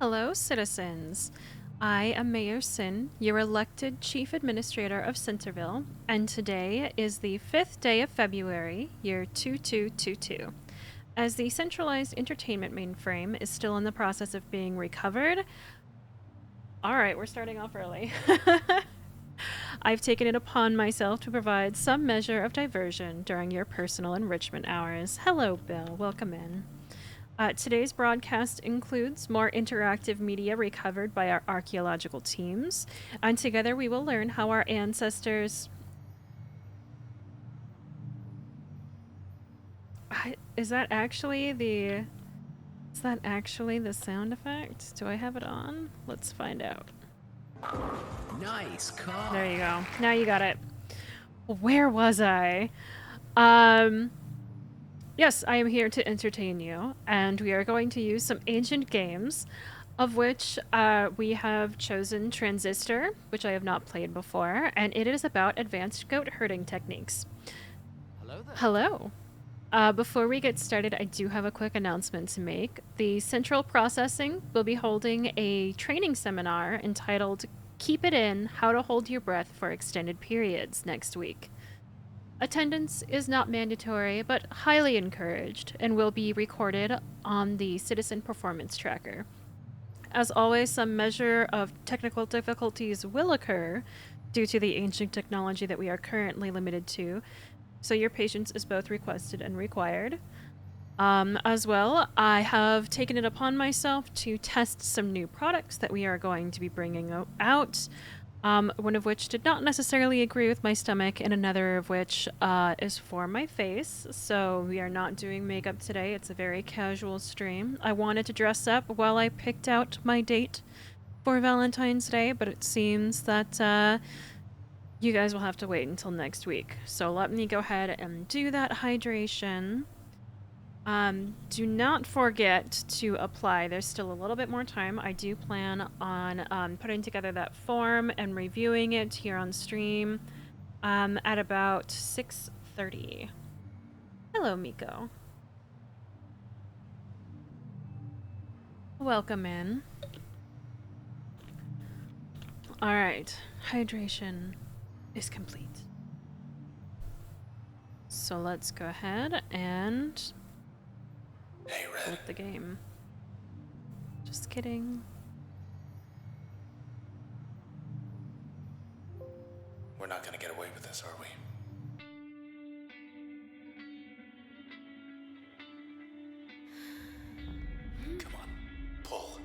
Hello, citizens. I am Mayor Sin, your elected Chief Administrator of Centerville, and today is the 5th day of February, year 2222. As the centralized entertainment mainframe is still in the process of being recovered, alright, we're starting off early. I've taken it upon myself to provide some measure of diversion during your personal enrichment hours. Hello, Bill. Welcome in. Today's broadcast includes more interactive media recovered by our archaeological teams, and together we will learn how our ancestors... Is that actually the sound effect? Do I have it on? Let's find out. Nice car. There you go. Now you got it. Where was I? Yes, I am here to entertain you, and we are going to use some ancient games, of which we have chosen Transistor, which I have not played before, and it is about advanced goat herding techniques. Hello there. Hello. Before we get started, I do have a quick announcement to make. The Central Processing will be holding a training seminar entitled Keep It In, How to Hold Your Breath for Extended Periods next week. Attendance is not mandatory, but highly encouraged, and will be recorded on the Citizen Performance Tracker. As always, some measure of technical difficulties will occur due to the ancient technology that we are currently limited to, so your patience is both requested and required. As well, I have taken it upon myself to test some new products that we are going to be bringing out. One of which did not necessarily agree with my stomach, and another of which is for my face. So we are not doing makeup today. It's a very casual stream. I wanted to dress up while I picked out my date for Valentine's Day, but it seems that you guys will have to wait until next week. So let me go ahead and do that hydration. Do not forget to apply. There's still a little bit more time. I do plan on putting together that form and reviewing it here on stream at about 6:30. Hello, Miko. Welcome in. Alright, hydration is complete. So let's go ahead and... Hey, Red. With the game. Just kidding. We're not gonna get away with this, are we? Come on, pull.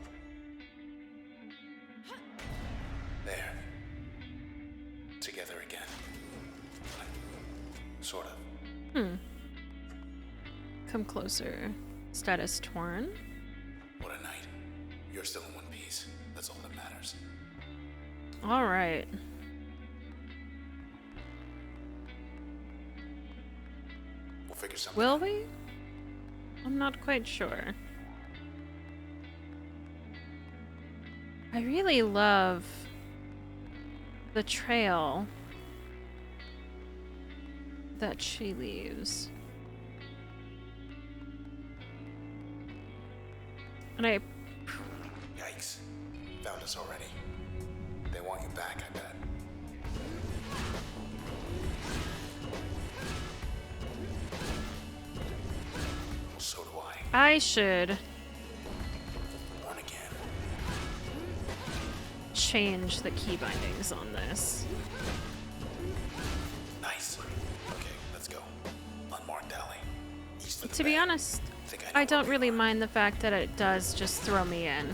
There. Together again. Sort of. Come closer. Status torn. What a night. You're still in one piece. That's all that matters. Alright. We'll figure something Will out. we? I'm not quite sure. I really love the trail that she leaves. And I... Yikes. Found us already. They want you back, I bet. So do I. I should Born again. change the key bindings on this. Nice. Okay, let's go. Unmarked alley. East of the To be bay. honest, Think know I where don't we really are. mind the fact that it does just throw me in.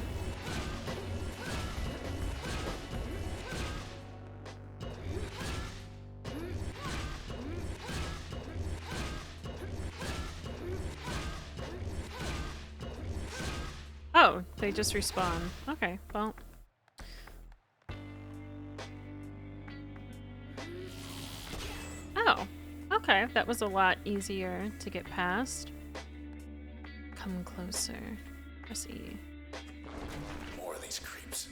Oh, they just respawn. Okay, well. Oh, okay. That was a lot easier to get past. Come closer. Press E. More of these creeps.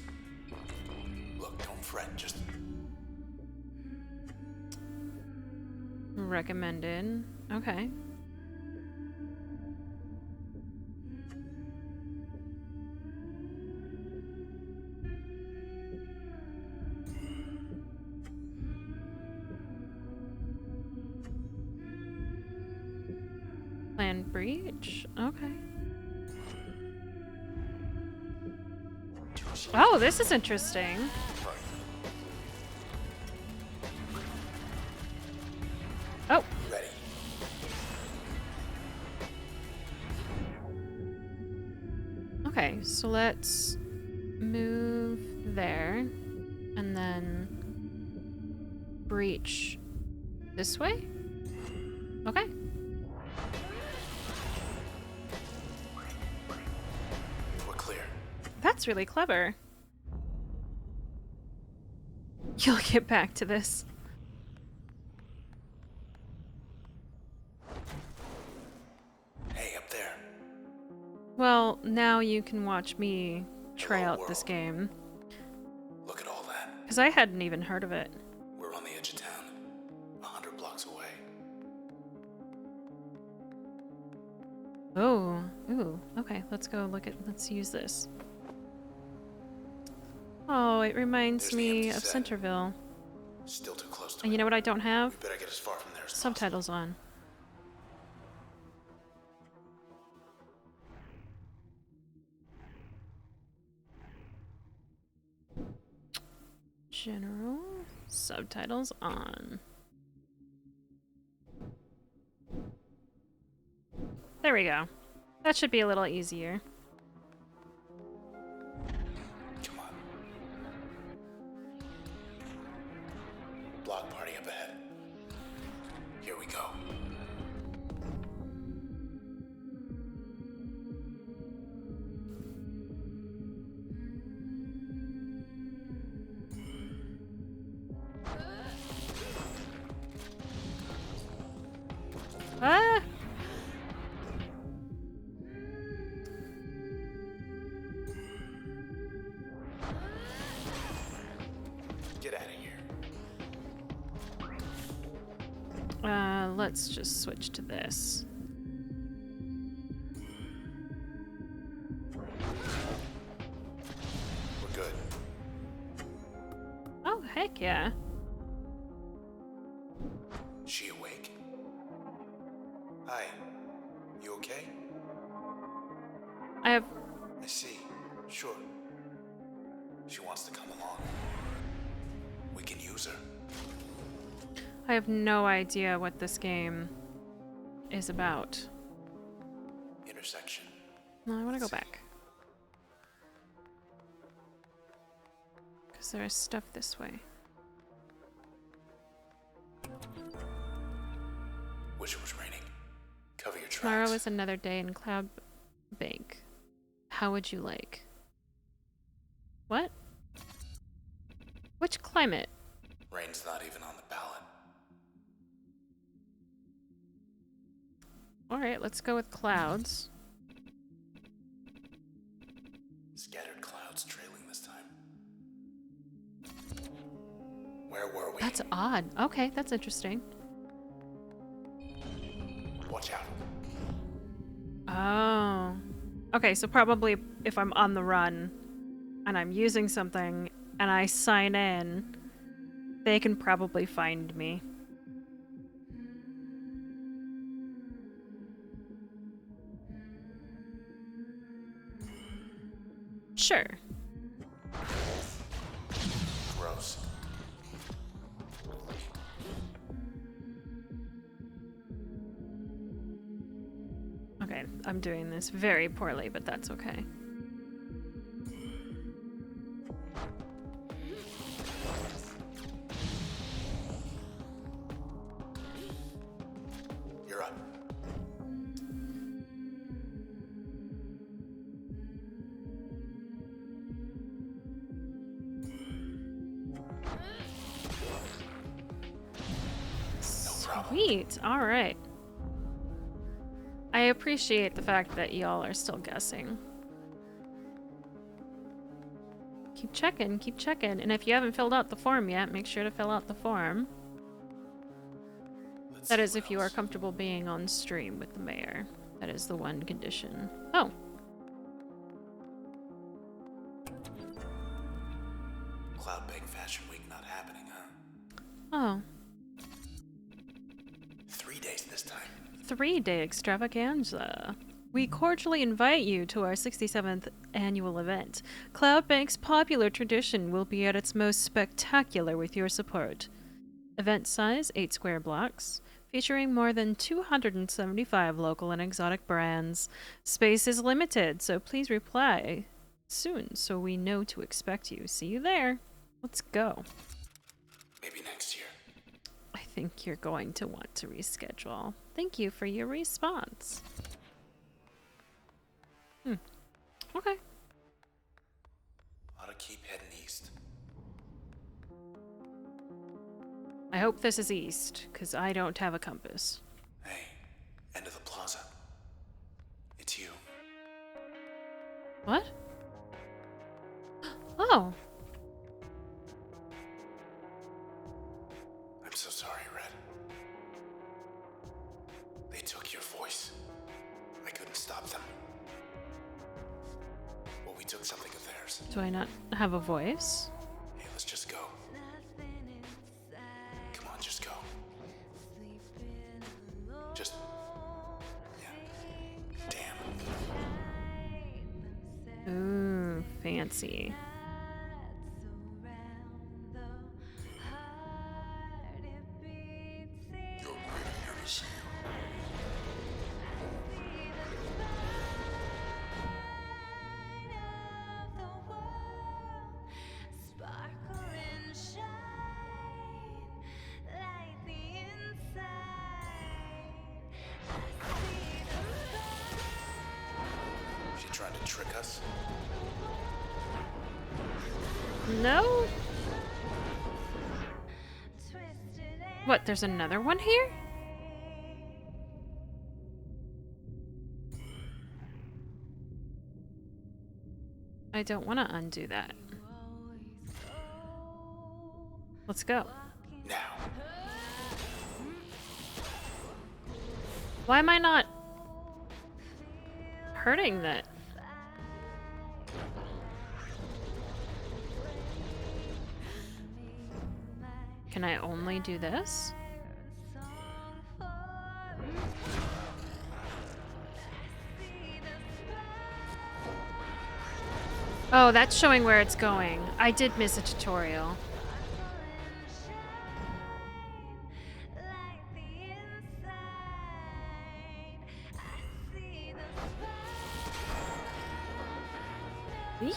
Look, don't fret, just Recommended. Okay. Plan breach? Okay. Oh, this is interesting. Oh. Ready. Okay, so let's move there and then breach this way? Okay. We're clear. That's really clever. You'll get back to this. Hey, up there. Well, now you can watch me try Hello, out this world. game. Look at all that. Because I hadn't even heard of it. We're on the edge of town, 100 blocks away. Oh, ooh. Okay, let's go look at. Let's use this. Oh, it reminds There's the me empty of set. Centerville. Still too close to And it. you know what I don't have? We better get as far from there as Subtitles on. General. Subtitles on. There we go. That should be a little easier. Come on. Block party up ahead. Here we go. Ah! Get out of here. Let's just switch to this. We're good. Oh, heck yeah. She awake? Hi. You okay? I have. I see. Sure. She wants to come along. We can use her. I have no idea what this game is about. Intersection. No, I want to go Let's see. back. Because there is stuff this way. Wish it was raining. Cover your tracks. Tomorrow is another day in Cloud Bank. How would you like? What? Which climate? Rain's not even on the ballot. Alright, let's go with clouds. Scattered clouds trailing this time. Where were we? That's odd. Okay, that's interesting. Watch out. Oh. Okay, so probably if I'm on the run and I'm using something and I sign in, they can probably find me. Sure. Gross. Okay, I'm doing this very poorly, but that's okay. You're up. problem. Sweet. All right. I appreciate the fact that y'all are still guessing. Keep checking, keep checking. And if you haven't filled out the form yet, make sure to fill out the form. Let's That see is what if you are else. comfortable being on stream with the mayor. That is the one condition. Oh. Cloud Bake Fashion Week not happening, huh? Oh. 3 days this time. 3-day extravaganza. We cordially invite you to our 67th annual event. Cloudbank's popular tradition will be at its most spectacular with your support. Event size 8 square blocks, featuring more than 275 local and exotic brands. Space is limited, so please reply soon so we know to expect you. See you there. Let's go. Maybe next year. I think you're going to want to reschedule. Thank you for your response. Okay. Ought to keep heading east. I hope this is east, because I don't have a compass. Hey, end of the plaza. It's you. What? Oh. I'm so sorry, Red. They took your voice. I couldn't stop them. Well, we took something of theirs. Do I not have a voice? Hey, let's just go. Come on, just go. Just... yeah. Damn. Ooh, fancy. She trying to trick us? No? What, there's another one here? I don't want to undo that. Let's go. Now. Why am I not hurting that? Can I only do this? Oh, that's showing where it's going. I did miss a tutorial. Eee.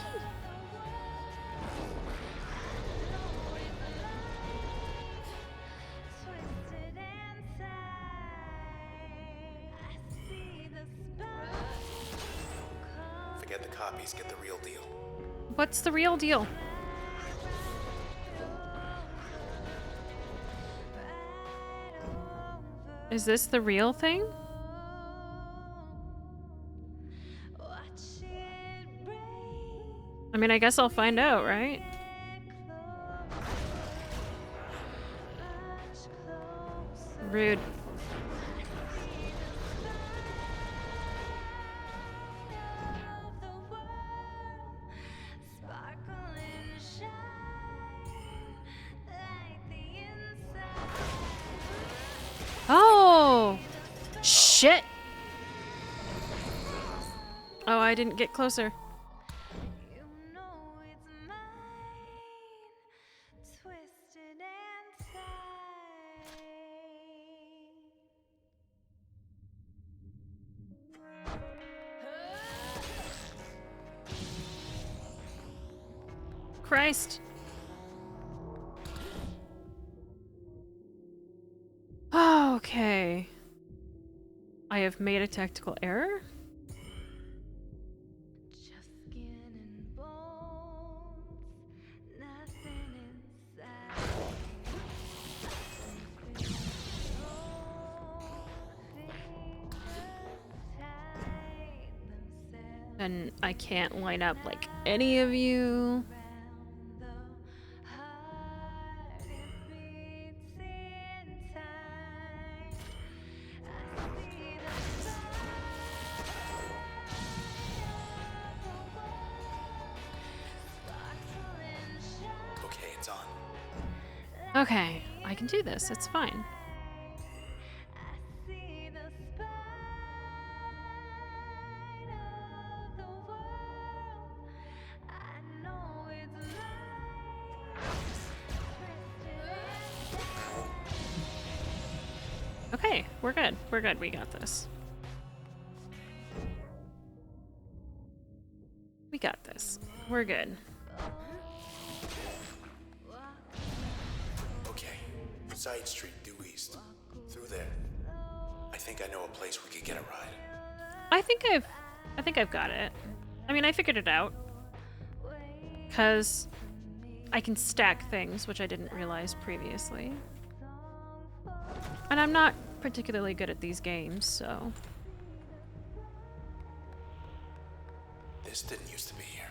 Forget the copies, get the real deal. What's the real deal? Is this the real thing? I mean, I guess I'll find out, right? Rude. Oh! Shit! Oh, I didn't get closer. Christ. Okay. I have made a tactical error? And I can't line up like any of you. Okay, it's on. Okay, I can do this. It's fine. Okay, we're good. We're good. We got this. We got this. We're good. Okay. Side street due east. Through there. I think I know a place we could get a ride. I think I've got it. I mean, I figured it out. 'Cause I can stack things, which I didn't realize previously. And I'm not particularly good at these games, so... This didn't used to be here.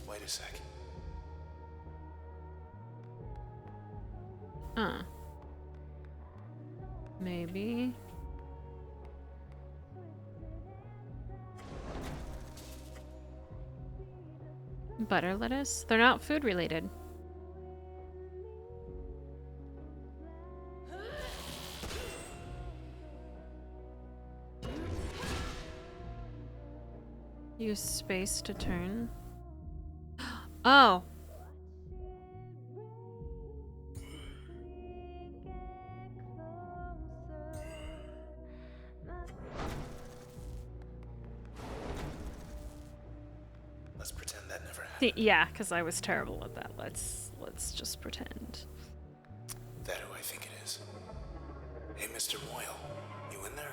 Wait a sec. Maybe. Butter lettuce? They're not food related. Use space to turn. Oh! Let's pretend that never happened. Yeah, because I was terrible at that. Let's just pretend. That who I think it is. Hey, Mr. Moyle. You in there?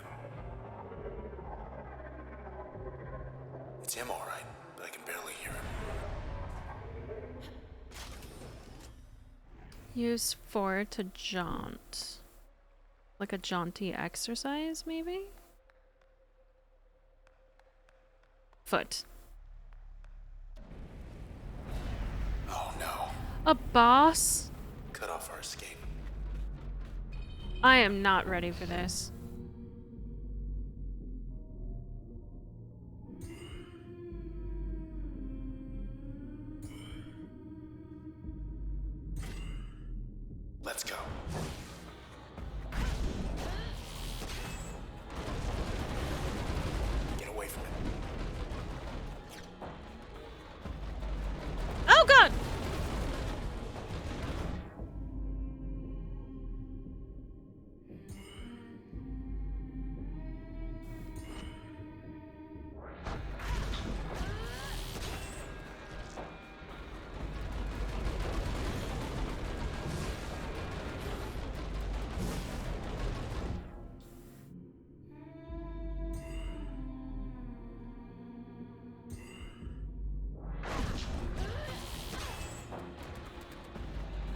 It's him, all right, but I can barely hear him. Use 4 to jaunt. Like a jaunty exercise, maybe? Foot. Oh no. A boss? Cut off our escape. I am not ready for this. Let's go. Get away from it. Oh god!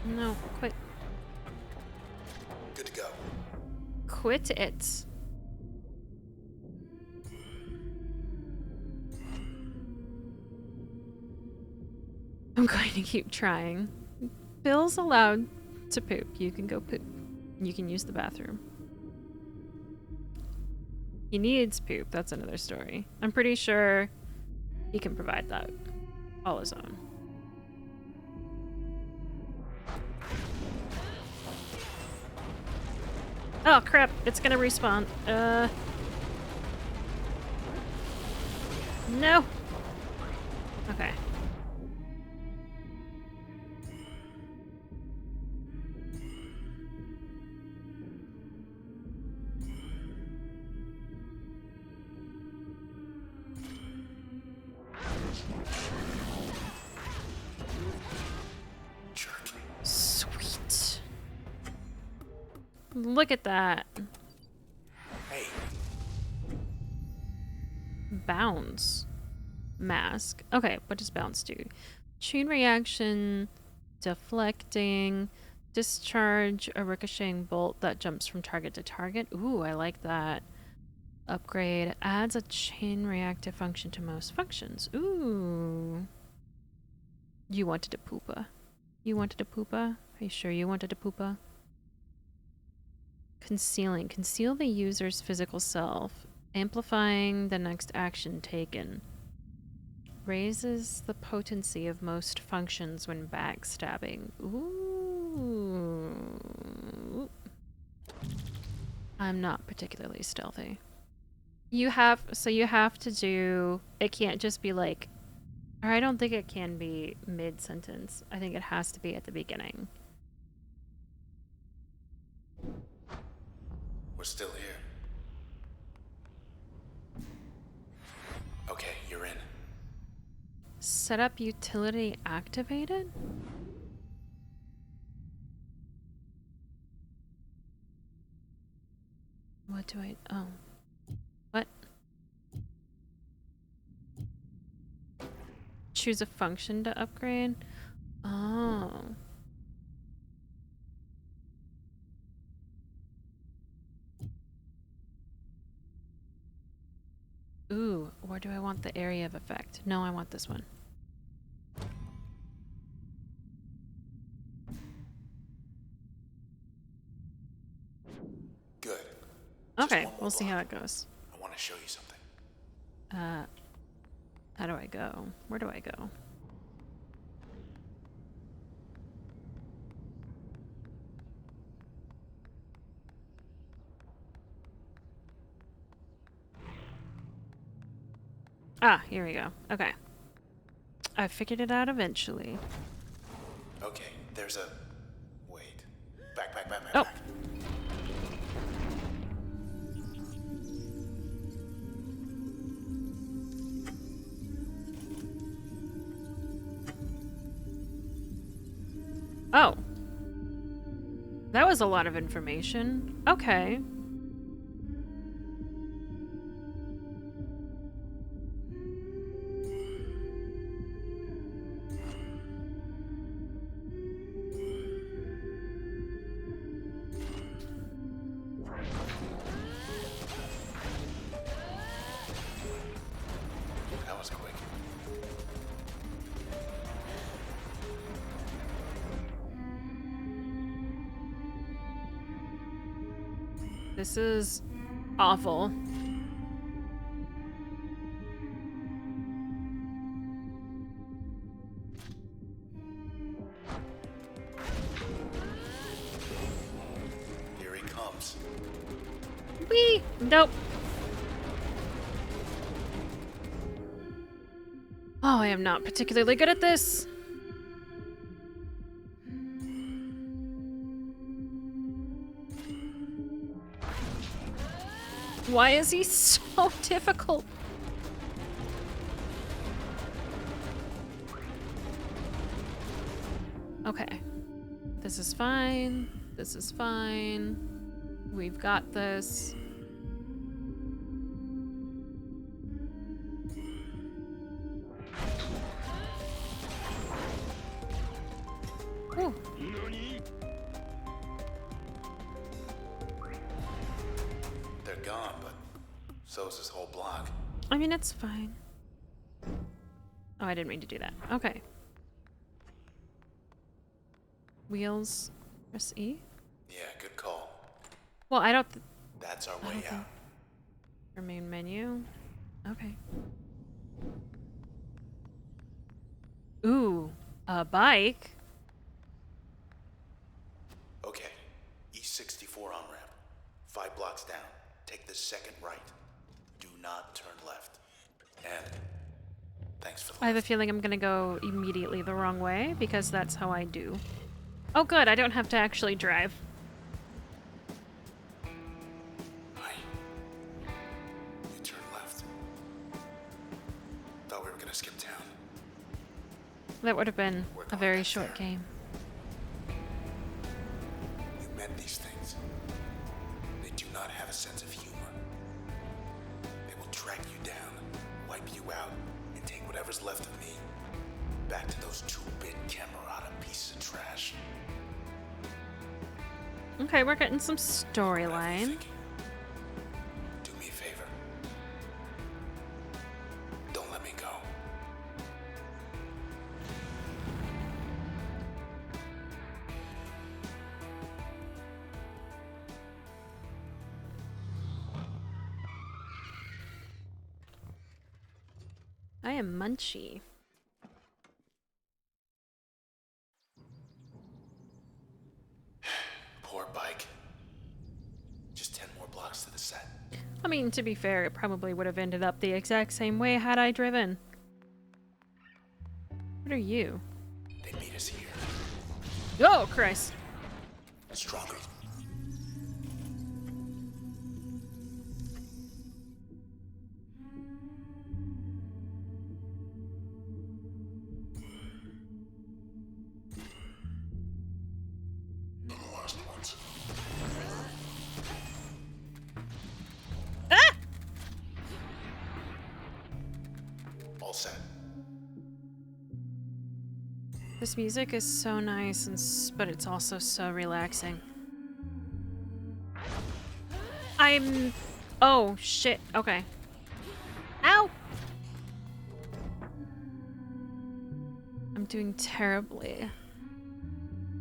No, quit. Good to go. Quit it. I'm going to keep trying. Bill's allowed to poop. You can go poop. You can use the bathroom. He needs poop. That's another story. I'm pretty sure he can provide that all his own. Oh crap, it's gonna respawn. No. Okay. Jerk. Sweet. Look at that. Hey, Bounce. Mask. Okay, what does bounce do? Chain reaction, deflecting, discharge a ricocheting bolt that jumps from target to target. Ooh, I like that. Upgrade adds a chain reactive function to most functions. Ooh. You wanted a poopa. You wanted a poopa? Are you sure you wanted a poopa? Concealing. Conceal the user's physical self. Amplifying the next action taken. Raises the potency of most functions when backstabbing. Ooh. I'm not particularly stealthy. you have to do, it can't just be like, or I don't think it can be mid-sentence. I think it has to be at the beginning. We're still here. Okay, you're in. Setup utility activated? What do I, oh. What? Choose a function to upgrade? Oh. Ooh, or do I want the area of effect? No, I want this one. Good. Okay, we'll see how it goes. I want to show you something. How do I go? Where do I go? Ah, here we go. Okay. I figured it out eventually. Okay, there's a... Wait. Back, Oh. back. Oh. That was a lot of information. Okay. That was quick. This is awful. Here he comes. Whee! Nope. Oh, I am not particularly good at this. Why is he so difficult? Okay. This is fine. This is fine. We've got this. Ooh. They're gone, but so's this whole block. I mean, it's fine. Oh, I didn't mean to do that. Okay. Wheels. Press E? Yeah, good call. Well, I don't... That's our way Okay. out. Our main menu. Okay. Ooh. A bike? Okay, East 64 on-ramp. 5 blocks down. Take the second right. Do not turn left. And thanks for the I have a lift. feeling I'm gonna go immediately the wrong way, because that's how I do. Oh good, I don't have to actually drive. Hi. You turn left. Thought we were gonna skip town. That would have been We're a going very back short there. game. You met these things. They do not have a sense of humor. They will track you down, wipe you out, and take whatever's left of me back to those 2-bit Camerata pieces of trash. Okay, we're getting some Whatever you're storyline. thinking. Do me a favor. Don't let me go. I am Munchie. Poor bike. Just 10 more blocks to the set. I mean, to be fair, it probably would have ended up the exact same way had I driven. What are you? They beat us here. Oh, Christ. Stronger. They're the last ones. Ah! All set. This music is so nice, but it's also so relaxing. Oh, shit. Okay. Ow! I'm doing terribly.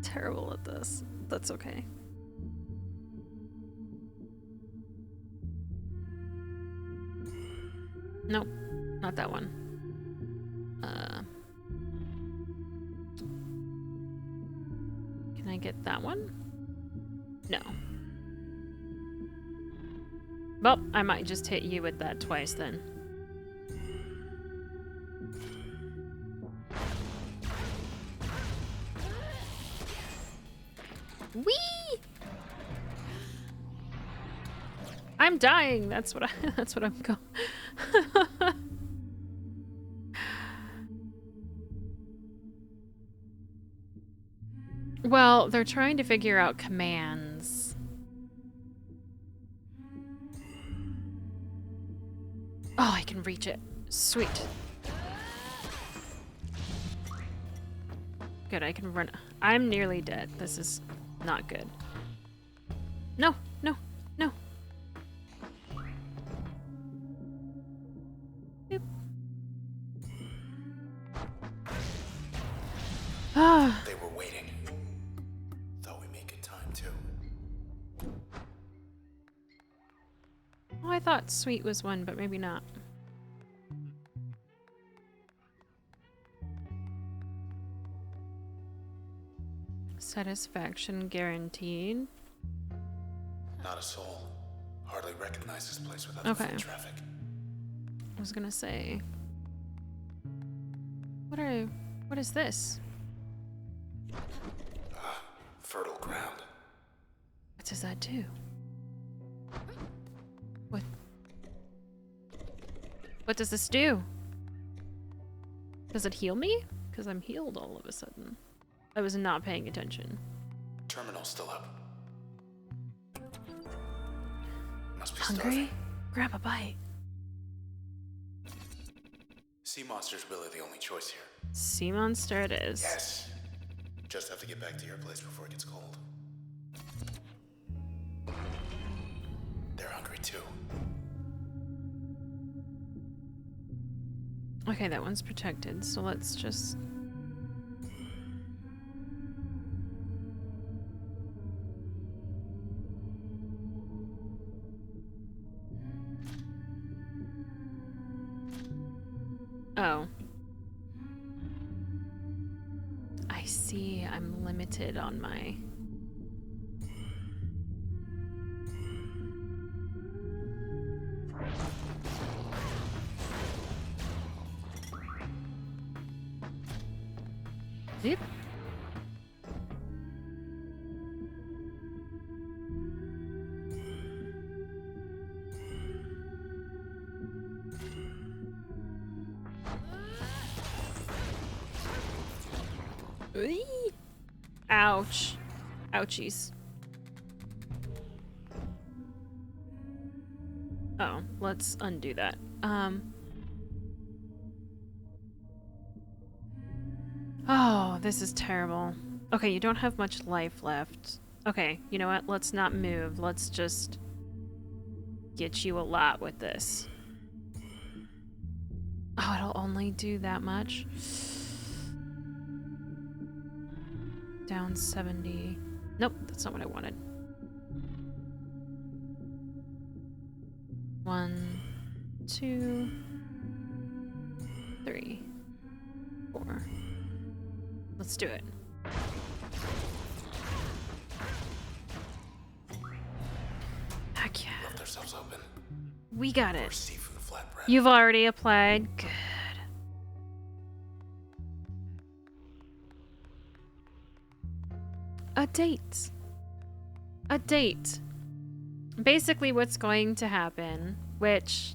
Terrible at this. That's okay. Nope. Not that one. Can I get that one? No. Well, I might just hit you with that twice then. Whee! I'm dying. That's what I'm going. Well, they're trying to figure out commands. Oh, I can reach it. Sweet. Good, I can run. I'm nearly dead. This is not good. No, no, no. Boop. Ah. They were waiting. Thought we made good time, too. Oh, I thought sweet was one, but maybe not. Satisfaction guaranteed. Not a soul. Hardly recognize this place without the Okay. foot traffic. I was gonna say. What is this? Fertile ground. What does that do? What does this do? Does it heal me? Because I'm healed all of a sudden. I was not paying attention. Terminal's still up. Must be Hungry? starving. Grab a bite. Sea monster's really the only choice here. Sea monster it is. Yes. Just have to get back to your place before it gets cold. They're hungry too. Okay, that one's protected, so let's just... Oh. I see, I'm limited on my... Yep. Whee! Ouch. Ouchies. Oh, let's undo that. Oh, this is terrible. Okay, you don't have much life left. Okay, you know what? Let's not move. Let's just get you a lot with this. Oh, it'll only do that much. Down 70. Nope, that's not what I wanted. 1, 2, 3, 4. Let's do it. Heck yeah. Left ourselves open. We got it. First seat from the flatbread. You've already applied. Good. A date. A date. Basically what's going to happen, which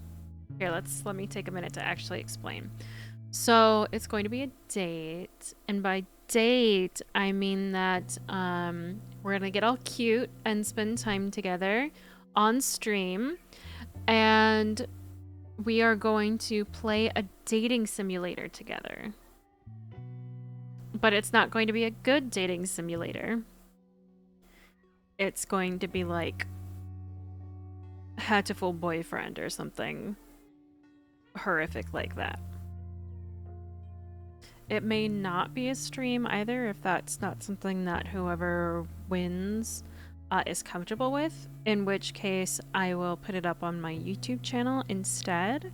here, let me take a minute to actually explain. So it's going to be a date, and by date I mean that we're gonna get all cute and spend time together on stream, and we are going to play a dating simulator together. But it's not going to be a good dating simulator. It's going to be like Hatful Boyfriend or something horrific like that. It may not be a stream either if that's not something that whoever wins is comfortable with, in which case I will put it up on my YouTube channel instead.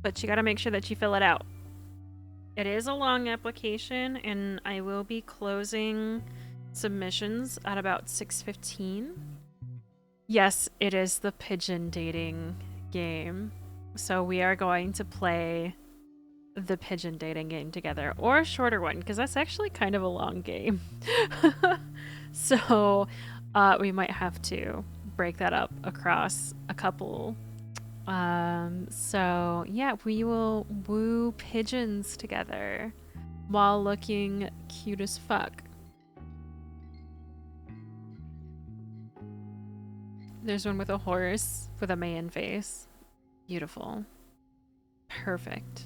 But you gotta make sure that you fill it out. It is a long application, and I will be closing submissions at about 6:15. Yes, it is the pigeon dating game. So we are going to play the pigeon dating game together, or a shorter one, because that's actually kind of a long game. So we might have to break that up across a couple. So yeah, we will woo pigeons together while looking cute as fuck. There's one with a horse with a man face. Beautiful. Perfect.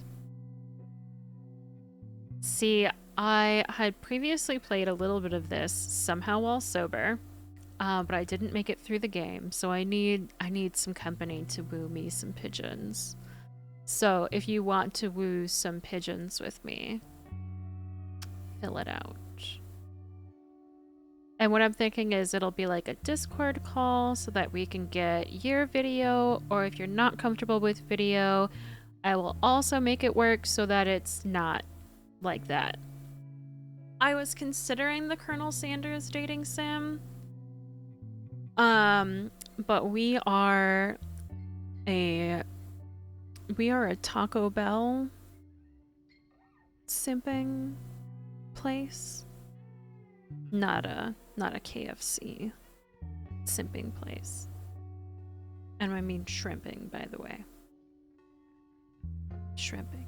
See, I had previously played a little bit of this somehow while sober, but I didn't make it through the game, so I need some company to woo me some pigeons. So if you want to woo some pigeons with me, fill it out. And what I'm thinking is it'll be like a Discord call so that we can get your video, or if you're not comfortable with video, I will also make it work so that it's not like that. I was considering the Colonel Sanders dating sim, but we are a Taco Bell simping place, not a KFC simping place. And I mean shrimping, by the way. Shrimping.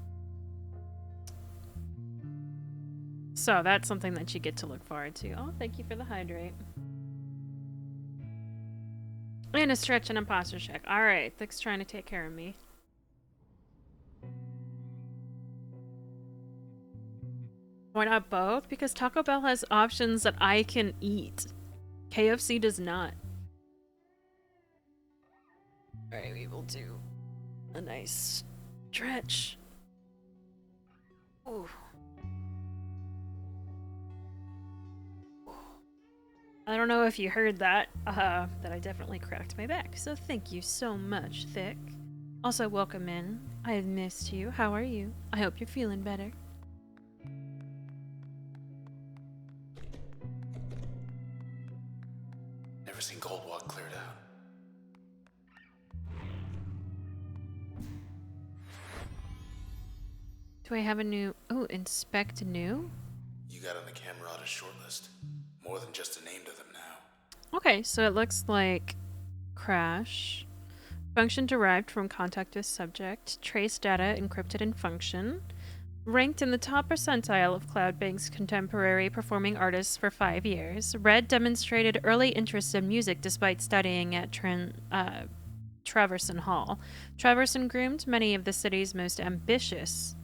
So that's something that you get to look forward to. Oh, thank you for the hydrate. And a stretch and imposter check. Alright, Thick's trying to take care of me. Why not both? Because Taco Bell has options that I can eat. KFC does not. Alright, we will do a nice stretch. Ooh. I don't know if you heard that, that I definitely cracked my back, so thank you so much, Thick. Also, welcome in. I have missed you. How are you? I hope you're feeling better. Never seen Gold Walk cleared out. Do I have a new... Oh, inspect new? You got on the camera on a short list. More than just a name to them now. Okay, so it looks like crash, function derived from contact with subject, trace data encrypted in function, ranked in the top percentile of Cloudbank's contemporary performing artists for 5 years. Red demonstrated early interest in music despite studying at Traverson Hall. Traverson groomed many of the city's most ambitious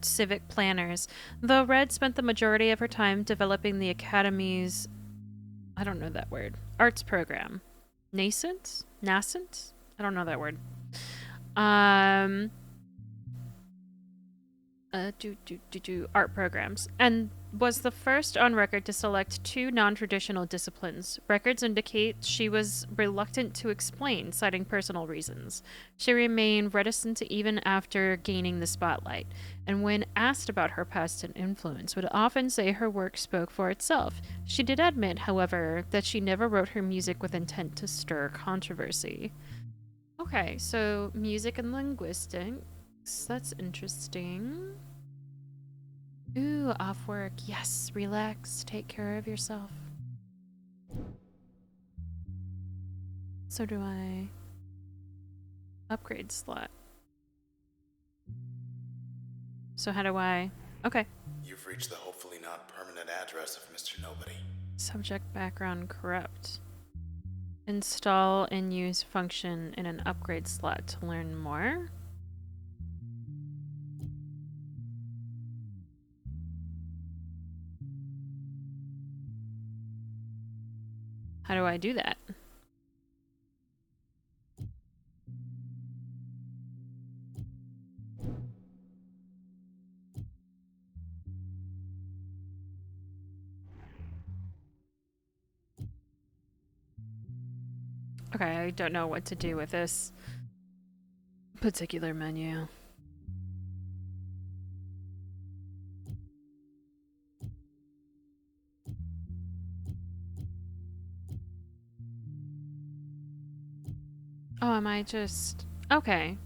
civic planners, though Red spent the majority of her time developing the Academy's, I don't know that word, arts program. Nascent? Nascent? I don't know that word. Art programs. And was the first on record to select 2 non-traditional disciplines. Records indicate she was reluctant to explain, citing personal reasons. She remained reticent even after gaining the spotlight, and when asked about her past and influence, would often say her work spoke for itself. She did admit, however, that she never wrote her music with intent to stir controversy. Okay, so music and linguistics. That's interesting. Ooh, off work. Yes, relax. Take care of yourself. So do I. Upgrade slot. So how do I... Okay. You've reached the hopefully not permanent address of Mr. Nobody. Subject background corrupt. Install and use function in an upgrade slot to learn more. How do I do that? Okay, I don't know what to do with this particular menu. Oh, am I just... Okay.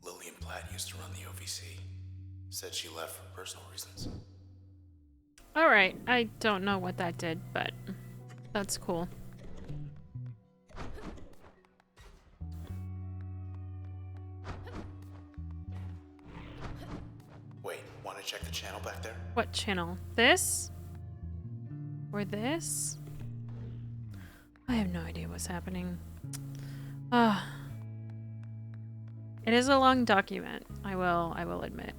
Lillian Platt used to run the OVC. Said she left for personal reasons. Alright, I don't know what that did, but that's cool. Wait, want to check the channel back there? What channel? This? Or this? I have no idea what's happening. Ah. It is a long document, I will admit.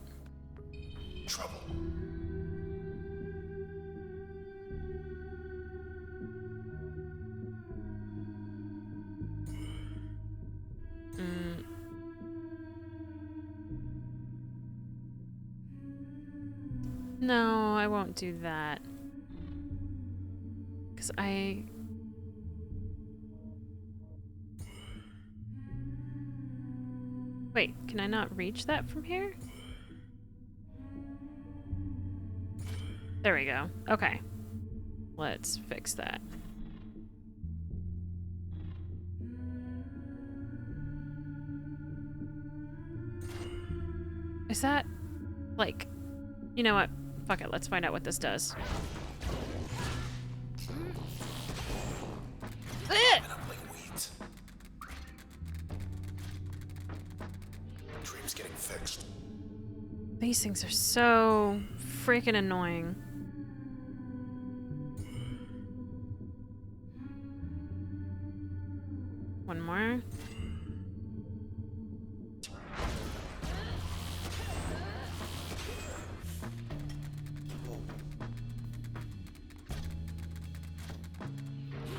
Trouble. No, I won't do that. 'Cause Wait, can I not reach that from here? There we go. Okay. Let's fix that. Is that, like... You know what? Fuck it, let's find out what this does. Coming up like weeds. Dream's getting fixed. These things are so freaking annoying. One more.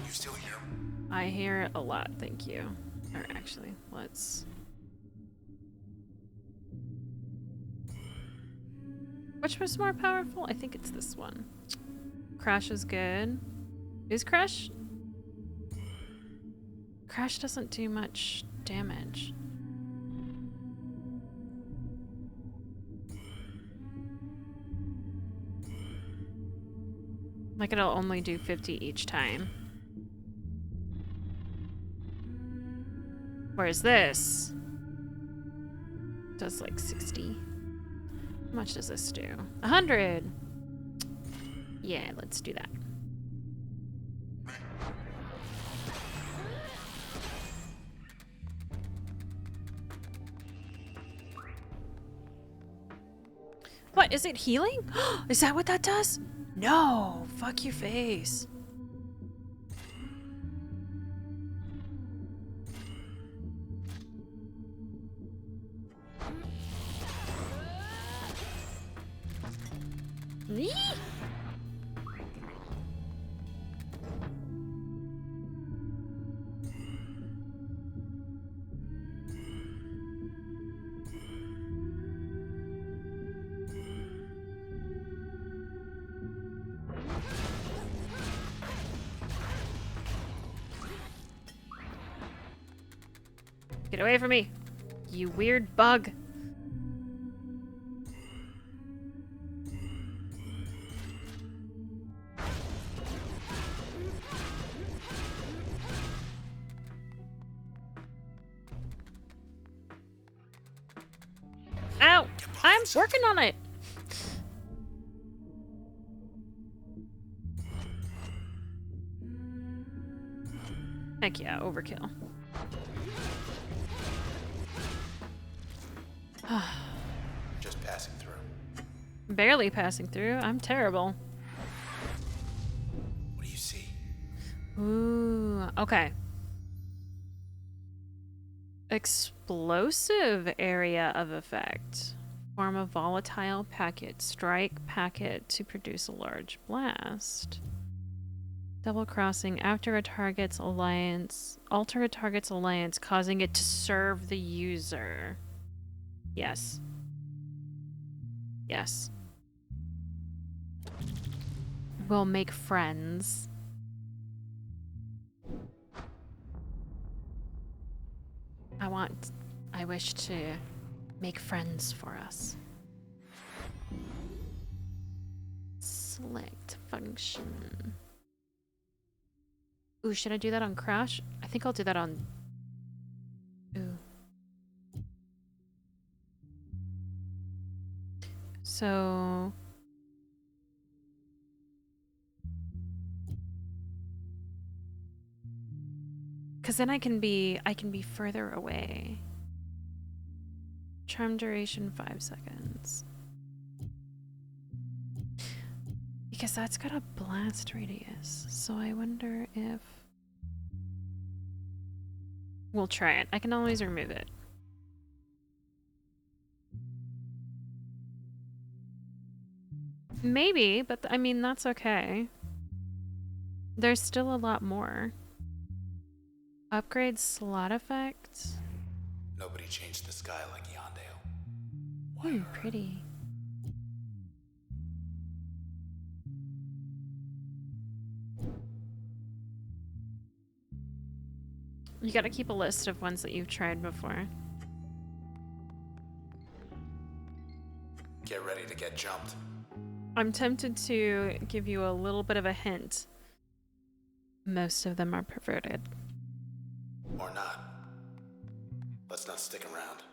You still here? I hear it a lot, thank you. Or actually, let's... Which was more powerful? I think it's this one. Crash is good. Is Crash? Crash doesn't do much damage. Like it'll only do 50 each time. Whereas this does like 60. How much does this do? 100! Yeah, let's do that. What, is it healing? Is that what that does? No, fuck your face. Eee! Get away from me, you weird bug. Ow! I'm working on it! Heck yeah, overkill. Just passing through. Barely passing through. I'm terrible. What do you see? Ooh, okay. Explosive area of effect. Form a volatile packet. Strike packet to produce a large blast. Double crossing after a target's alliance. Alter a target's alliance, causing it to serve the user. Yes. Yes. We'll make friends. I wish to make friends for us. Select function. Ooh, should I do that on Crash? I think I'll do that on... Ooh. So... Because then I can be further away. Charm duration 5 seconds. Because that's got a blast radius. So I wonder if... We'll try it. I can always remove it. Maybe, but I mean, that's okay. There's still a lot more. Upgrade slot effect. Nobody changed the sky like Yondale. Ooh, pretty. You gotta keep a list of ones that you've tried before. Get ready to get jumped. I'm tempted to give you a little bit of a hint. Most of them are perverted. Or not. Let's not stick around.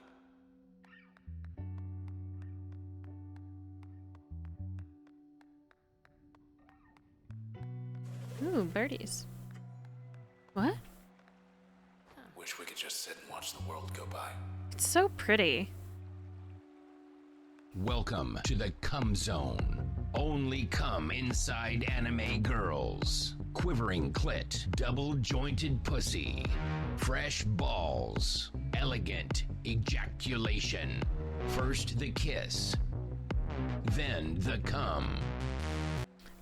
Ooh, birdies. What? Wish we could just sit and watch the world go by. It's so pretty. Welcome to the Cum Zone. Only cum inside anime girls. Quivering clit, double-jointed pussy. Fresh balls. Elegant ejaculation. First the kiss. Then the cum.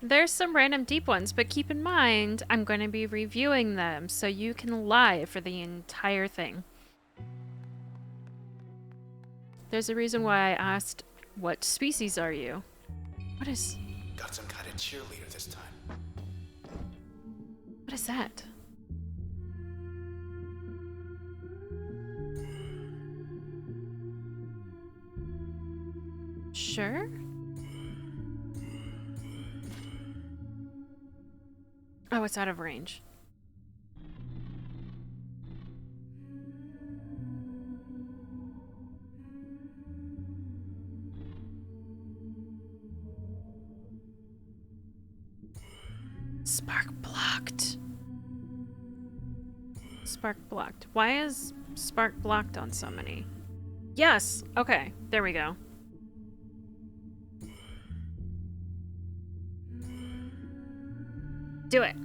There's some random deep ones, but keep in mind, I'm going to be reviewing them, so you can lie for the entire thing. There's a reason why I asked, what species are you? What is... Got some kind of cheerleader this time. What is that? Sure? Oh, it's out of range. Spark blocked. Spark blocked. Why is Spark blocked on so many? Yes! Okay, there we go. Do it.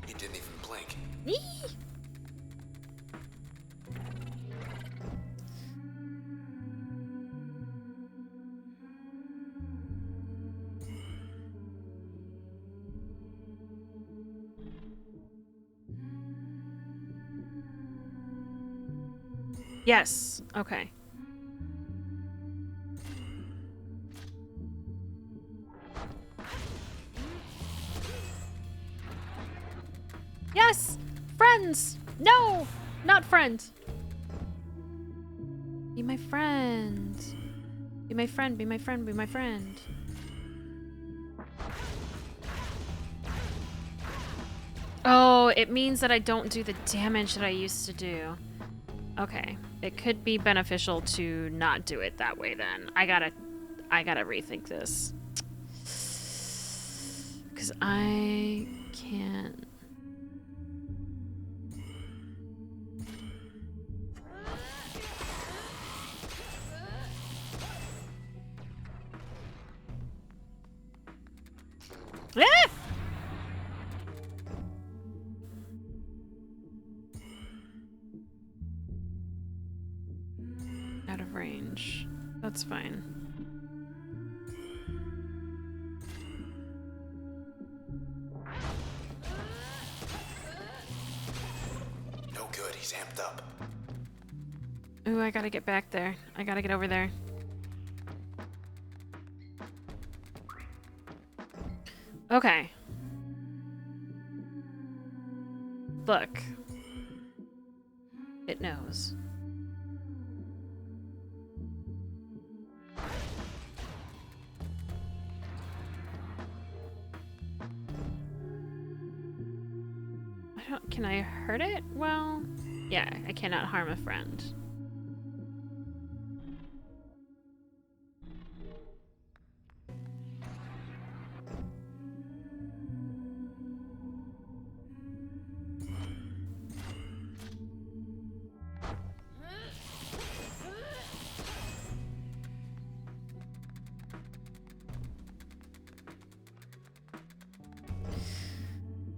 You didn't even blink. Eee! Yes. Okay. Yes! friends! No! Not friend! Be my friend. Be my friend, be my friend, be my friend. Oh, it means that I don't do the damage that I used to do. Okay. It could be beneficial to not do it that way then. I gotta rethink this. Because I can't. Ah! Out of range. That's fine. No good, he's amped up. Ooh, I gotta get back there. I gotta get over there. Okay. Look. It knows. Can I hurt it? Well, yeah, I cannot harm a friend.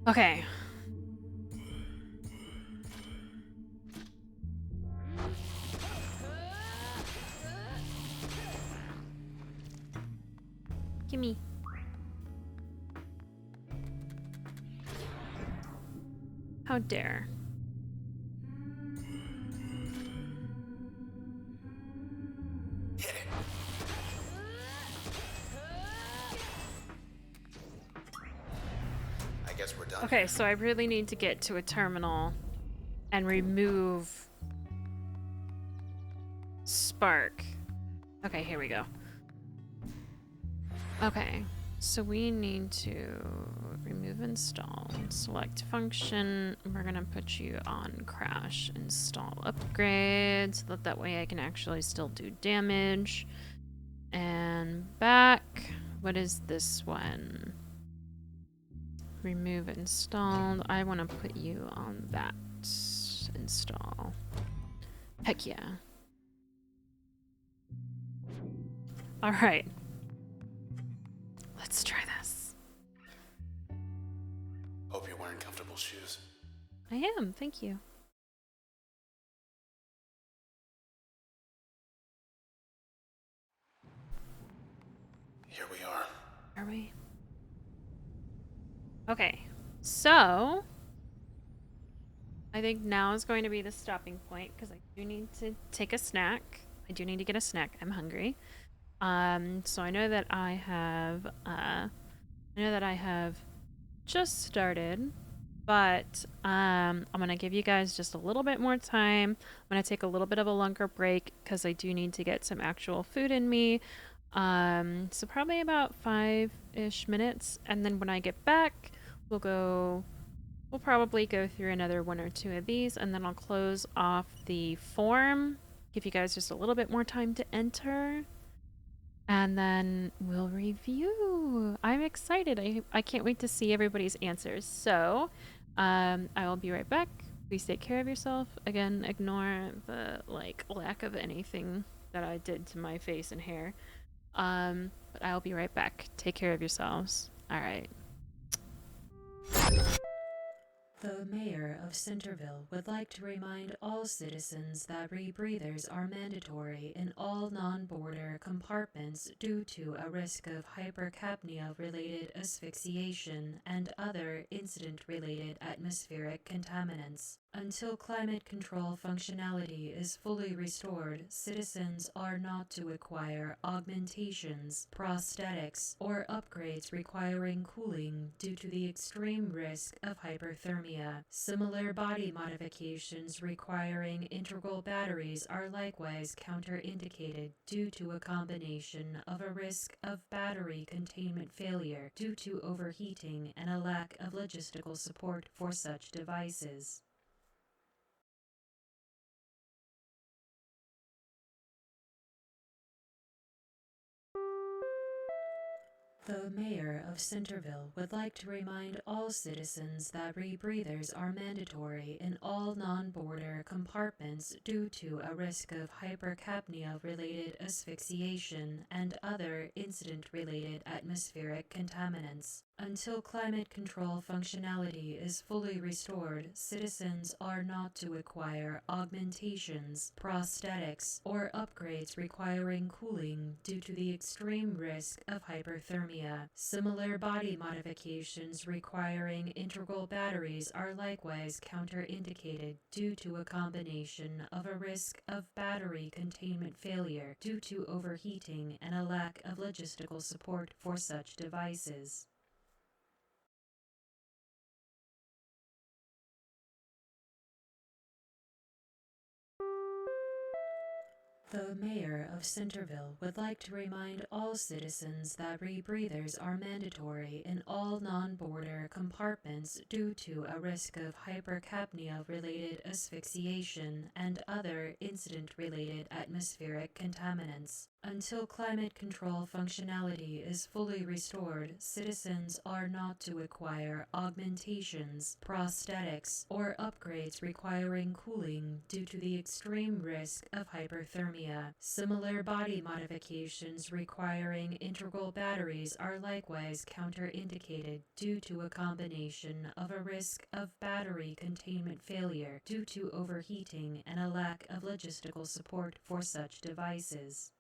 Okay. Gimme. How dare. Hit it. I guess we're done. Okay, so I really need to get to a terminal and remove Spark. Okay, here we go. Okay, so we need to remove install, select function. We're gonna put you on crash, install upgrade, so that way I can actually still do damage. And back, what is this one? Remove installed. I want to put you on that. Install. Heck yeah. Alright. Let's try this. Hope you're wearing comfortable shoes. I am, thank you. Here we are. Are we? Okay, so I think now is going to be the stopping point because I do need to take a snack. I do need to get a snack. I'm hungry. So I know that I have just started, but I'm gonna give you guys just a little bit more time. I'm gonna take a little bit of a longer break because I do need to get some actual food in me. So probably about 5-ish minutes, and then when I get back, we'll probably go through another 1 or 2 of these, and then I'll close off the form, give you guys just a little bit more time to enter, and then we'll review. I'm excited. I can't wait to see everybody's answers. So, I will be right back. Please take care of yourself. Again, ignore the lack of anything that I did to my face and hair. But I'll be right back. Take care of yourselves. All right. The mayor of Centerville would like to remind all citizens that rebreathers are mandatory in all non-border compartments due to a risk of hypercapnia-related asphyxiation and other incident-related atmospheric contaminants. Until climate control functionality is fully restored, citizens are not to acquire augmentations, prosthetics, or upgrades requiring cooling due to the extreme risk of hyperthermia. hyperthermia. Similar body modifications requiring integral batteries are likewise counterindicated due to a combination of a risk of battery containment failure due to overheating and a lack of logistical support for such devices. The mayor of Centerville would like to remind all citizens that rebreathers are mandatory in all non-border compartments due to a risk of hypercapnia-related asphyxiation and other incident-related atmospheric contaminants. Until climate control functionality is fully restored, citizens are not to acquire augmentations, prosthetics, or upgrades requiring cooling due to the extreme risk of hyperthermia. Similar body modifications requiring integral batteries are likewise counterindicated due to a combination of a risk of battery containment failure due to overheating and a lack of logistical support for such devices. The mayor of Centerville would like to remind all citizens that rebreathers are mandatory in all non-border compartments due to a risk of hypercapnia-related asphyxiation and other incident-related atmospheric contaminants. Until climate control functionality is fully restored, citizens are not to acquire augmentations, prosthetics, or upgrades requiring cooling due to the extreme risk of hyperthermia. Similar body modifications requiring integral batteries are likewise counterindicated due to a combination of a risk of battery containment failure due to overheating and a lack of logistical support for such devices.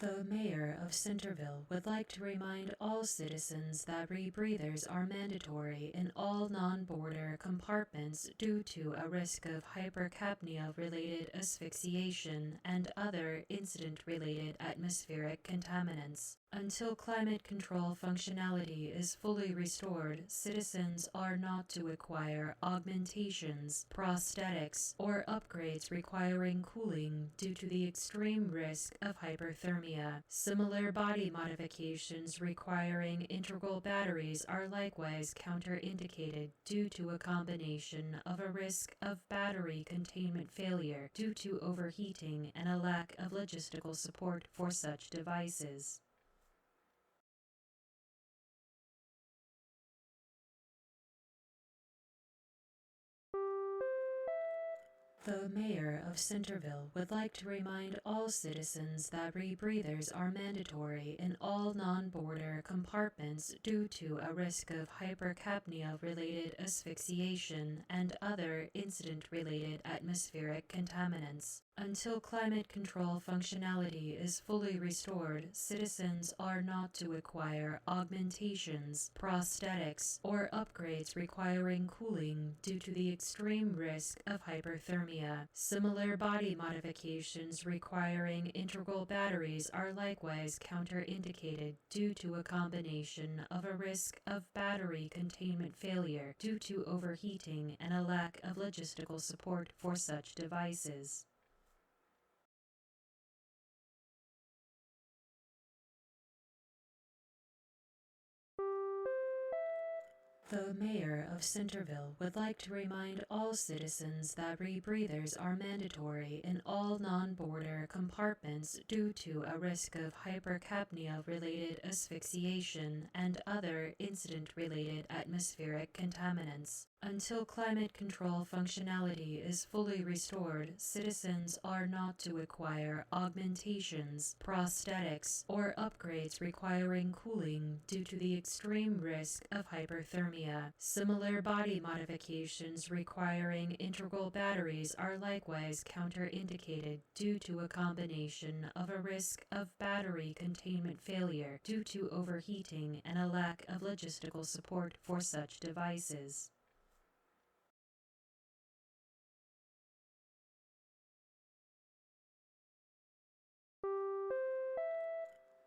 The mayor of Centerville would like to remind all citizens that rebreathers are mandatory in all non-border compartments due to a risk of hypercapnia-related asphyxiation and other incident-related atmospheric contaminants. Until climate control functionality is fully restored, citizens are not to acquire augmentations, prosthetics, or upgrades requiring cooling due to the extreme risk of hyperthermia. Similar body modifications requiring integral batteries are likewise counterindicated due to a combination of a risk of battery containment failure due to overheating and a lack of logistical support for such devices. The mayor of Centerville would like to remind all citizens that rebreathers are mandatory in all non-border compartments due to a risk of hypercapnia-related asphyxiation and other incident-related atmospheric contaminants. Until climate control functionality is fully restored, citizens are not to acquire augmentations, prosthetics, or upgrades requiring cooling due to the extreme risk of hyperthermia. Similar body modifications requiring integral batteries are likewise counterindicated due to a combination of a risk of battery containment failure due to overheating and a lack of logistical support for such devices. The mayor of Centerville would like to remind all citizens that rebreathers are mandatory in all non-border compartments due to a risk of hypercapnia-related asphyxiation and other incident-related atmospheric contaminants. Until climate control functionality is fully restored, citizens are not to acquire augmentations, prosthetics, or upgrades requiring cooling due to the extreme risk of hyperthermia. Similar body modifications requiring integral batteries are likewise counterindicated due to a combination of a risk of battery containment failure due to overheating and a lack of logistical support for such devices.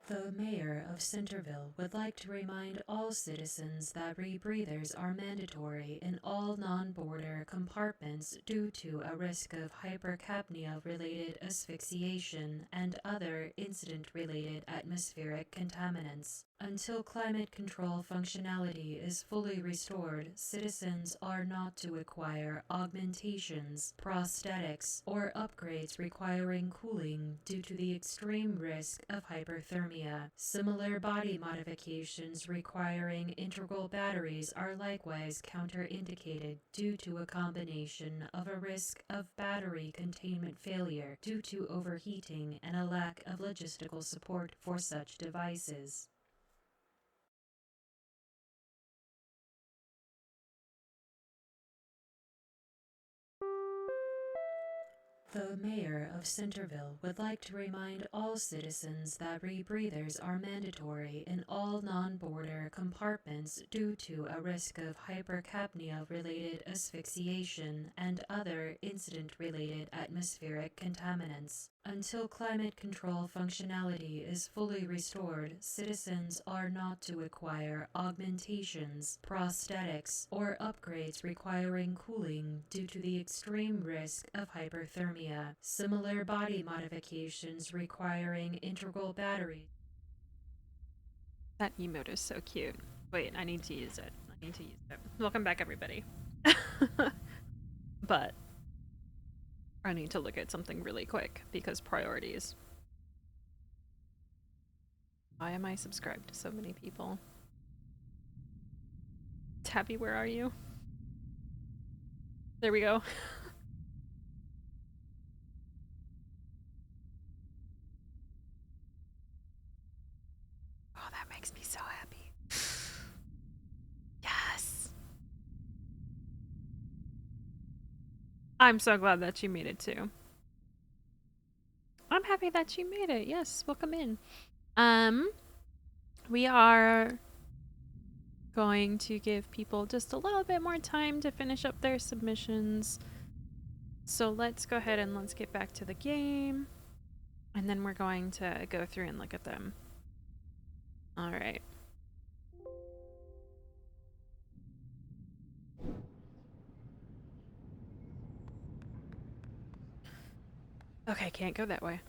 The mayor of Centerville would like to remind all citizens that rebreathers are mandatory in all non-border compartments due to a risk of hypercapnia-related asphyxiation and other incident-related atmospheric contaminants. Until climate control functionality is fully restored, citizens are not to acquire augmentations, prosthetics, or upgrades requiring cooling due to the extreme risk of hyperthermia. Similar body modifications requiring integral batteries are likewise counterindicated due to a combination of a risk of battery containment failure due to overheating and a lack of logistical support for such devices. The mayor of Centerville would like to remind all citizens that rebreathers are mandatory in all non-border compartments due to a risk of hypercapnia-related asphyxiation and other incident-related atmospheric contaminants. Until climate control functionality is fully restored, citizens are not to acquire augmentations, prosthetics, or upgrades requiring cooling due to the extreme risk of hyperthermia. Similar body modifications requiring integral batteries. That emote is so cute. Wait, I need to use it. I need to use it. Welcome back, everybody. But I need to look at something really quick because priorities. Why am I subscribed to so many people? Tabby, where are you? There we go. Oh, that makes me so happy. Yes! I'm so glad that you made it too. I'm happy that you made it. Yes, welcome in. We are going to give people just a little bit more time to finish up their submissions. So let's go ahead and let's get back to the game. And then we're going to go through and look at them. All right. Okay, can't go that way.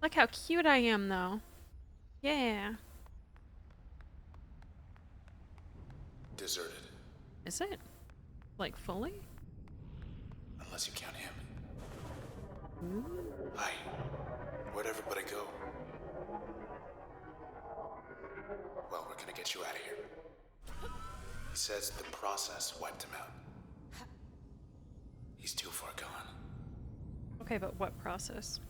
Look how cute I am, though. Yeah. Deserted. Is it? Like, fully? Unless you count him. Hi. Where'd everybody go? Well, we're gonna get you out of here. He says the process wiped him out. He's too far gone. Okay, but what process?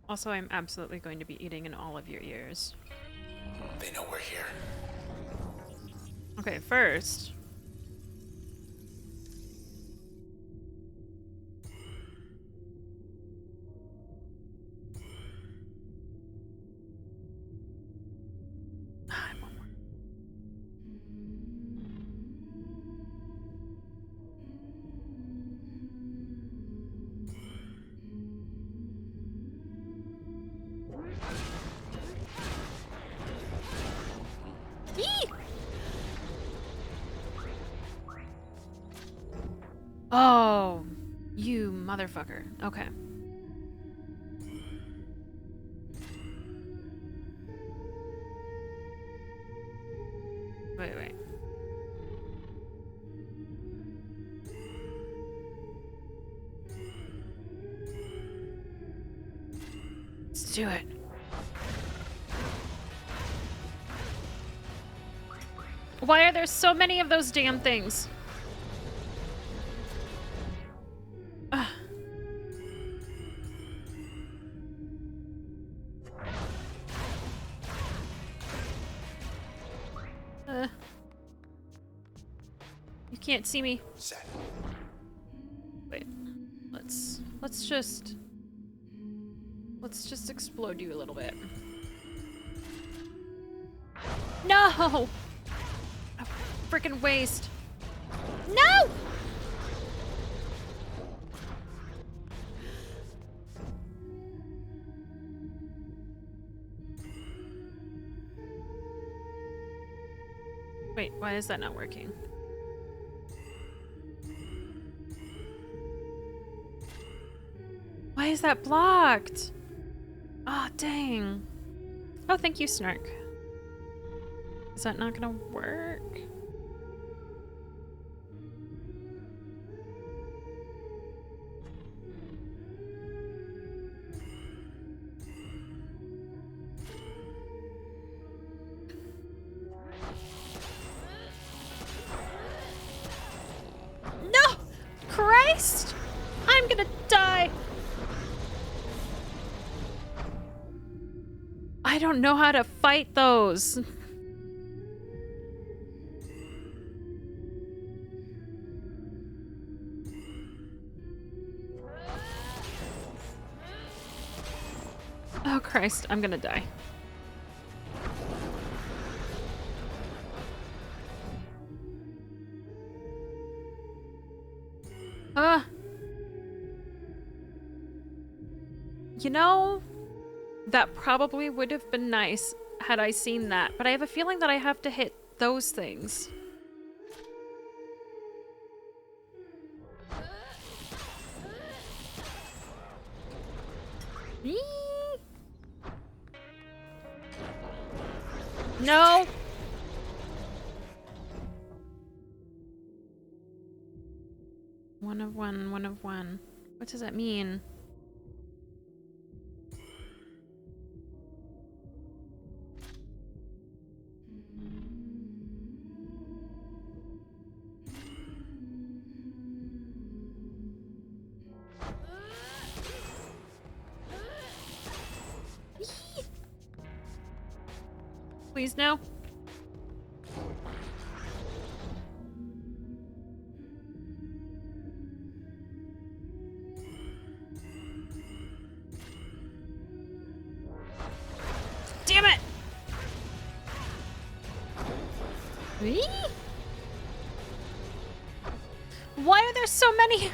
Also, I'm absolutely going to be eating in all of your ears. They know we're here. Okay, first... one more. Eee! Oh, you motherfucker. Okay. Wait. Let's do it. Why are there so many of those damn things? Ugh. You can't see me. Set. Wait. Let's just explode you a little bit. No! A freaking waste. No! Wait, why is that not working? Why is that blocked? Oh, dang. Oh, thank you, Snark. Is that not gonna work? No! Christ! I'm gonna die! I don't know how to fight those. Oh, Christ, I'm gonna die. You know, that probably would have been nice had I seen that, but I have a feeling that I have to hit those things. Eee! No! One of one, one of one. What does that mean? Eee! Please, no. Damn it! Eee! Why are there so many?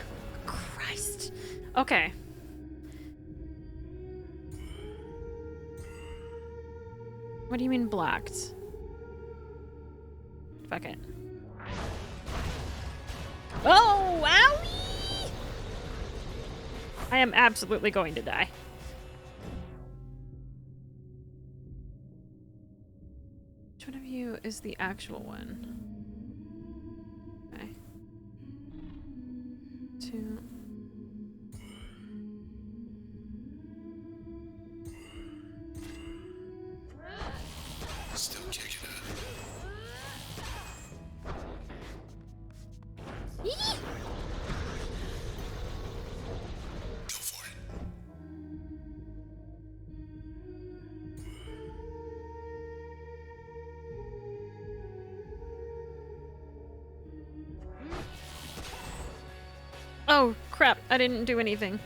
Christ. Okay. What do you mean blocked? Fuck it. Oh, owie! I am absolutely going to die. Which one of you is the actual one? Okay. 2. Still kicking it. Eee! Go for it. Oh, crap. I didn't do anything.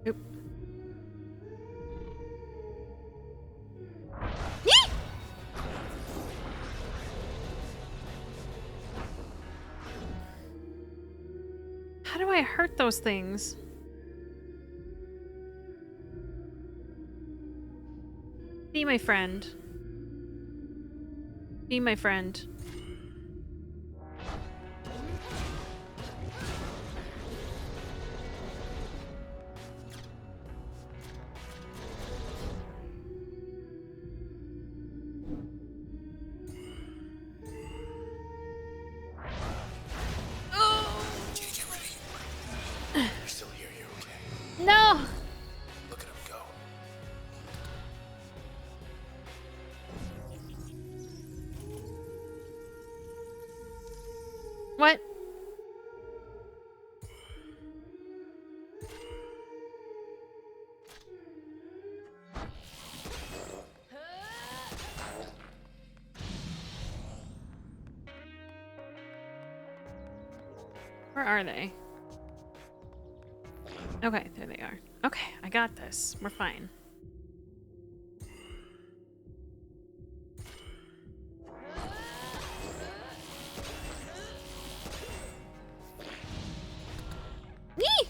Oop. Yee! How do I hurt those things? Be my friend. Be my friend. Oh! Can't get rid of you. You're still here, you're okay. No! Look at him go. What? Where are they? Okay, there they are. Okay, I got this. We're fine. Yee!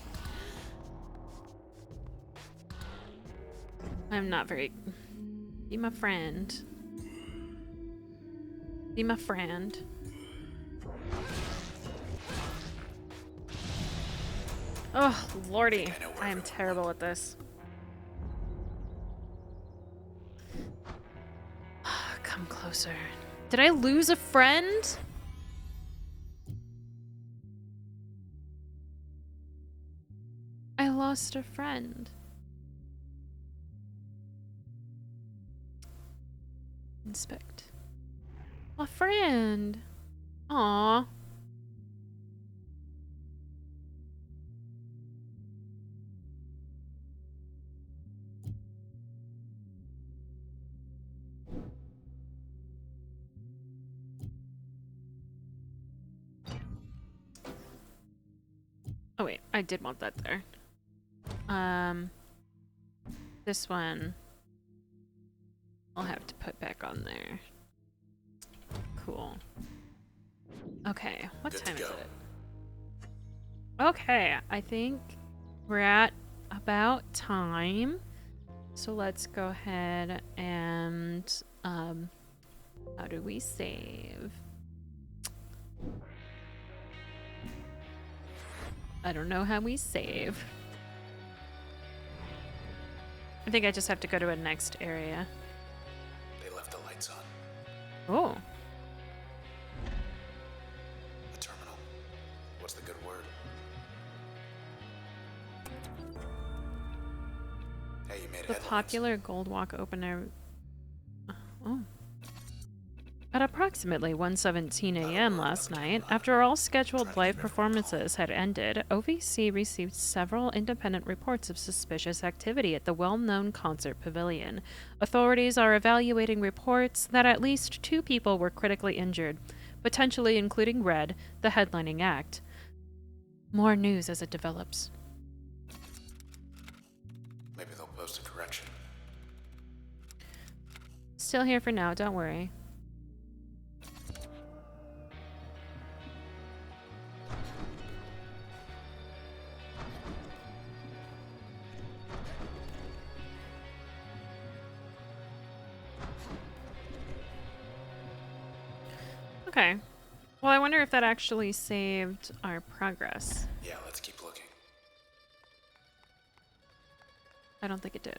I'm not very... Be my friend. Be my friend. Oh, lordy. I am terrible at this. Come closer. Did I lose a friend? I lost a friend. Inspect. A friend. Aww. Oh wait, I did want that there. This one I'll have to put back on there. Cool. Okay, what time is it? Okay, I think we're at about time. So let's go ahead and, how do we save? I don't know how we save. I think I just have to go to a next area. They left the lights on. Oh. The terminal. What's the good word? Hey, you made The headlines. popular Gold Walk opener. Oh. At approximately 1:17 a.m. last night, after all scheduled live performances had ended, OVC received several independent reports of suspicious activity at the well-known concert pavilion. Authorities are evaluating reports that at least 2 people were critically injured, potentially including Red, the headlining act. More news as it develops. Maybe they'll post a correction. Still here for now, don't worry. Okay. Well, I wonder if that actually saved our progress. Yeah, let's keep looking. I don't think it did.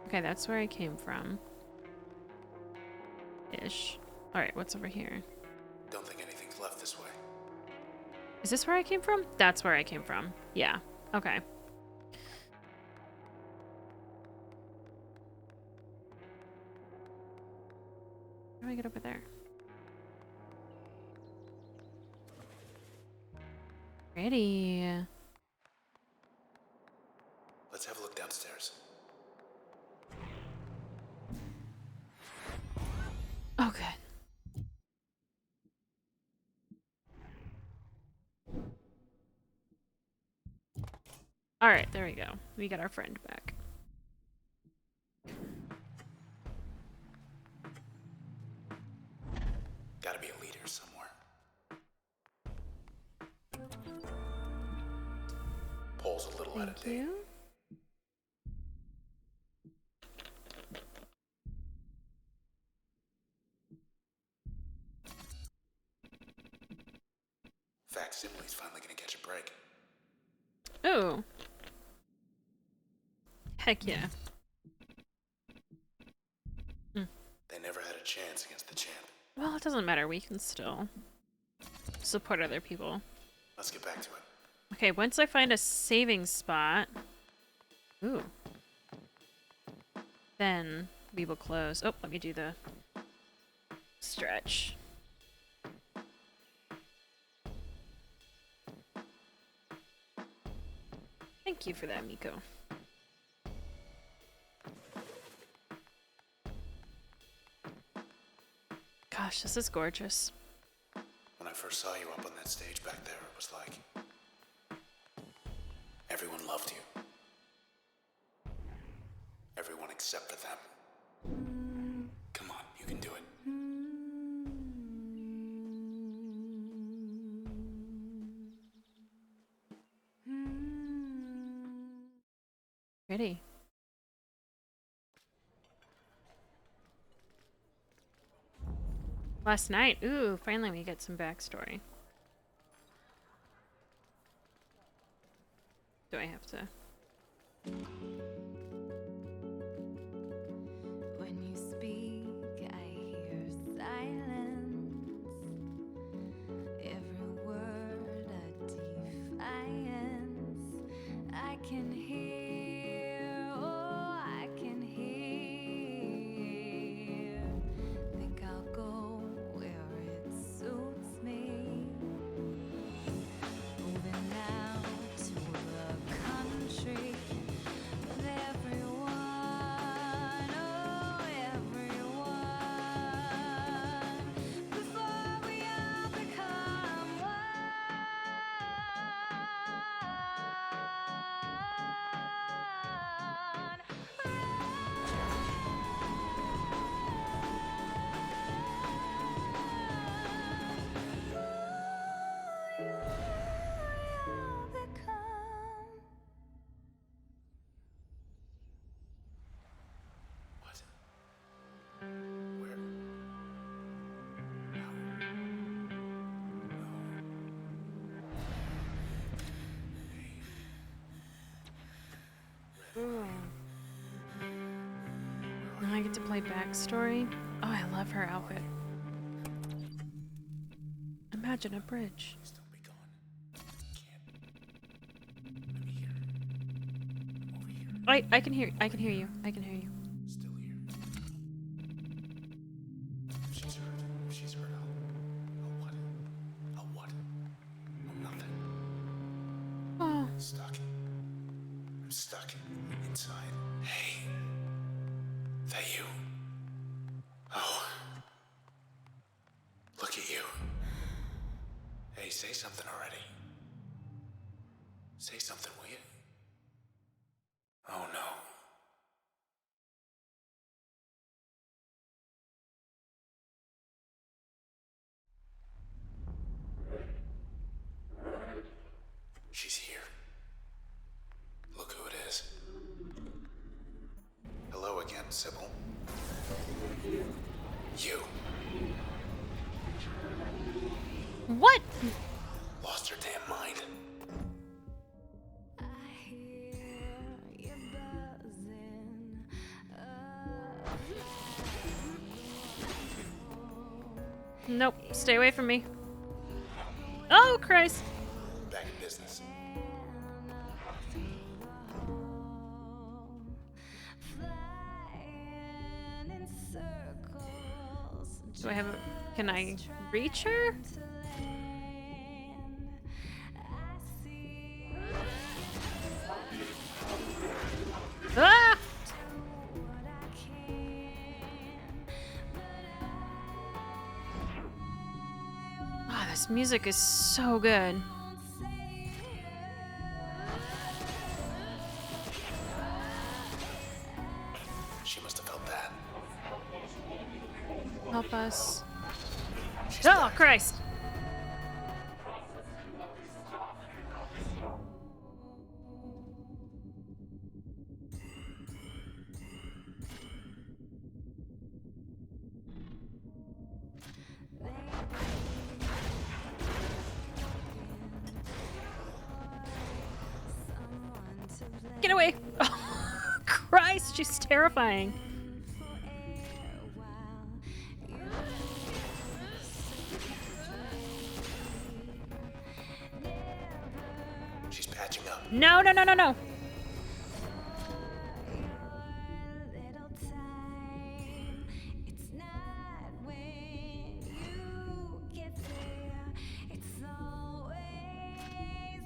Okay, that's where I came from. Ish. Alright, what's over here? Don't think anything's left this way. Is this where I came from? That's where I came from. Yeah. Okay. How do I get over there? Pretty. Let's have a look downstairs. Oh, good. Alright, there we go. We got our friend back. Gotta be a leader somewhere. Pole's a little out of Thank date. you. Facsimile's finally gonna catch a break. Oh. Heck yeah. They never had a chance against the champ. Well, it doesn't matter. We can still support other people. Let's get back to it. Okay, once I find a saving spot... Ooh. Then we will close. Oh, let me do the stretch. Thank you for that, Miko. Gosh, this is gorgeous. When I first saw you up on that stage back there, it was like everyone loved you. Everyone except for them. pretty. Last night. Ooh, finally we get some backstory. Do I have to? When you speak, I hear silence. Every word a defiance. I can hear, oh, I can hear. Think I'll go where it suits me. Moving now to the country with everyone, oh everyone, before we all become one. You'll become. What? Where? How? Ooh. Now I get to play backstory. Oh, I love her outfit. Imagine a bridge. Please don't be gone. Can't. I'm here. I'm over here. I can hear you. I can hear you. Still here. If she's hurt, I'll what? I'll what? I'm nothing. Oh. Stuck. I'm stuck inside. Hey. That you? Oh. Look at you. Hey, say something already. Say something, will you? Oh no. She's here. Look who it is. Hello again, Sybil. You. What? Lost her damn mind. I hear you buzzing. Nope. Stay away from me. Oh, Christ. Back in business. Flying in circles. Do I have a... Can I reach her? To land. I see Ah! what I can, but Oh, this music is so good. won't say She must have felt that. Help us. She's Oh, back. Christ. someone to blame Get away. Oh, Christ, she's terrifying. for air while you never She's patching up. No, no, no, no, no. little time. It's not when you get there. It's always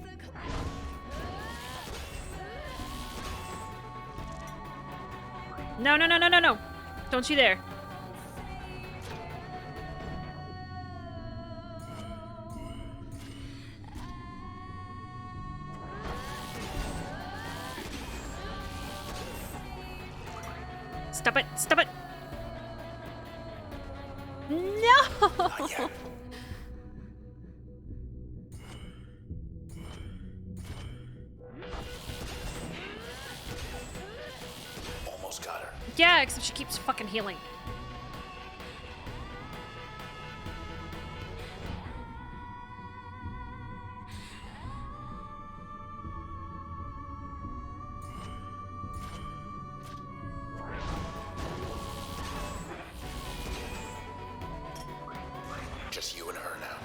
the No, no, no, no, no, no. Don't you dare. Stop it. Stop it. No. Not yet. Yeah, except she keeps fucking healing. Just you and her now.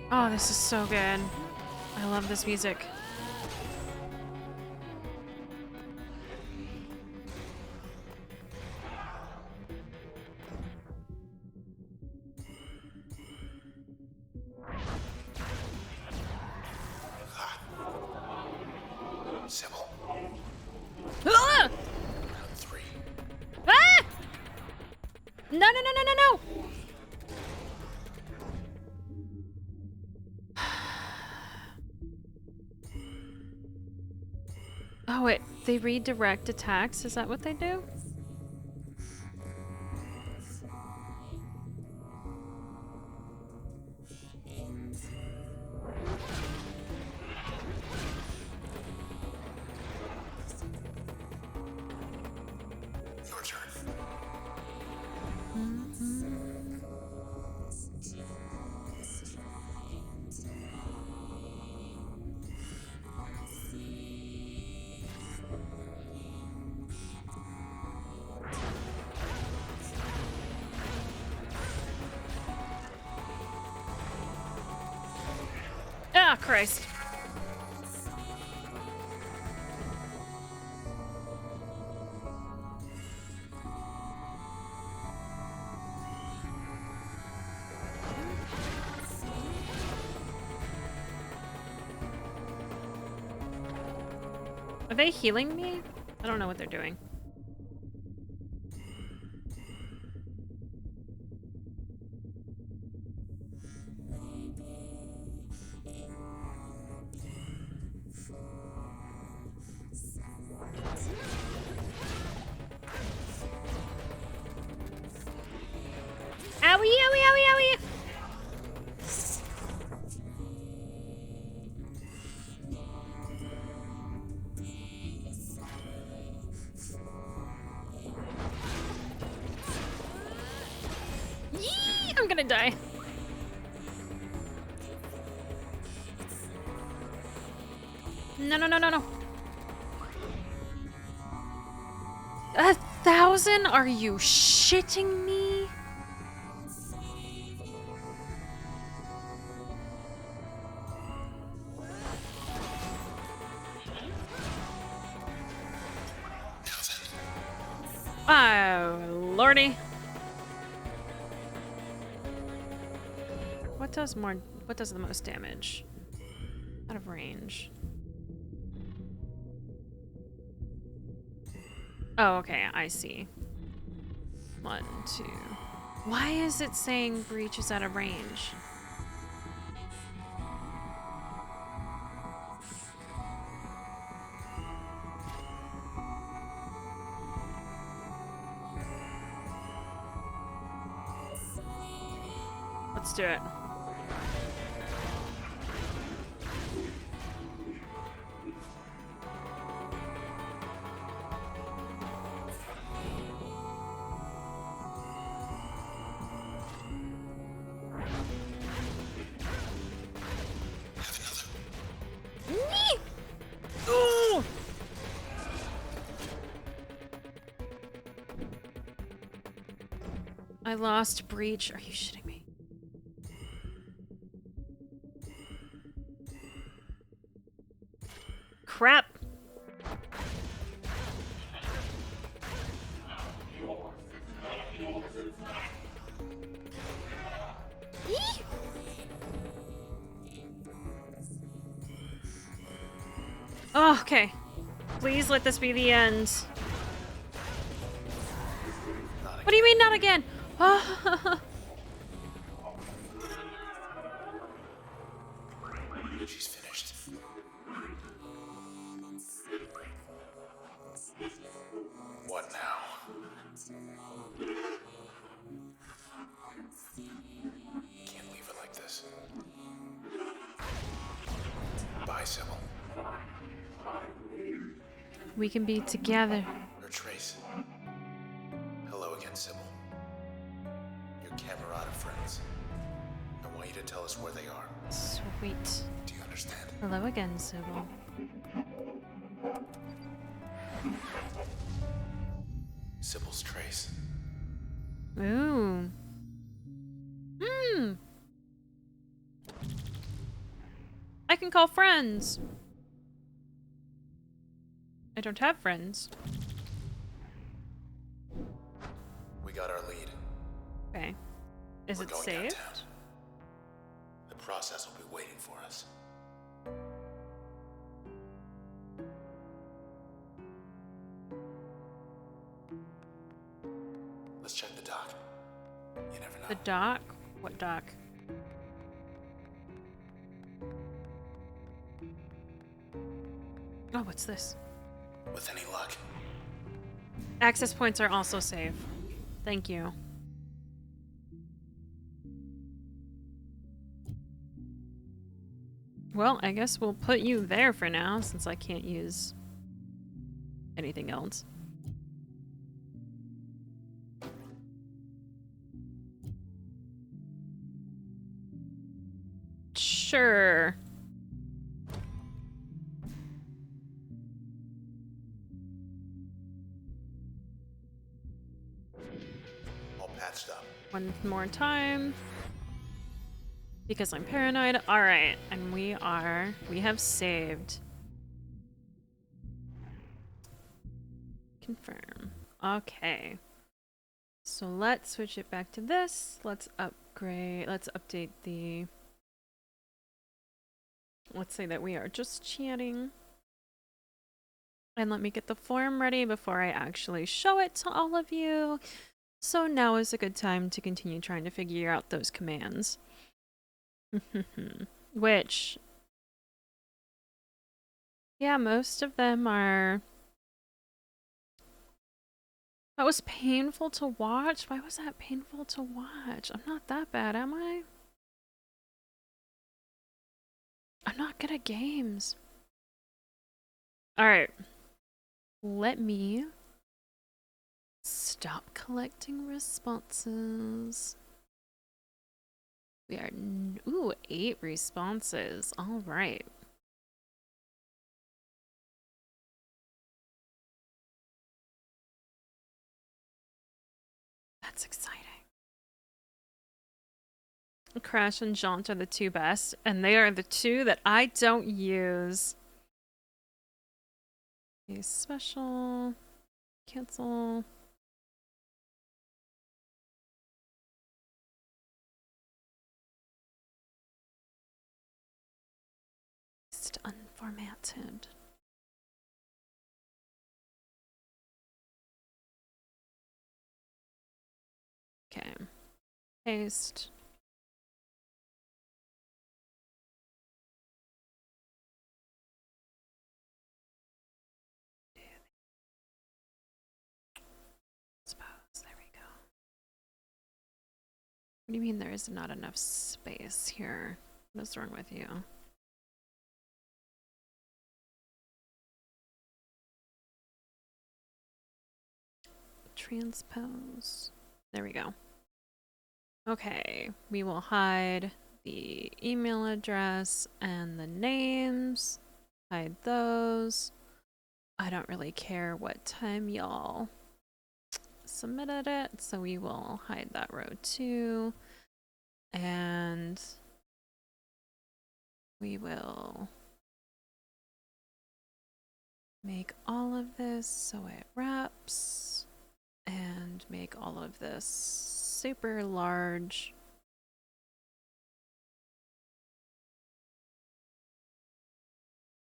Oh, this is so good. I love this music. Sybil, Ah! round 3. Ah! No, no, no, no, no, no! Oh, wait. They redirect attacks? Is that what they do? Your turn. Ah, Christ. Are they healing me? I don't know what they're doing. Owie, owie, owie, owie! Yee! I'm gonna die. No, no, no, no, no. 1,000? Are you shitting me? Oh, lordy. What does the most damage? Out of range. Oh, okay, I see. 1, 2. Why is it saying breach is out of range? Let's do it. Yee! Ooh! I lost breach. Are you shitting me? Crap. Yee! Oh, okay. Please let this be the end. What do you mean, not again? Oh. She's finished. What now? Can't leave it like this. We can be together. Or Trace. Hello again, Sybil. Your camarada friends. I want you to tell us where they are. Sweet. Do you understand? Hello again, Sybil. Sybil's Trace. Ooh. Hmm. I can call friends. I don't have friends. We got our lead. Okay. Is We're it going saved? downtown. The process will be waiting for us. Let's check the dock. You never know. The dock? What dock? Oh, what's this? With any luck, Access points are also safe. Thank you. Well, I guess we'll put you there for now, since I can't use anything else. Sure. all patched up. One more time. Because I'm paranoid. Alright, and we have saved. Confirm. Okay. So let's switch it back to this. Let's update the... Let's say that we are just chatting. And let me get the form ready before I actually show it to all of you. So now is a good time to continue trying to figure out those commands. Which... Yeah, most of them are... That was painful to watch? Why was that painful to watch? I'm not that bad, am I? I'm not good at games. Alright. Let me stop collecting responses. We are... Ooh, 8 responses. Alright. That's exciting. Crash and Jaunt are the 2 best, and they are the 2 that I don't use. Okay, special. Cancel. Just unformatted. Okay. Paste. Suppose. There we go. What do you mean there is not enough space here? What is wrong with you? Transpose. There we go. Okay, we will hide the email address and the names. Hide those. I don't really care what time y'all submitted it, so we will hide that row too. And we will make all of this so it wraps and make all of this super large.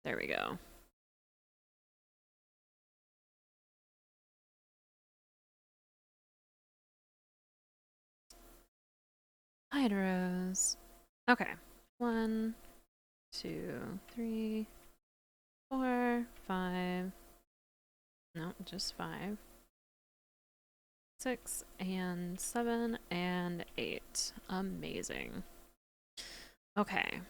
There we go. Hide rows. Okay. 1, 2, 3, 4, 5. No, just 5. 6 and 7 and 8. Amazing. Okay.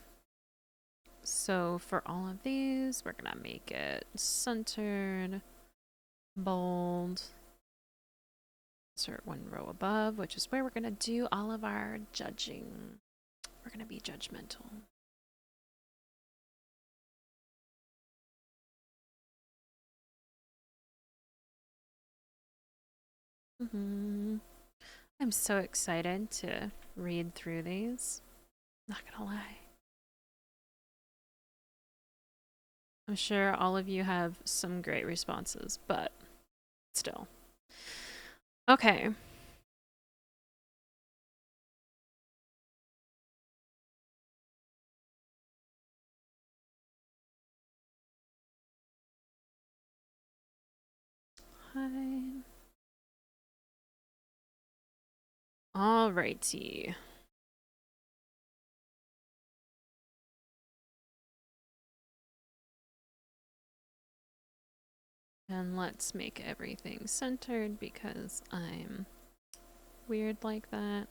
So for all of these, we're gonna make it centered. bold. Insert one row above, which is where we're gonna do all of our judging. We're gonna be judgmental. I'm so excited to read through these. Not gonna lie. I'm sure all of you have some great responses, but still. Okay. Hi. Alrighty. And let's make everything centered because I'm weird like that.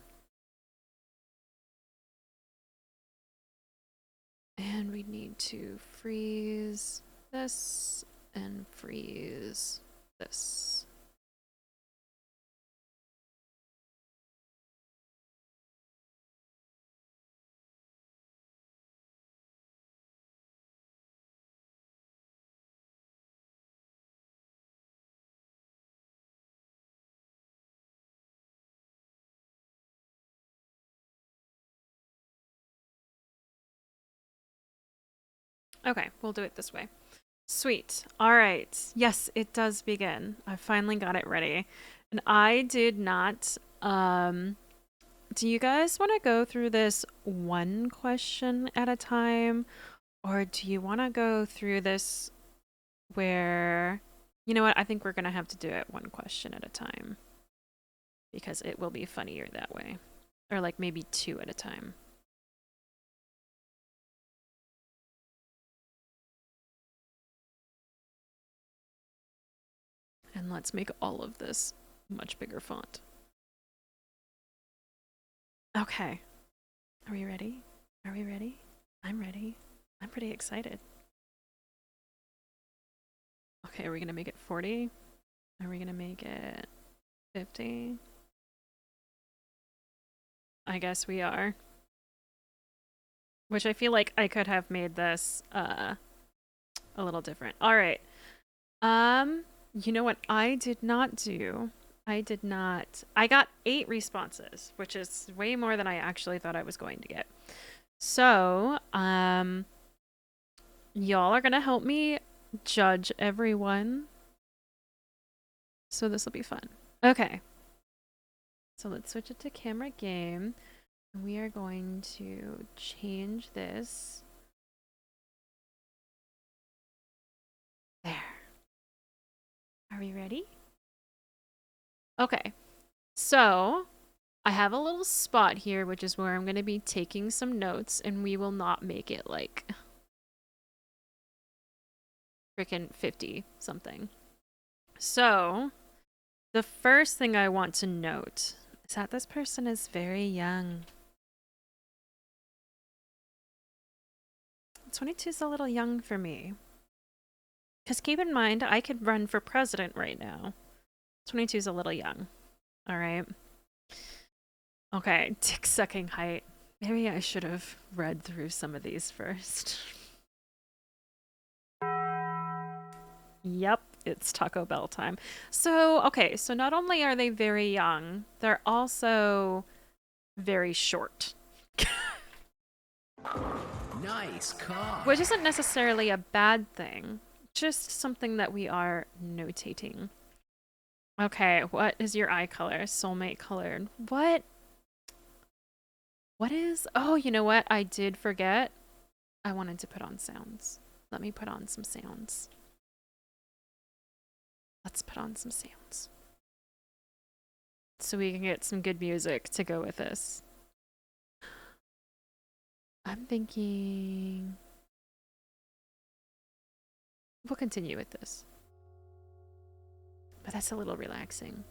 And we need to freeze this and freeze this. Okay, we'll do it this way. Sweet. All right. Yes, it does begin. I finally got it ready. And I did not do you guys want to go through this one question at a time, or do you want to go through this where, you know what, I think we're going to have to do it one question at a time because it will be funnier that way. Or like maybe two at a time. And let's make all of this much bigger font. Okay. Are we ready? Are we ready? I'm ready. I'm pretty excited. Okay, are we gonna make it 40? Are we gonna make it 50? I guess we are. Which I feel like I could have made this a little different. All right. You know what I did not do? I got 8 responses, which is way more than I actually thought I was going to get. So, y'all are gonna help me judge everyone. So this will be fun. Okay. So let's switch it to camera game. We are going to change this. There. Are we ready? Okay. So I have a little spot here, which is where I'm going to be taking some notes, and we will not make it like freaking 50 something. So the first thing I want to note is that this person is very young. 22 is a little young for me. Because keep in mind, I could run for president right now. 22 is a little young. All right. Okay, dick sucking height. Maybe I should have read through some of these first. Yep, it's Taco Bell time. So, okay, so not only are they very young, they're also very short. Nice car. Which isn't necessarily a bad thing, just something that we are notating. Okay, what is your eye color? Soulmate colored. What? What is? Oh, you know what? I did forget. I wanted to put on sounds. Let me put on some sounds. Let's put on some sounds. So we can get some good music to go with this. I'm thinking we'll continue with this. But that's a little relaxing.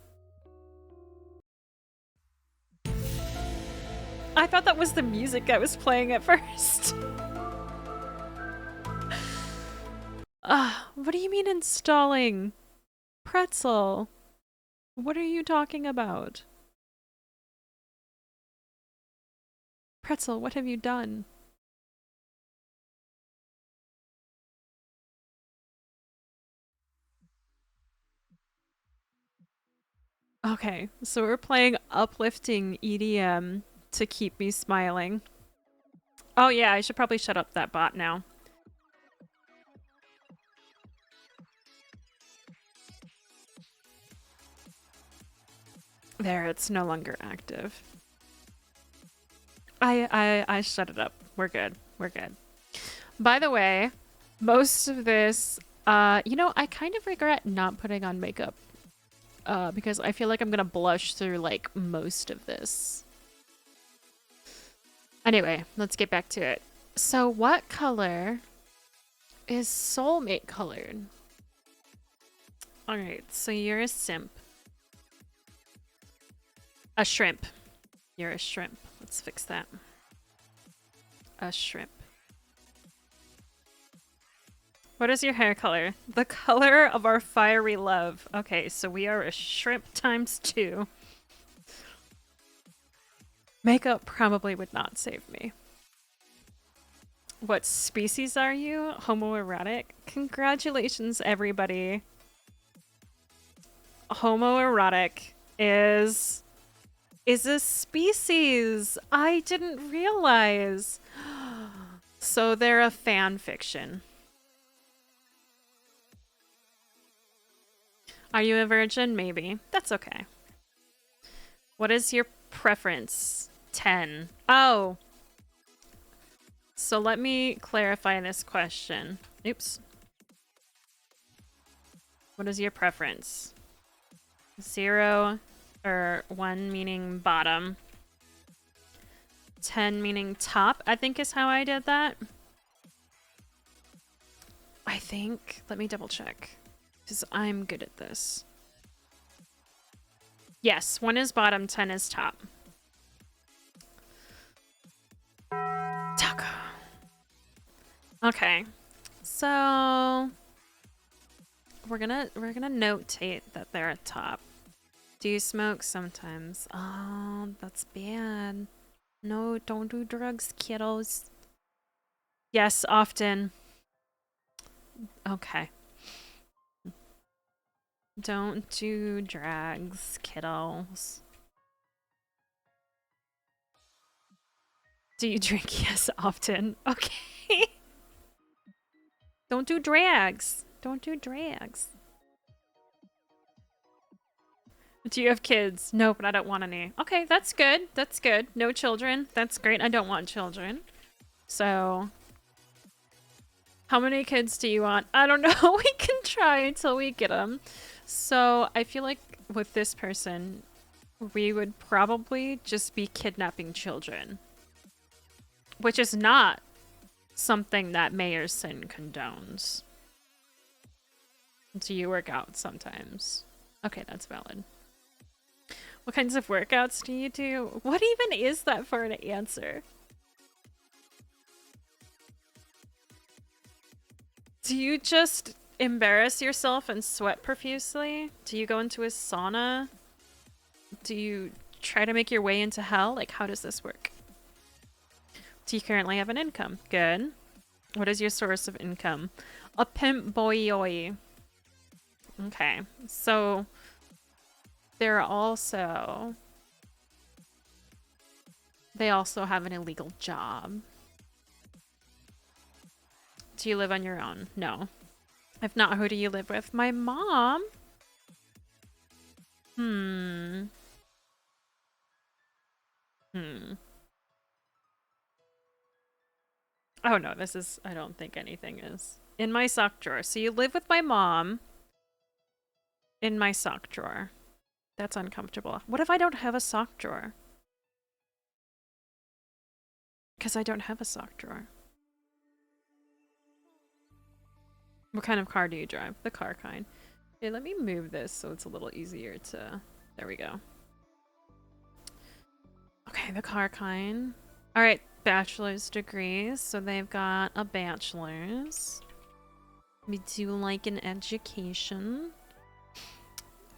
I thought that was the music I was playing at first. What do you mean installing? Pretzel, what are you talking about? Pretzel, what have you done? Okay, so we're playing uplifting EDM to keep me smiling. Oh yeah, I should probably shut up that bot now. There, it's no longer active. I shut it up. We're good. We're good. By the way, most of this, you know, I kind of regret not putting on makeup. Because I feel like I'm gonna blush through, like, most of this. Anyway, let's get back to it. So what color is soulmate colored? Alright, so you're a simp. A shrimp. You're a shrimp. Let's fix that. A shrimp. What is your hair color? The color of our fiery love. Okay, so we are a shrimp times 2. Makeup probably would not save me. What species are you? Homoerotic? Congratulations, everybody. Homoerotic is a species. I didn't realize. So they're a fan fiction. Are you a virgin? Maybe. That's okay. What is your preference? 10. Oh. So let me clarify this question. Oops. What is your preference? 0 or 1 meaning bottom. 10 meaning top, I think is how I did that. I think. Let me double check. Because I'm good at this. Yes, 1 is bottom, 10 is top. Taco. Okay. So we're gonna notate that they're at top. Do you smoke sometimes? Oh, that's bad. No, don't do drugs, kiddos. Yes, often. Okay. Don't do drugs, kiddos. Do you drink? Yes, often. Okay. Don't do drags. Don't do drags. Do you have kids? No, but I don't want any. Okay, that's good. That's good. No children. That's great. I don't want children. So, how many kids do you want? I don't know. We can try until we get them. So, I feel like with this person, we would probably just be kidnapping children. Which is not something that Mayor Sin condones. Do you work out sometimes? Okay, that's valid. What kinds of workouts do you do? What even is that for an answer? Do you just embarrass yourself and sweat profusely? Do you go into a sauna? Do you try to make your way into hell? Like, how does this work? Do you currently have an income? Good. What is your source of income? A pimp boy. Okay, so they also have an illegal job. Do you live on your own? No. If not, who do you live with? My mom? Oh no, this is, I don't think anything is. In my sock drawer. So you live with my mom in my sock drawer. That's uncomfortable. What if I don't have a sock drawer? Because I don't have a sock drawer. What kind of car do you drive? The car kind. Okay, let me move this so it's a little easier to... There we go. Okay, the car kind. Alright, bachelor's degrees. So they've got a bachelor's. We do like an education.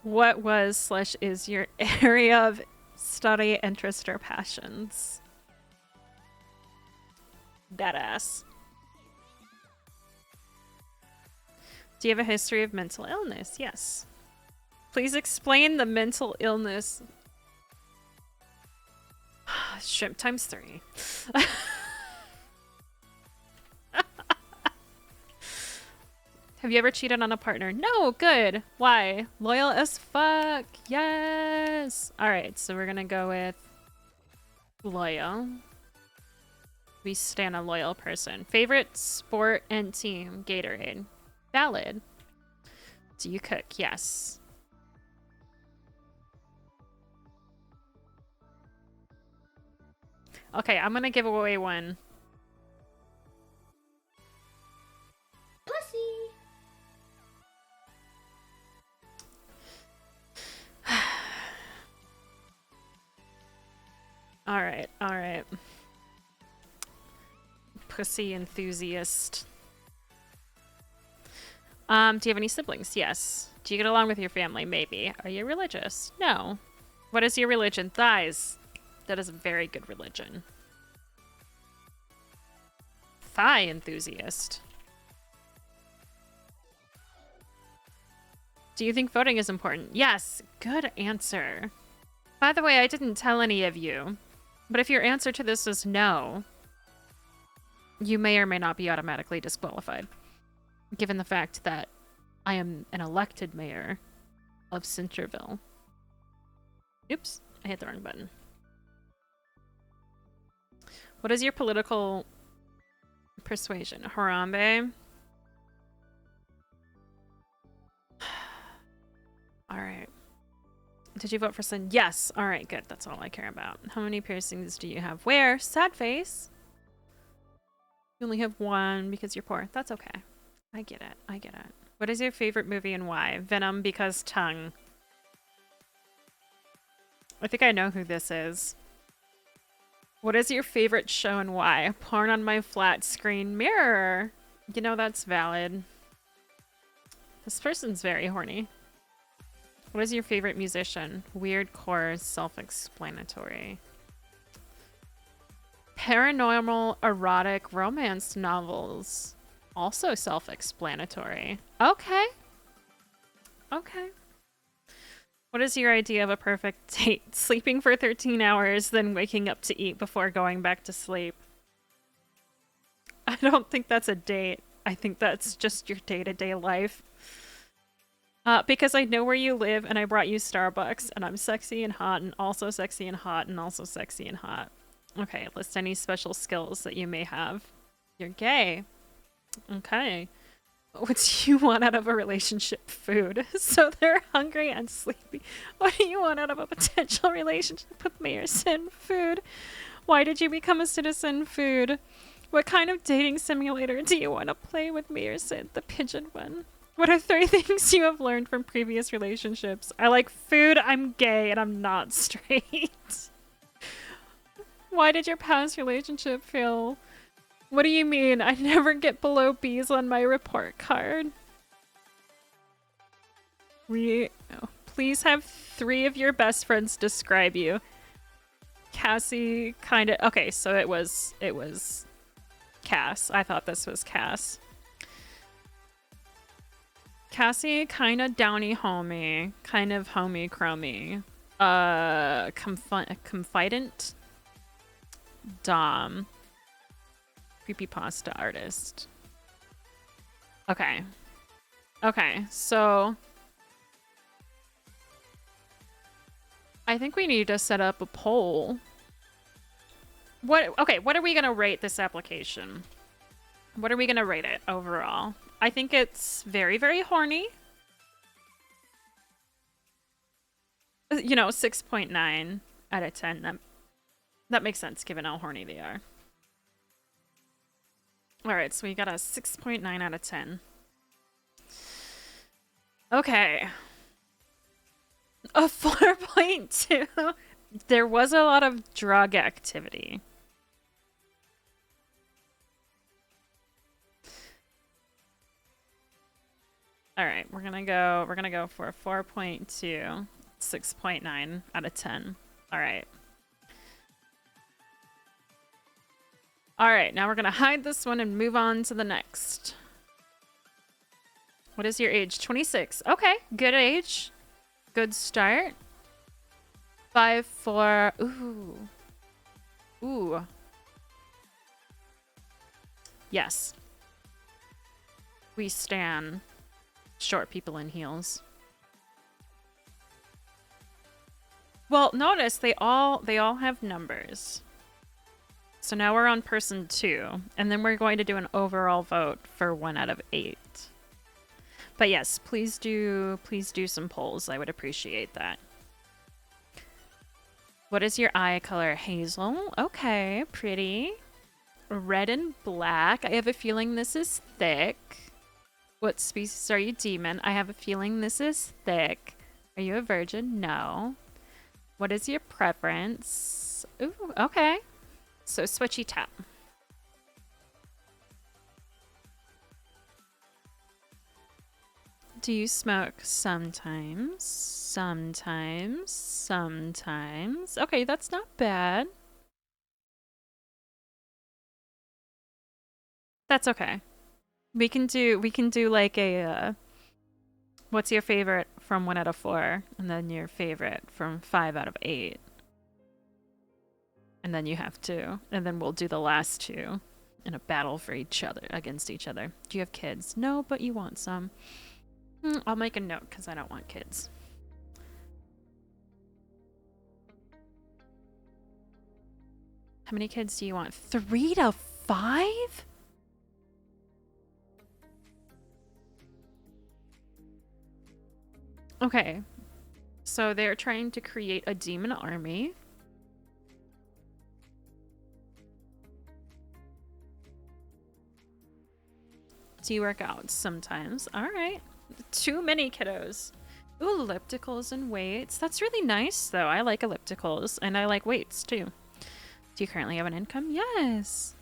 What was / is your area of study, interest, or passions? Deadass. Do you have a history of mental illness? Yes. Please explain the mental illness. Shrimp times 3. Have you ever cheated on a partner? No, good. Why? Loyal as fuck. Yes. All right, so we're gonna go with loyal. We stand a loyal person. Favorite sport and team? Gatorade. Valid. Do you cook? Yes. Okay, I'm gonna give away one. Pussy. All right, all right. Pussy enthusiast. Do you have any siblings? Yes. Do you get along with your family? Maybe. Are you religious? No. What is your religion? Thighs. That is a very good religion. Thigh enthusiast. Do you think voting is important? Yes. Good answer. By the way, I didn't tell any of you, but if your answer to this is no, you may or may not be automatically disqualified, given the fact that I am an elected mayor of Centerville. Oops, I hit the wrong button. What is your political persuasion? Harambe? All right. Did you vote for Sin? Yes. All right, good. That's all I care about. How many piercings do you have? Where? Sad face. You only have one because you're poor. That's okay. I get it. I get it. What is your favorite movie and why? Venom because tongue. I think I know who this is. What is your favorite show and why? Porn on my flat screen mirror. You know, that's valid. This person's very horny. What is your favorite musician? Weird core, self-explanatory. Paranormal, erotic, romance novels. Also self-explanatory. Okay. Okay. What is your idea of a perfect date? Sleeping for 13 hours, then waking up to eat before going back to sleep. I don't think that's a date. I think that's just your day-to-day life. Because I know where you live and I brought you Starbucks and I'm sexy and hot and also sexy and hot and also sexy and hot. Okay, list any special skills that you may have. You're gay. Okay. What do you want out of a relationship? Food. So they're hungry and sleepy. What do you want out of a potential relationship with Mayor Sin? Food. Why did you become a citizen? Food. What kind of dating simulator do you want to play with Mayor Sin? The pigeon one. What are 3 things you have learned from previous relationships? I like food, I'm gay, and I'm not straight. Why did your past relationship fail? What do you mean? I never get below B's on my report card. Please have 3 of your best friends describe you. Cassie kind of... Okay, so it was Cass. I thought this was Cass. Cassie, kind of downy homie, kind of homie crummy. Confident. Dom. Creepypasta artist. Okay. Okay, so... I think we need to set up a poll. Okay, what are we gonna rate this application? What are we gonna rate it overall? I think it's very, very horny. You know, 6.9 out of 10. That makes sense given how horny they are. Alright, so we got a 6.9 out of 10. Okay. A 4.2. There was a lot of drug activity. All right, we're gonna go for a 4.2, 6.9 out of 10. All right. All right, now we're gonna hide this one and move on to the next. What is your age? 26. Okay, good age. Good start. 5'4". Ooh. Ooh. Yes. We stan short people in heels. Well, notice they all have numbers. So now we're on person 2, and then we're going to do an overall vote for 1 out of 8. But yes, please do some polls. I would appreciate that. What is your eye color? Hazel. Okay, pretty. Red and black. I have a feeling this is thick. What species are you? Demon. I have a feeling this is thick. Are you a virgin? No. What is your preference? Ooh, okay. So switchy tap. Do you smoke? Sometimes. Sometimes. Okay, that's not bad. That's okay. We can do like a what's your favorite from 1 out of 4, and then your favorite from 5 out of 8. And then you have to, and then we'll do the last 2 in a battle for each other, against each other. Do you have kids? No, but you want some. I'll make a note because I don't want kids. How many kids do you want? 3 to 5? Okay. So they're trying to create a demon army. Do you work out? Sometimes. All right. Too many kiddos. Ooh, ellipticals and weights. That's really nice, though. I like ellipticals, and I like weights, too. Do you currently have an income? Yes.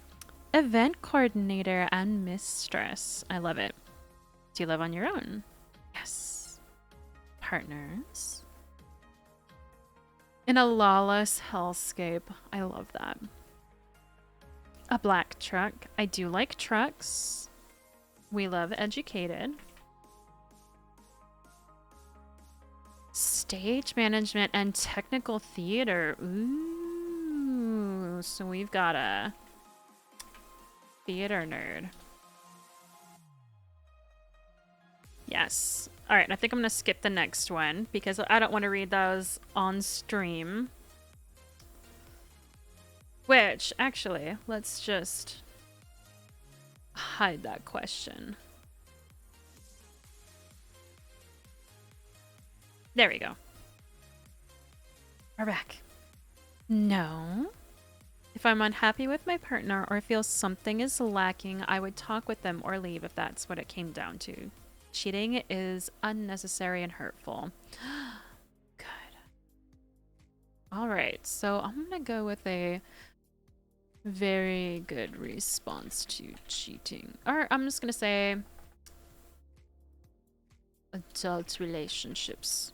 Event coordinator and mistress. I love it. Do you live on your own? Yes. Partners. In a lawless hellscape. I love that. A black truck. I do like trucks. We love educated. Stage management and technical theater. Ooh, so we've got a theater nerd. Yes. All right, I think I'm going to skip the next one because I don't want to read those on stream. Which, actually, let's just hide that question. There we go. We're back. No. If I'm unhappy with my partner or feel something is lacking, I would talk with them or leave if that's what it came down to. Cheating is unnecessary and hurtful. Good. All right, so I'm gonna go with a very good response to cheating. Or I'm just gonna say adult relationships.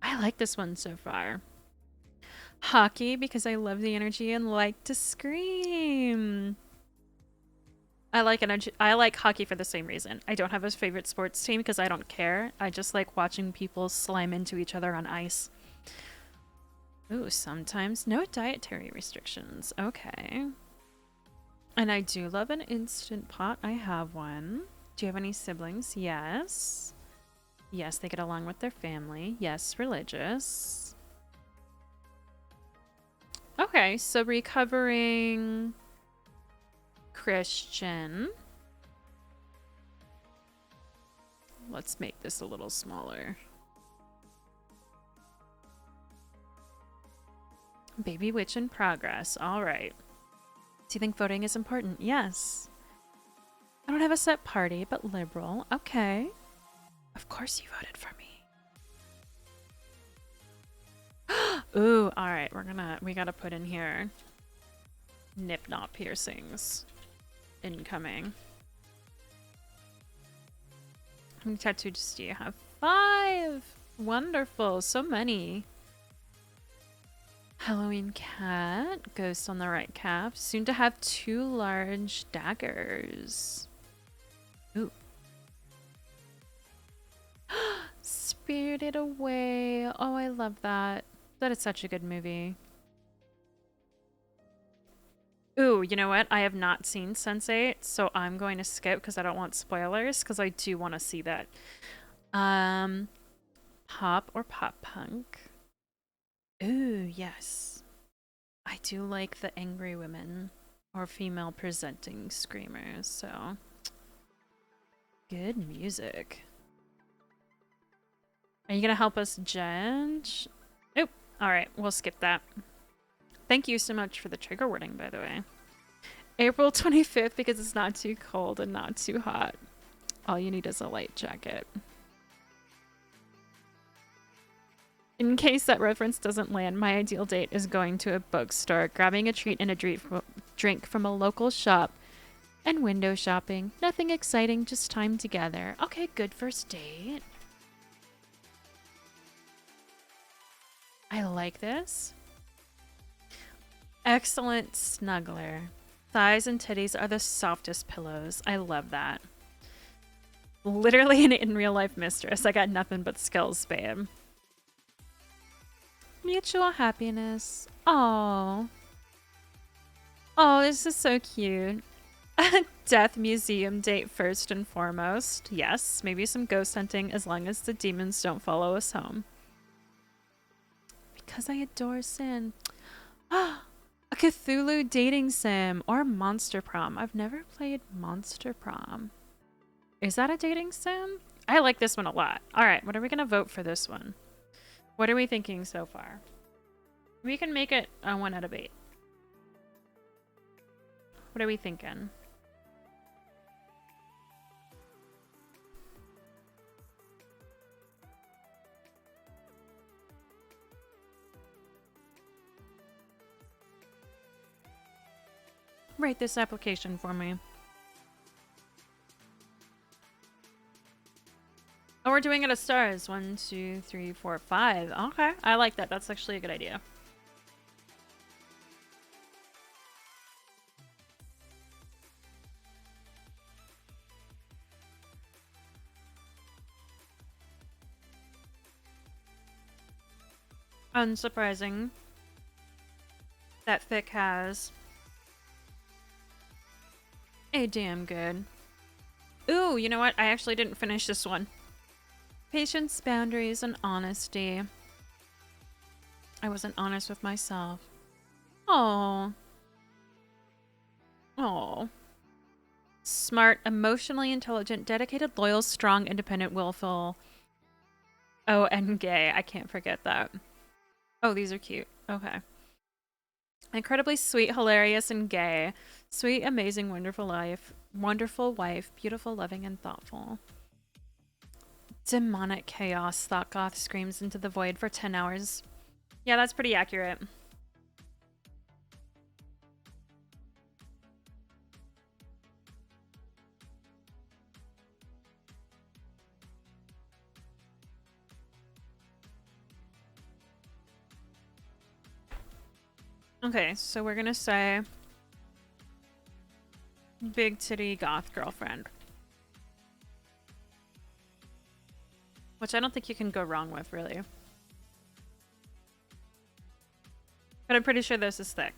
I like this one so far. Hockey, because I love the energy and like to scream. I like energy. I like hockey for the same reason. I don't have a favorite sports team because I don't care. I just like watching people slime into each other on ice. Ooh, sometimes no dietary restrictions. Okay. And I do love an Instant Pot. I have one. Do you have any siblings? Yes. Yes, they get along with their family. Yes, religious. Okay, so recovering Christian. Let's make this a little smaller. Baby witch in progress. All right. Do you think voting is important? Yes. I don't have a set party, but liberal. Okay. Of course you voted for me. Ooh, all right. We gotta put in here nip knot piercings incoming. How many tattoos do you have? 5! Wonderful. So many. Halloween cat. Ghost on the right cap. Soon to have 2 large daggers. Ooh. Spirited Away. Oh, I love that. That is such a good movie. Ooh, you know what? I have not seen Sense8, so I'm going to skip because I don't want spoilers, because I do want to see that. Pop or pop punk? Ooh, yes. I do like the angry women or female presenting screamers, so good music. Are you gonna help us judge? Nope. Alright, we'll skip that. Thank you so much for the trigger warning, by the way. April 25th because it's not too cold and not too hot. All you need is a light jacket. In case that reference doesn't land, my ideal date is going to a bookstore, grabbing a treat and a drink from a local shop, and window shopping. Nothing exciting, just time together. Okay, good first date. I like this. Excellent snuggler. Thighs and titties are the softest pillows. I love that. Literally an in real life mistress. I got nothing but skills, babe. Mutual happiness. Oh. Oh, this is so cute. Death museum date first and foremost. Yes, maybe some ghost hunting as long as the demons don't follow us home. Because I adore sin. A Cthulhu dating sim or Monster Prom. I've never played Monster Prom. Is that a dating sim? I like this one a lot. All right, what are we going to vote for this one? What are we thinking so far? We can make it a 1 out of 8. What are we thinking? Rate this application for me. Oh, we're doing it as stars. 1, 2, 3, 4, 5. Okay, I like that. That's actually a good idea. Unsurprising that Fic has a damn good. Ooh, you know what? I actually didn't finish this one. Patience, boundaries, and honesty. I wasn't honest with myself. Oh. Oh. Smart, emotionally intelligent, dedicated, loyal, strong, independent, willful. Oh, and gay. I can't forget that. Oh, these are cute. Okay. Incredibly sweet, hilarious, and gay. Sweet, amazing, wonderful life. Wonderful wife. Beautiful, loving, and thoughtful. Demonic chaos. Thought goth screams into the void for 10 hours. Yeah, that's pretty accurate. Okay, so we're gonna say big titty goth girlfriend. Which I don't think you can go wrong with, really. But I'm pretty sure this is thick.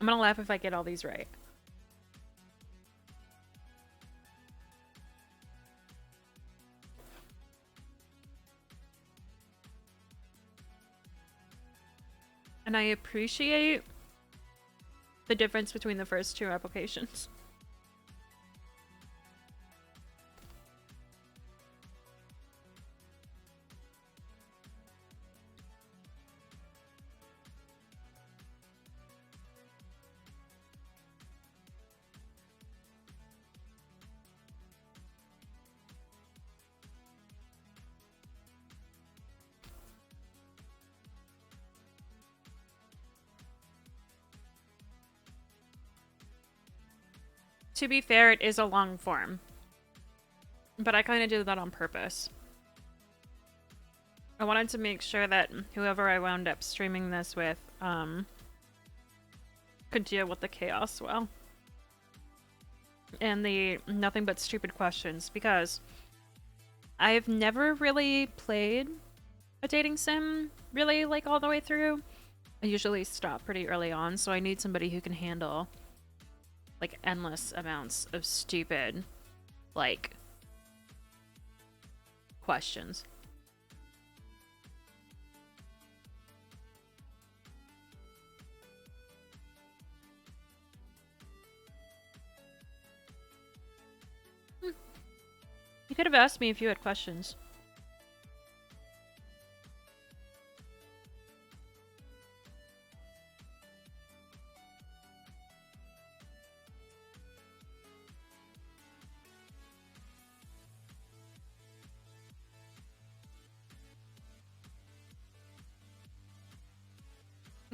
I'm gonna laugh if I get all these right. And I appreciate the difference between the first 2 applications. To be fair, it is a long form. But I kind of did that on purpose. I wanted to make sure that whoever I wound up streaming this with could deal with the chaos well. And the nothing but stupid questions, because I've never really played a dating sim really like all the way through. I usually stop pretty early on, so I need somebody who can handle like endless amounts of stupid like questions. You could have asked me if you had questions.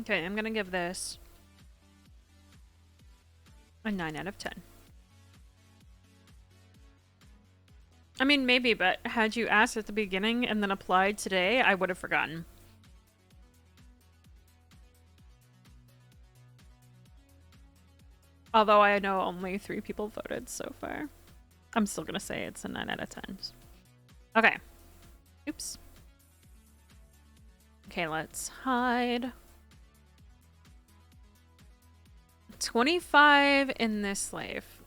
Okay, I'm gonna give this a 9 out of 10. I mean, maybe, but had you asked at the beginning and then applied today, I would have forgotten. Although I know only 3 people voted so far. I'm still gonna say it's a 9 out of 10. Okay. Oops. Okay, let's hide. 25 in this life.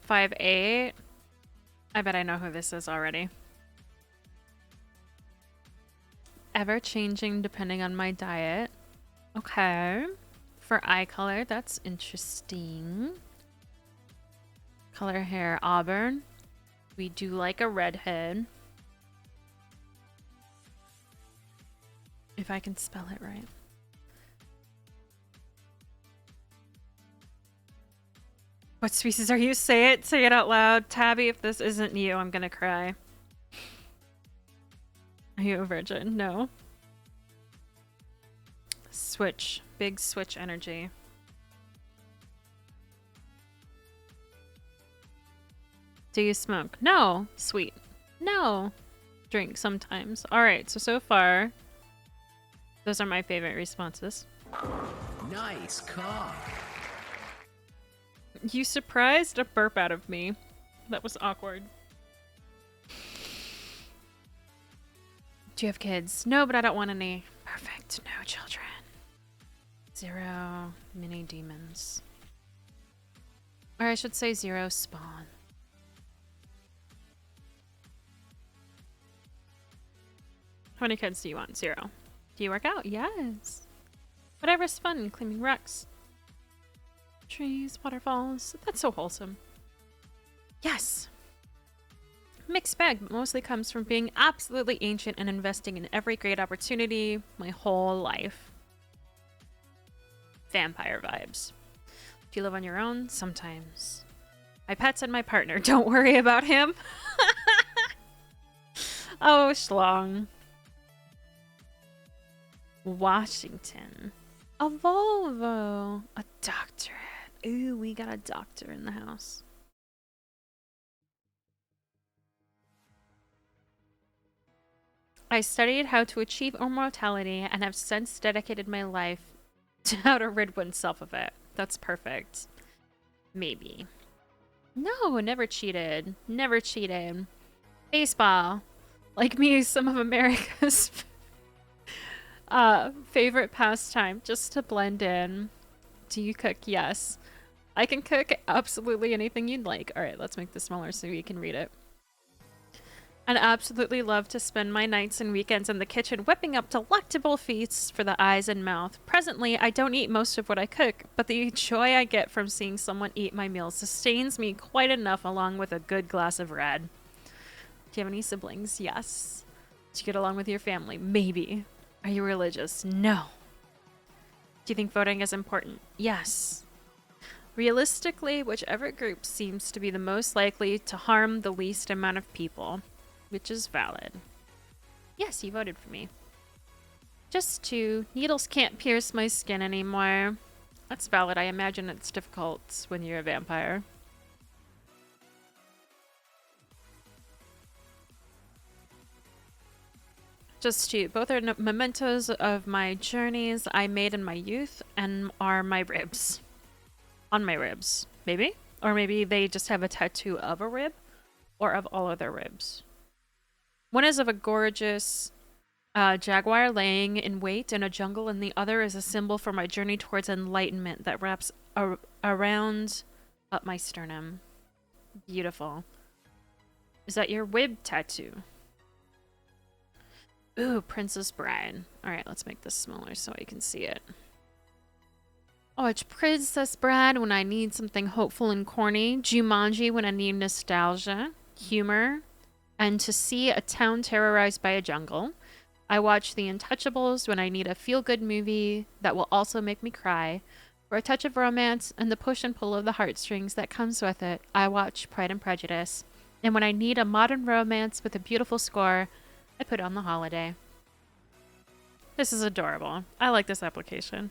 5'8". I bet I know who this is already. Ever changing depending on my diet. Okay. For eye color, that's interesting. Color hair, auburn. We do like a redhead. If I can spell it right. What species are you? Say it. Say it out loud. Tabby, if this isn't you, I'm gonna cry. Are you a virgin? No. Switch. Big switch energy. Do you smoke? No. Sweet. No. Drink sometimes. Alright, so far, those are my favorite responses. Nice cock. You surprised a burp out of me. That was awkward. Do you have kids? No, but I don't want any. Perfect. No children. 0 mini demons. Or I should say 0 spawn. How many kids do you want? 0. Do you work out? Yes. Whatever's fun, cleaning wrecks. Trees, waterfalls. That's so wholesome. Yes. Mixed bag, but mostly comes from being absolutely ancient and investing in every great opportunity my whole life. Vampire vibes. Do you live on your own? Sometimes. My pets and my partner. Don't worry about him. Oh, schlong. Washington. A Volvo. A doctorate. Ooh, we got a doctor in the house. I studied how to achieve immortality and have since dedicated my life to how to rid oneself of it. That's perfect. Maybe. No, never cheated. Never cheated. Baseball. Like me, some of America's favorite pastime, just to blend in. Do you cook? Yes. I can cook absolutely anything you'd like. All right, let's make this smaller so you can read it. I'd absolutely love to spend my nights and weekends in the kitchen whipping up delectable feasts for the eyes and mouth. Presently, I don't eat most of what I cook, but the joy I get from seeing someone eat my meals sustains me quite enough, along with a good glass of red. Do you have any siblings? Yes. Do you get along with your family? Maybe. Are you religious? No. Do you think voting is important? Yes. Realistically, whichever group seems to be the most likely to harm the least amount of people. Which is valid. Yes, you voted for me. Just 2. Needles can't pierce my skin anymore. That's valid. I imagine it's difficult when you're a vampire. Just two. Both are mementos of my journeys I made in my youth and are my ribs. On my ribs, maybe? Or maybe they just have a tattoo of a rib or of all of their ribs. One is of a gorgeous jaguar laying in wait in a jungle, and the other is a symbol for my journey towards enlightenment that wraps around up my sternum. Beautiful. Is that your rib tattoo? Ooh, Princess Bride. Alright, let's make this smaller so I can see it. Oh, it's Princess Bride when I need something hopeful and corny. Jumanji when I need nostalgia, humor, and to see a town terrorized by a jungle. I watch The Untouchables when I need a feel-good movie that will also make me cry. For a touch of romance and the push and pull of the heartstrings that comes with it, I watch Pride and Prejudice. And when I need a modern romance with a beautiful score, I put on The Holiday. This is adorable. I like this application.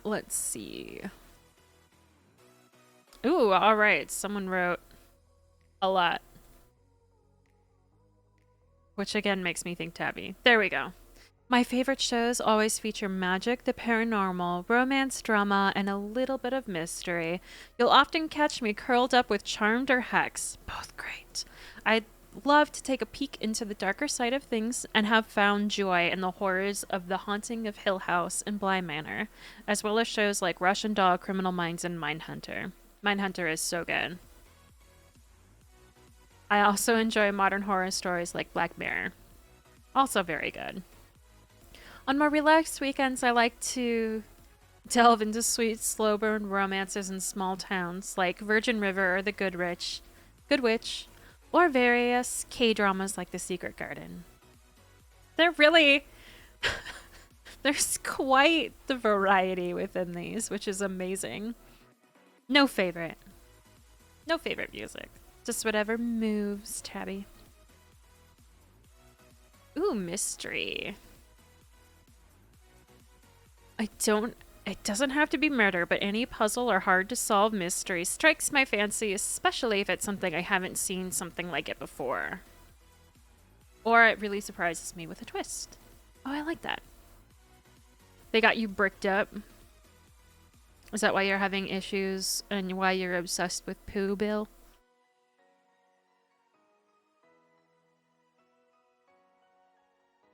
Let's see. Ooh, all right. Someone wrote a lot. Which again makes me think Tabby. There we go. My favorite shows always feature magic, the paranormal, romance, drama, and a little bit of mystery. You'll often catch me curled up with Charmed or Hex. Both great. I'd love to take a peek into the darker side of things and have found joy in the horrors of The Haunting of Hill House and Bly Manor, as well as shows like Russian Doll, Criminal Minds, and Mindhunter. Mindhunter is so good. I also enjoy modern horror stories like Black Mirror. Also very good. On more relaxed weekends, I like to delve into sweet, slow burn romances in small towns like Virgin River or The Good Witch, or various K-dramas like The Secret Garden. There's quite the variety within these, which is amazing. No favorite music. Just whatever moves, Tabby. Ooh, mystery. It doesn't have to be murder, but any puzzle or hard to solve mystery strikes my fancy, especially if it's something I haven't seen something like it before. Or it really surprises me with a twist. Oh, I like that. They got you bricked up. Is that why you're having issues and why you're obsessed with Pooh, Bill?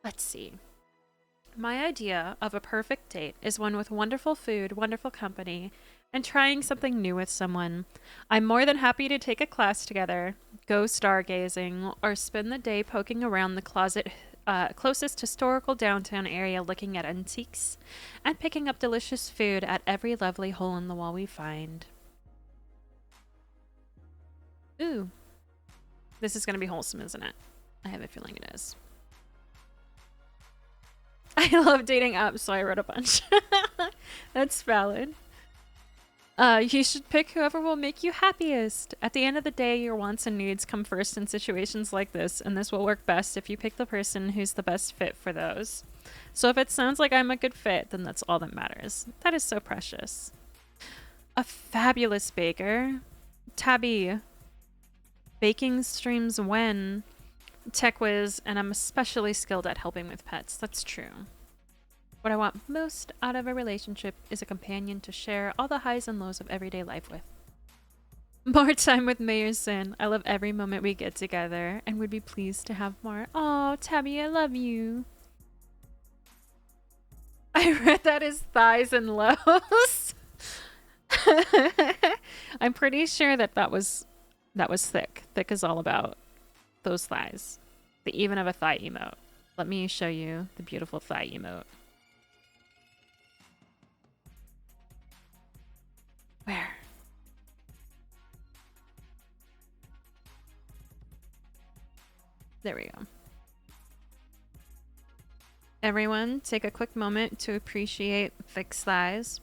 Let's see. My idea of a perfect date is one with wonderful food, wonderful company, and trying something new with someone. I'm more than happy to take a class together, go stargazing, or spend the day poking around the closest historical downtown area looking at antiques and picking up delicious food at every lovely hole in the wall we find. Ooh. This is going to be wholesome, isn't it? I have a feeling it is. I love dating apps, so I wrote a bunch. That's valid. You should pick whoever will make you happiest. At the end of the day, your wants and needs come first in situations like this, and this will work best if you pick the person who's the best fit for those. So if it sounds like I'm a good fit, then that's all that matters. That is so precious. A fabulous baker. Tabby. Baking streams when? Tech whiz, and I'm especially skilled at helping with pets. That's true. What I want most out of a relationship is a companion to share all the highs and lows of everyday life with. More time with Mayor Sin. I love every moment we get together and would be pleased to have more. Oh, Tabby, I love you. I read that as thighs and lows. I'm pretty sure that was thick. Thick is all about those thighs. The even of a thigh emote. Let me show you the beautiful thigh emote. Where? There we go. Everyone, take a quick moment to appreciate thick thighs.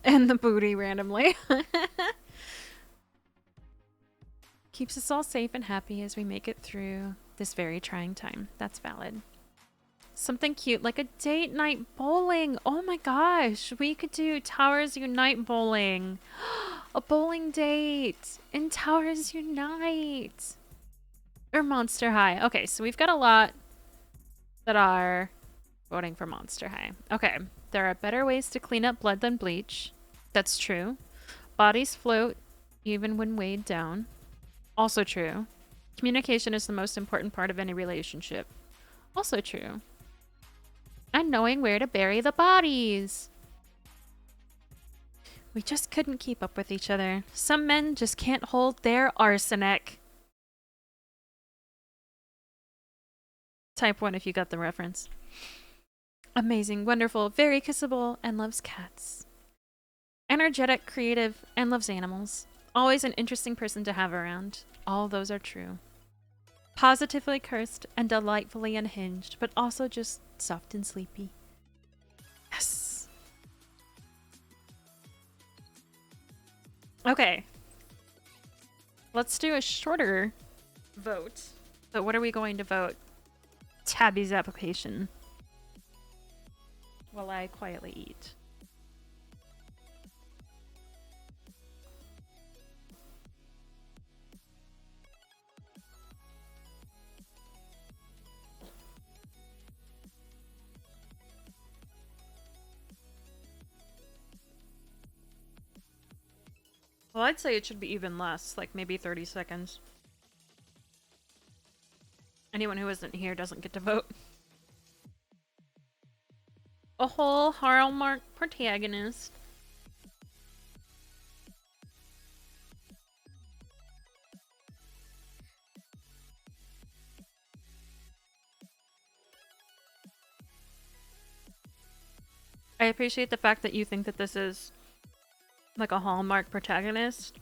And the booty randomly. Keeps us all safe and happy as we make it through this very trying time. That's valid. Something cute like a date night bowling. Oh my gosh, we could do Towers Unite bowling. A bowling date in Towers Unite. Or Monster High. Okay, so we've got a lot that are voting for Monster High. Okay, there are better ways to clean up blood than bleach. That's true. Bodies float even when weighed down. Also true. Communication is the most important part of any relationship. Also true. And knowing where to bury the bodies. We just couldn't keep up with each other. Some men just can't hold their arsenic. Type 1 if you got the reference. Amazing, wonderful, very kissable, and loves cats. Energetic, creative, and loves animals. Always an interesting person to have around. All those are true. Positively cursed and delightfully unhinged, but also just soft and sleepy. Yes. Okay. Let's do a shorter vote. But what are we going to vote? Tabby's application. While I quietly eat. Well, I'd say it should be even less, like maybe 30 seconds. Anyone who isn't here doesn't get to vote. A whole Hallmark protagonist. I appreciate the fact that you think that this is like a Hallmark protagonist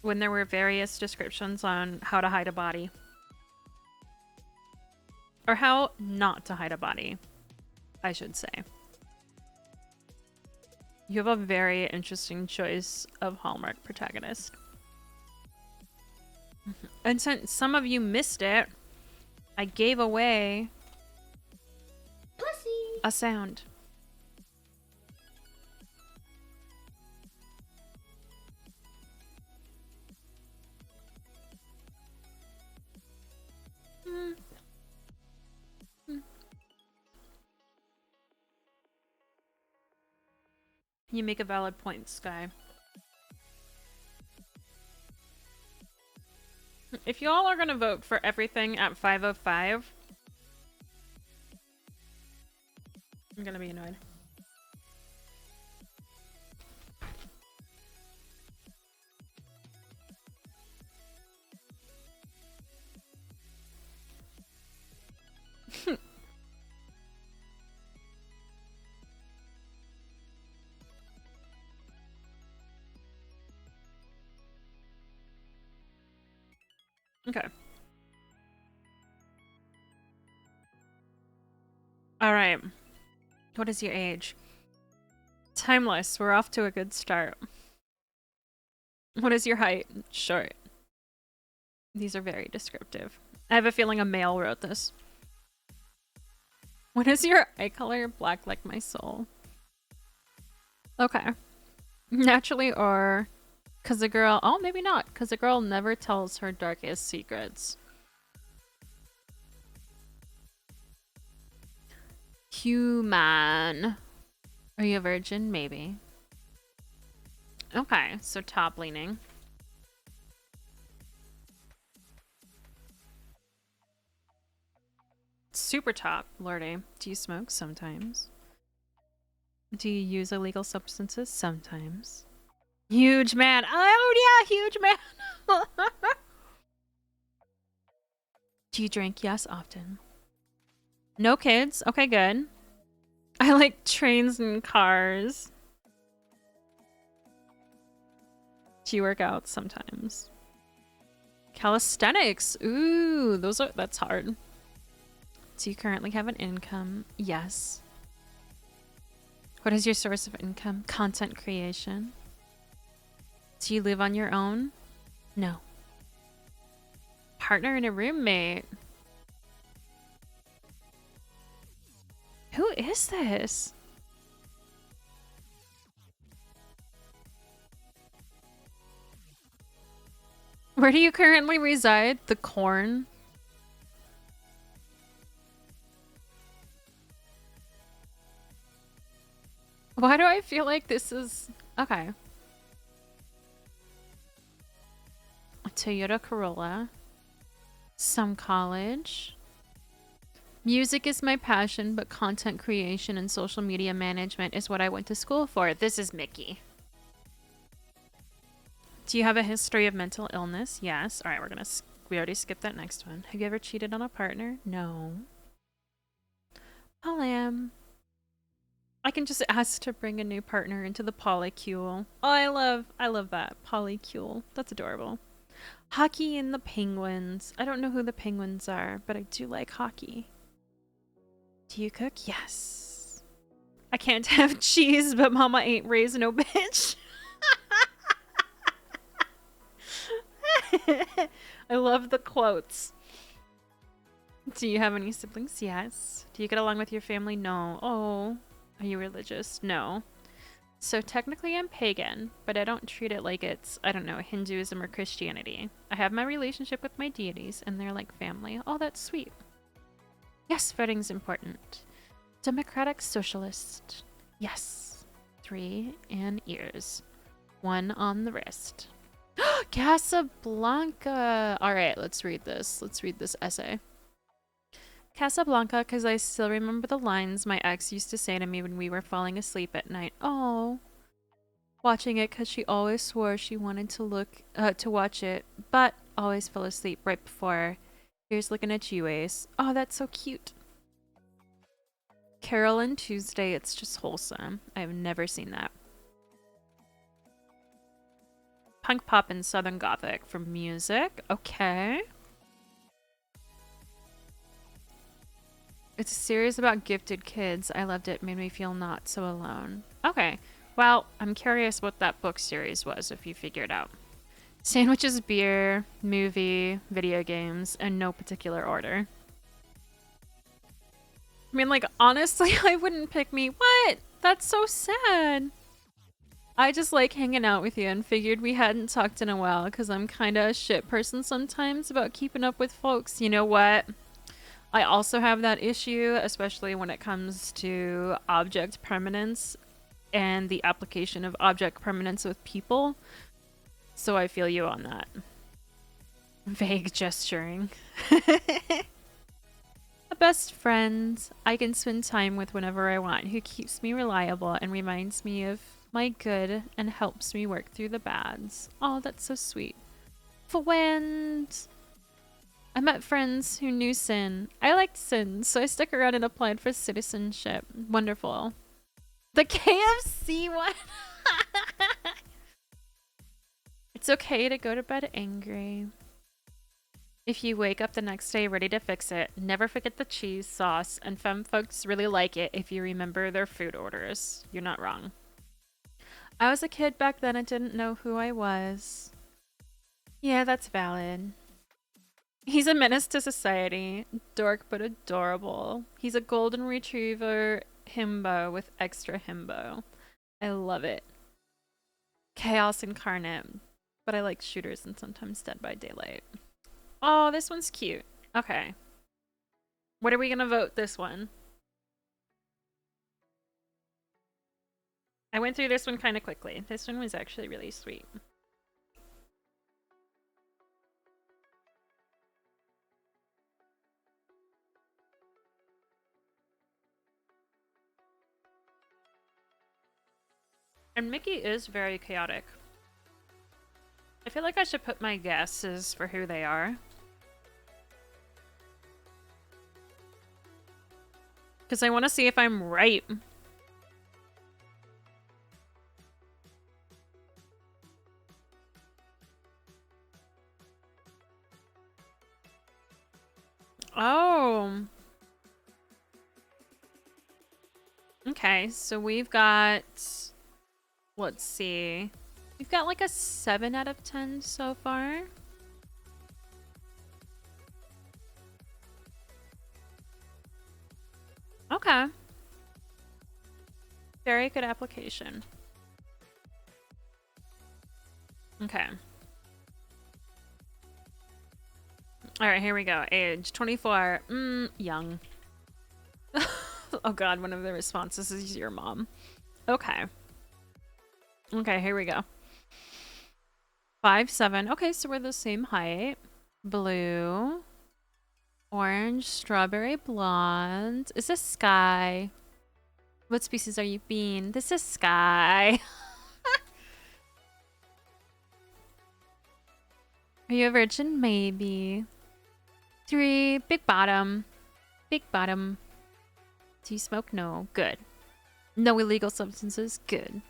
when there were various descriptions on how to hide a body. Or how not to hide a body, I should say. You have a very interesting choice of Hallmark protagonist. And since some of you missed it, I gave away a sound. You make a valid point, Sky. If y'all are gonna vote for everything at 5:05, I'm gonna be annoyed. Okay. Alright. What is your age? Timeless. We're off to a good start. What is your height? Short. These are very descriptive. I have a feeling a male wrote this. What is your eye color? Black like my soul. Okay. Naturally or... Cause a girl... Oh, maybe not. Cause a girl never tells her darkest secrets. Human. Are you a virgin? Maybe. Okay, so top leaning. Super top, Lordy. Do you smoke? Sometimes. Do you use illegal substances? Sometimes. Huge man. Oh, yeah, huge man. Do you drink? Yes, often. No kids. Okay, good. I like trains and cars. Do you work out? Sometimes. Calisthenics. Ooh, that's hard. Do you currently have an income? Yes. What is your source of income? Content creation. Do you live on your own? No. Partner and a roommate. is this? Where do you currently reside? The corn? Why do I feel like this is... Okay. A Toyota Corolla. Some college. Music is my passion, but content creation and social media management is what I went to school for. This is Mickey. Do you have a history of mental illness? Yes. All right, we already skipped that next one. Have you ever cheated on a partner? No. Polyam. I can just ask to bring a new partner into the polycule. Oh, I love that. Polycule. That's adorable. Hockey and the Penguins. I don't know who the Penguins are, but I do like hockey. Do you cook? Yes. I can't have cheese, but mama ain't raised no bitch. I love the quotes. Do you have any siblings? Yes. Do you get along with your family? No. Oh. Are you religious? No. So technically I'm pagan, but I don't treat it like it's, I don't know, Hinduism or Christianity. I have my relationship with my deities, and they're like family. Oh, that's sweet. Yes, voting's important. Democratic Socialist. Yes. 3 and ears. 1 on the wrist. Casablanca. All right, let's read this. Let's read this essay. Casablanca, because I still remember the lines my ex used to say to me when we were falling asleep at night. Oh. Watching it because she always swore she wanted to watch it, but always fell asleep right before. Here's looking at you, Ace. Oh, that's so cute. Carol and Tuesday, it's just wholesome. I've never seen that. Punk pop and Southern Gothic for music. Okay. It's a series about gifted kids. I loved it. Made me feel not so alone. Okay. Well, I'm curious what that book series was, if you figured out. Sandwiches, beer, movie, video games, and no particular order. I mean, like, honestly, I wouldn't pick me. What? That's so sad. I just like hanging out with you and figured we hadn't talked in a while because I'm kind of a shit person sometimes about keeping up with folks. You know what? I also have that issue, especially when it comes to object permanence and the application of object permanence with people. So I feel you on that. Vague gesturing. A best friend I can spend time with whenever I want, who keeps me reliable and reminds me of my good and helps me work through the bads. Oh, that's so sweet. Friend. I met friends who knew sin. I liked sin, so I stuck around and applied for citizenship. Wonderful. The KFC one. It's okay to go to bed angry. If you wake up the next day ready to fix it, never forget the cheese sauce, and femme folks really like it if you remember their food orders. You're not wrong. I was a kid back then and didn't know who I was. Yeah, that's valid. He's a menace to society. Dork but adorable. He's a golden retriever himbo with extra himbo. I love it. Chaos incarnate. But I like shooters and sometimes Dead by Daylight. Oh, this one's cute. Okay. What are we gonna vote this one? I went through this one kind of quickly. This one was actually really sweet. And Mickey is very chaotic. I feel like I should put my guesses for who they are. Because I want to see if I'm right. Oh. Okay, so we've got... Let's see. We've got like a 7 out of 10 so far. Okay. Very good application. Okay. All right, here we go. Age 24. Young. Oh god, one of the responses is your mom. Okay. Okay, here we go. 5'7". Okay, so we're the same height. Blue. Orange, strawberry blonde. Is this Sky? What species are you being? This is Sky. Are you a virgin? Maybe. 3. Big bottom. Big bottom. Do you smoke? No. Good. No illegal substances? Good.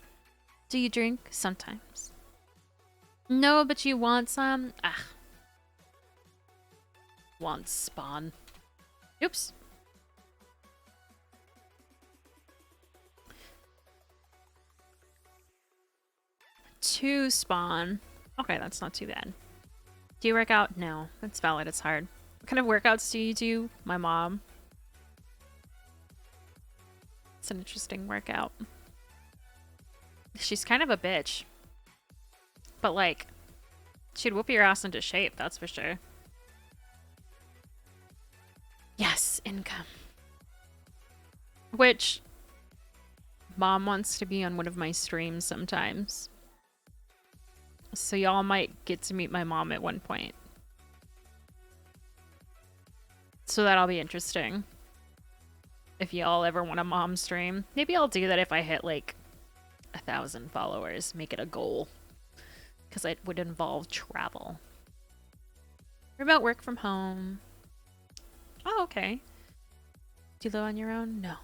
Do you drink? Sometimes. No, but you want some? Ah. Want spawn. Oops. Two spawn. Okay, that's not too bad. Do you work out? No. That's valid. It's hard. What kind of workouts do you do? My mom. It's an interesting workout. She's kind of a bitch. But, like, she'd whoop your ass into shape, that's for sure. Yes, income. Which, mom wants to be on one of my streams sometimes. So y'all might get to meet my mom at one point. So that'll be interesting. If y'all ever want a mom stream. Maybe I'll do that if I hit, like, 1,000 followers. Make it a goal. Because it would involve travel. Remote work from home. Oh, okay. Do you live on your own? No.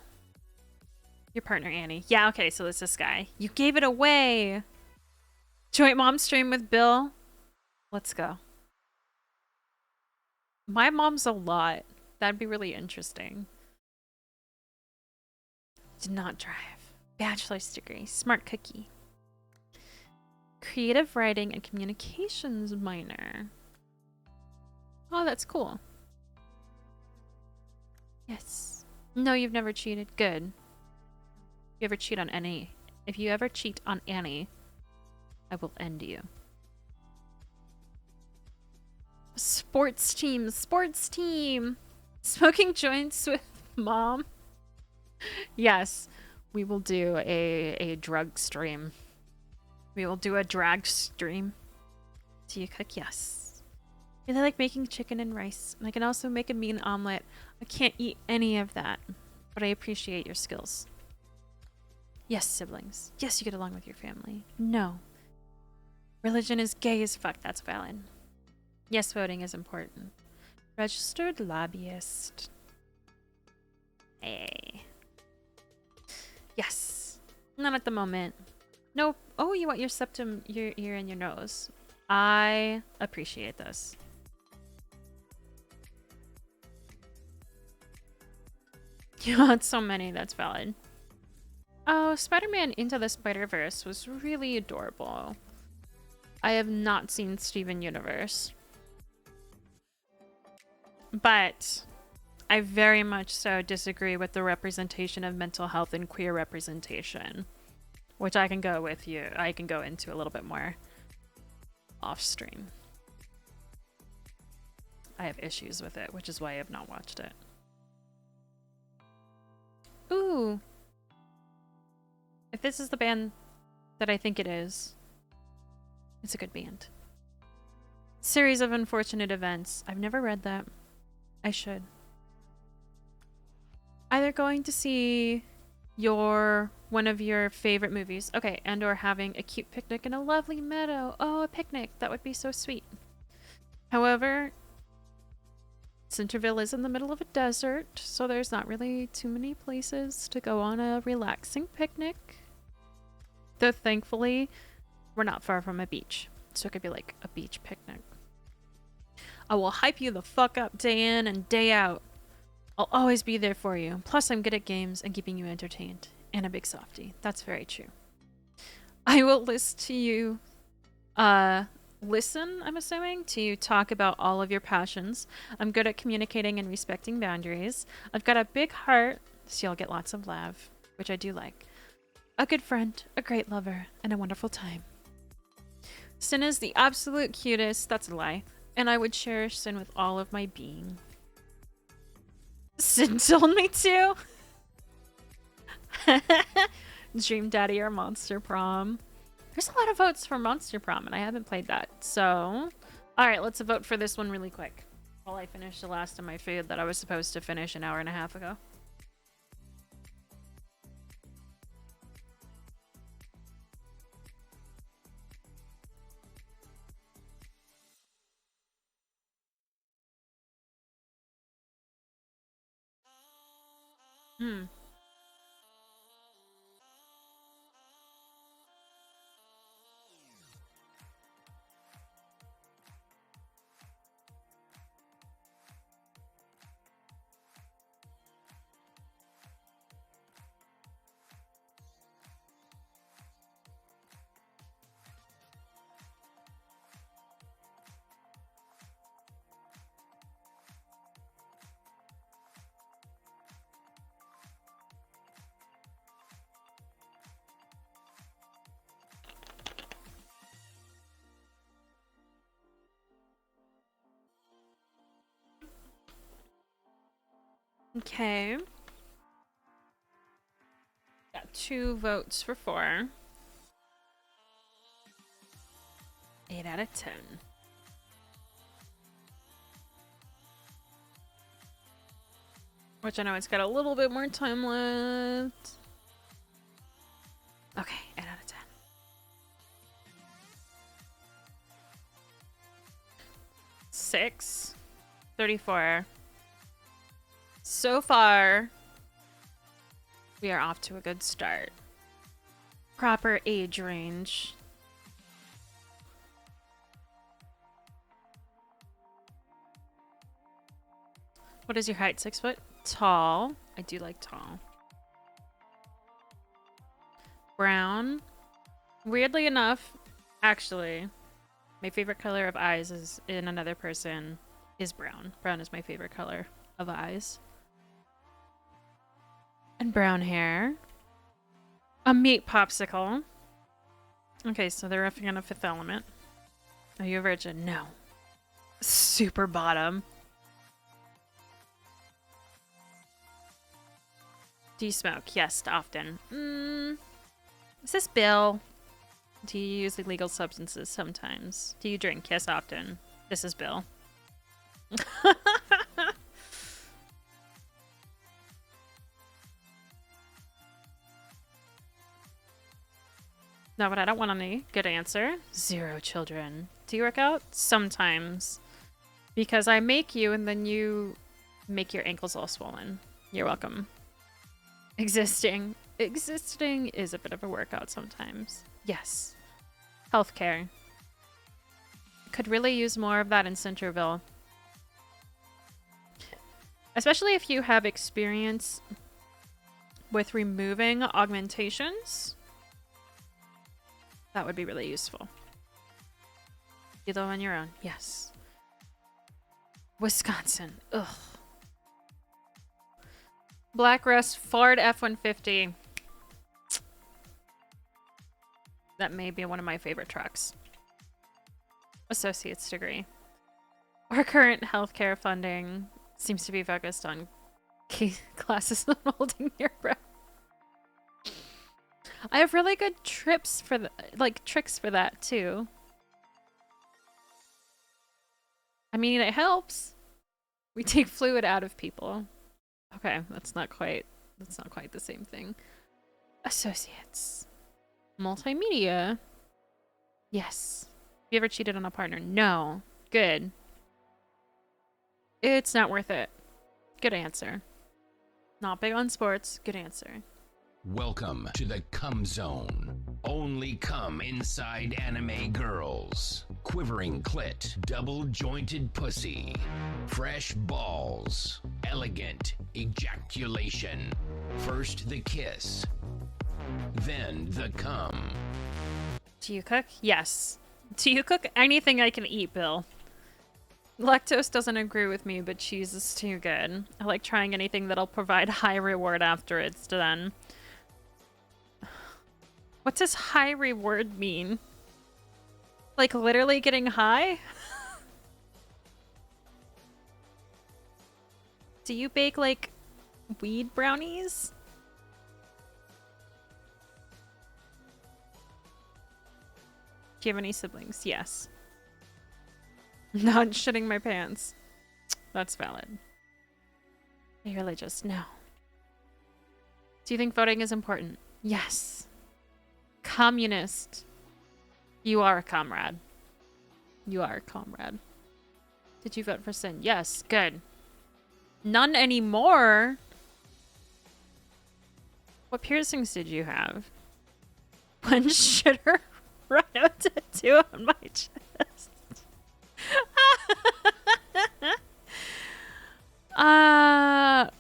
Your partner, Annie. Yeah, okay, so it's this guy. You gave it away! Joint mom stream with Bill? Let's go. My mom's a lot. That'd be really interesting. Did not drive. Bachelor's degree. Smart cookie. Creative writing and communications minor. Oh, that's cool. Yes. No, you've never cheated. Good. If you ever cheat on any... If you ever cheat on Annie, I will end you. Sports team. Sports team. Smoking joints with mom. Yes. We will do a drug stream. We will do a drag stream. Do you cook? Yes. I really like making chicken and rice. And I can also make a mean omelet. I can't eat any of that. But I appreciate your skills. Yes, siblings. Yes, you get along with your family. No. Religion is gay as fuck. That's valid. Yes, voting is important. Registered lobbyist. Hey. Yes. Not at the moment. Nope. Oh, you want your septum, your ear, and your nose. I appreciate this. You want so many, that's valid. Oh, Spider-Man Into the Spider-Verse was really adorable. I have not seen Steven Universe. But I very much so disagree with the representation of mental health and queer representation. Which I can go with you. I can go into a little bit more off stream. I have issues with it, which is why I have not watched it. Ooh. If this is the band that I think it is, it's a good band. Series of Unfortunate Events. I've never read that. I should. Either going to see one of your favorite movies. Okay, and or having a cute picnic in a lovely meadow. Oh, a picnic. That would be so sweet. However, Centerville is in the middle of a desert, so there's not really too many places to go on a relaxing picnic. Though thankfully, we're not far from a beach. So it could be like a beach picnic. I will hype you the fuck up day in and day out. I'll always be there for you. Plus, I'm good at games and keeping you entertained. And a big softie. That's very true. I will listen to you, listen, I'm assuming, to you talk about all of your passions. I'm good at communicating and respecting boundaries. I've got a big heart, so you'll get lots of love, which I do like. a good friend, a great lover, and a wonderful time. Sin is the absolute cutest. That's a lie. And I would cherish Sin with all of my being. Sin told me to. Dream Daddy or Monster Prom. There's a lot of votes for Monster Prom, and I haven't played that. So, alright, let's vote for this one really quick. While I finish the last of my food that I was supposed to finish an hour and a half ago. Hmm. Okay. Got 2 votes for 4. 8 out of 10. Which I know it's got a little bit more time left. Okay, 8 out of 10. 6. 34. So far, we are off to a good start. Proper age range. What is your height? 6 foot? Tall. I do like tall. Brown. Weirdly enough, actually, my favorite color of eyes is in another person is brown. Brown is my favorite color of eyes. And brown hair. A meat popsicle. Okay, so they're riffing on a 5th element. Are you a virgin? No. Super bottom. Do you smoke? Yes, often. Is this Bill? Do you use illegal substances sometimes? Do you drink? Yes, often. This is Bill. No, but I don't want any. Good answer. 0 children. Do you work out? Sometimes. Because I make you and then you make your ankles all swollen. You're welcome. Existing. Existing is a bit of a workout sometimes. Yes. Healthcare. Could really use more of that in Centerville. Especially if you have experience with removing augmentations. That would be really useful. You live on your own. Yes. Wisconsin. Ugh. Black Rust Ford F-150. That may be one of my favorite trucks. Associate's degree. Our current healthcare funding seems to be focused on classes on holding your breath. I have really good tricks for that too. I mean, it helps. We take fluid out of people. Okay, that's not quite the same thing. Associates. Multimedia. Yes. Have you ever cheated on a partner? No. Good. It's not worth it. Good answer. Not big on sports. Good answer. Welcome to the Cum Zone. Only cum inside anime girls. Quivering clit, double-jointed pussy. Fresh balls. Elegant ejaculation. First the kiss. Then the cum. Do you cook? Yes. Do you cook anything I can eat, Bill? Lactose doesn't agree with me, but cheese is too good. I like trying anything that'll provide high reward after it's done. What's this high reward mean? Like literally getting high? Do you bake like weed brownies? Do you have any siblings? Yes. Not shitting my pants. That's valid. Are you religious? No. Do you think voting is important? Yes. Communist. You are a comrade. You are a comrade. Did you vote for Sin? Yes. Good. None anymore. What piercings did you have? One shitter rhino tattoo on my chest.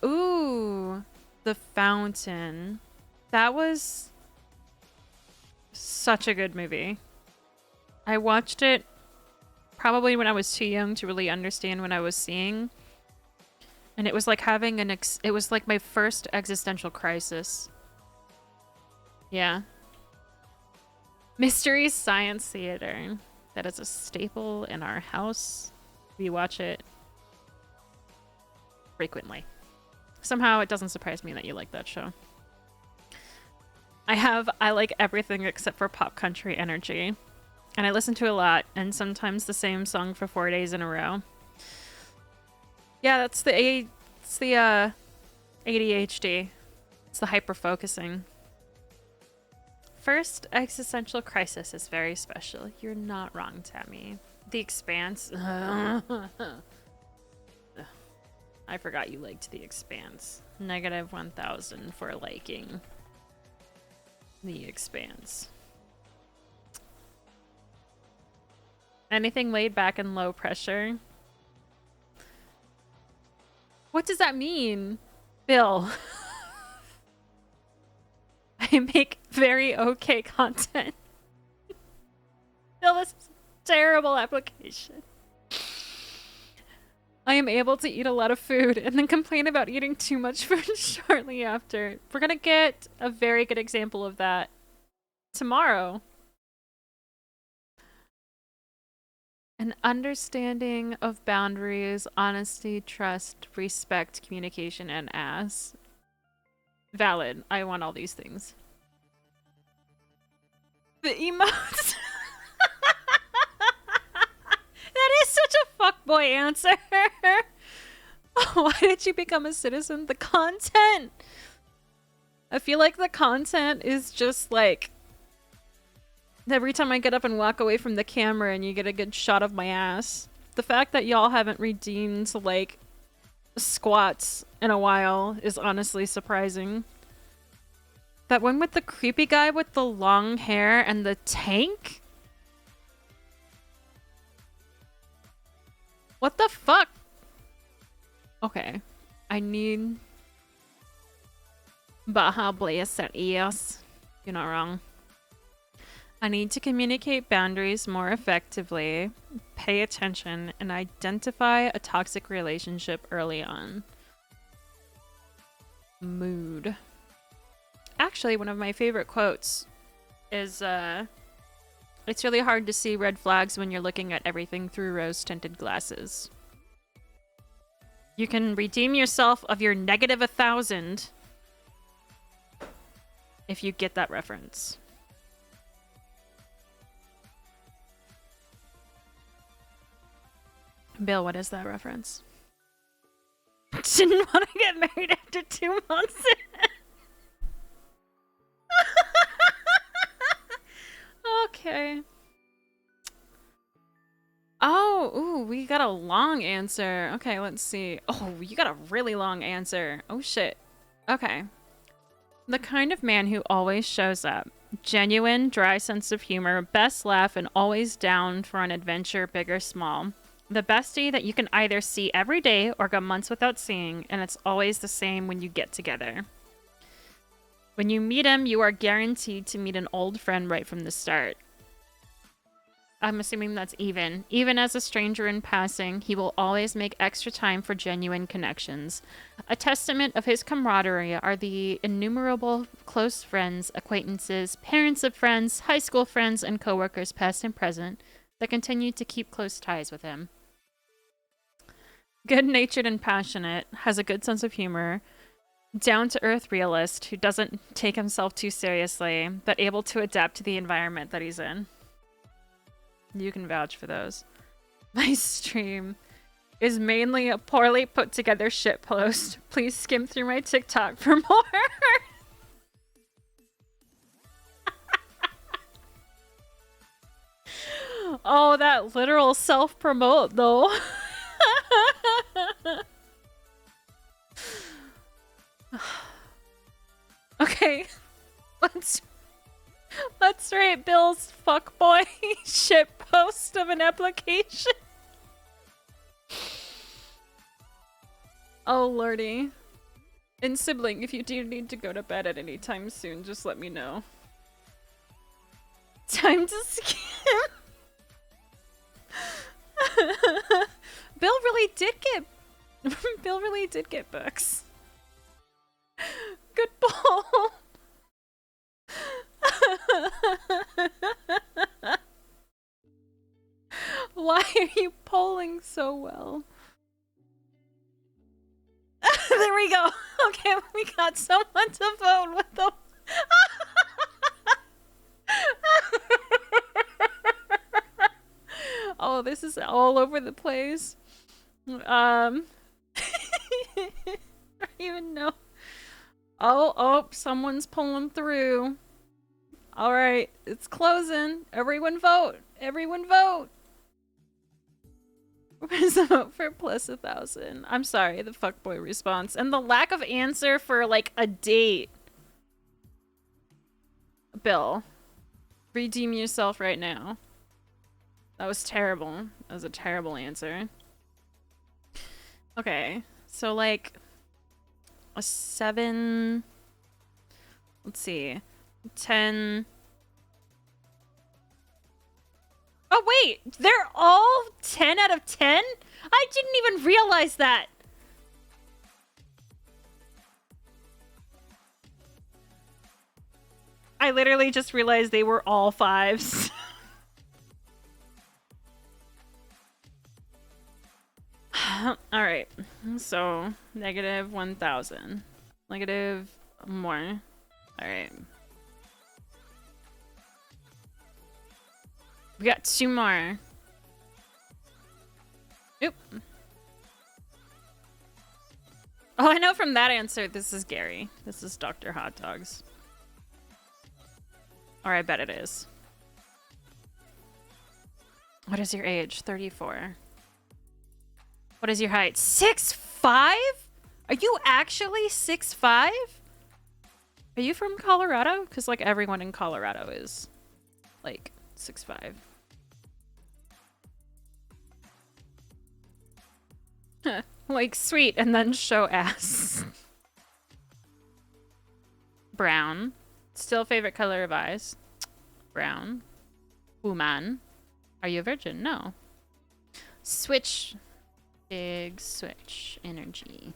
Ooh. The Fountain. That was such a good movie. I watched it probably when I was too young to really understand what I was seeing. And it was like having it was like my first existential crisis. Yeah. Mystery Science Theater. That is a staple in our house. We watch it frequently. Somehow it doesn't surprise me that you like that show. I like everything except for Pop Country Energy. And I listen to a lot, and sometimes the same song for 4 days in a row. Yeah, it's the ADHD. It's the hyper-focusing. First existential crisis is very special. You're not wrong, Tammy. The Expanse. I forgot you liked The Expanse. -1000 for liking The Expanse. Anything laid back and low pressure? What does that mean, Bill? I make very okay content. Bill, this is a terrible application. I am able to eat a lot of food and then complain about eating too much food shortly after. We're gonna get a very good example of that tomorrow. An understanding of boundaries, honesty, trust, respect, communication, and ass. Valid. I want all these things. The emotes. That is such a fuckboy answer. Why did you become a citizen? The content. I feel like the content is just like every time I get up and walk away from the camera and you get a good shot of my ass. The fact that y'all haven't redeemed like squats in a while is honestly surprising. That one with the creepy guy with the long hair and the tank? What the fuck? Okay. I need Baja Blazer ears. You're not wrong. I need to communicate boundaries more effectively, pay attention, and identify a toxic relationship early on. Mood. Actually, one of my favorite quotes is, it's really hard to see red flags when you're looking at everything through rose-tinted glasses. You can redeem yourself of your -1000 if you get that reference. Bill, what is that reference? Didn't want to get married after 2 months. Okay. Oh, ooh, we got a long answer. Okay, let's see. Oh, you got a really long answer. Oh, shit. Okay. The kind of man who always shows up. Genuine, dry sense of humor, best laugh, and always down for an adventure, big or small. The bestie that you can either see every day or go months without seeing, and it's always the same when you get together. When you meet him, you are guaranteed to meet an old friend right from the start. I'm assuming that's even. Even as a stranger in passing, he will always make extra time for genuine connections. A testament of his camaraderie are the innumerable close friends, acquaintances, parents of friends, high school friends, and coworkers past and present that continue to keep close ties with him. Good-natured and passionate, has a good sense of humor, down-to-earth realist who doesn't take himself too seriously, but able to adapt to the environment that he's in. You can vouch for those. My stream is mainly a poorly put together shitpost. Please skim through my TikTok for more. Oh, that literal self-promote though. Okay, let's rate Bill's fuckboy shitpost of an application. Oh lordy. And sibling, if you do need to go to bed at any time soon, just let me know. Time to skim. Bill really did get books. Good ball. Why are you polling so well? There we go. Okay, we got someone to vote with the. Oh, this is all over the place. I don't even know. Oh, someone's pulling through. All right, it's closing. Everyone vote. Everyone vote. Where's the vote for plus 1,000? I'm sorry, the fuckboy response. And the lack of answer for, like, a date. Bill, redeem yourself right now. That was terrible. That was a terrible answer. Okay, so, like, a 7... Let's see. 10... Oh, wait! They're all 10 out of 10? I didn't even realize that! I literally just realized they were all 5s. Alright, so negative 1,000. Negative more. Alright. We got 2 more. Oop. Oh, I know from that answer, this is Gary. This is Dr. Hot Dogs. Or I bet it is. What is your age? 34. What is your height? 6'5"? Are you actually 6'5"? Are you from Colorado? Because, like, everyone in Colorado is, like, 6'5". Like, sweet, and then show ass. Brown. Still favorite color of eyes. Brown. Woman. Are you a virgin? No. Switch. Big switch. Energy.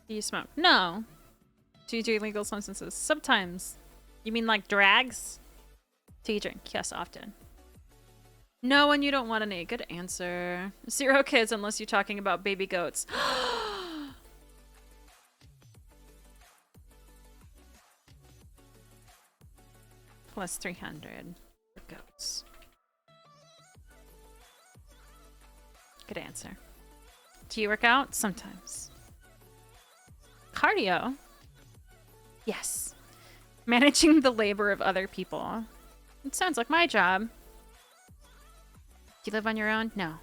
Do you smoke? No. Do you do illegal substances? Sometimes. You mean like drags? Do you drink? Yes, often. No, and you don't want any. Good answer. 0 kids unless you're talking about baby goats. Plus 300 for goats. Good answer. Do you work out? Sometimes. Cardio? Yes. Managing the labor of other people. It sounds like my job. Do you live on your own? No.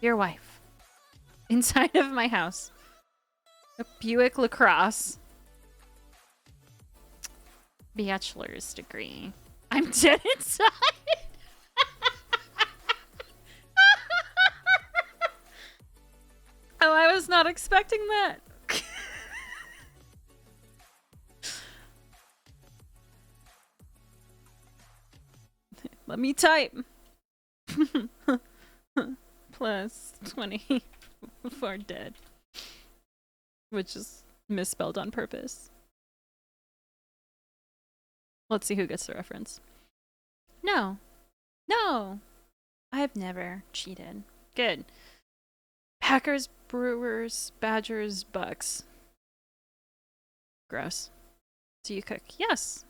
Your wife. Inside of my house. A Buick LaCrosse. Bachelor's degree. I'm dead inside. Oh, I was not expecting that. Let me type. Plus 20 before dead. Which is misspelled on purpose. Let's see who gets the reference. No. No. I've never cheated. Good. Packers, Brewers, Badgers, Bucks. Gross. Do you cook? Yes.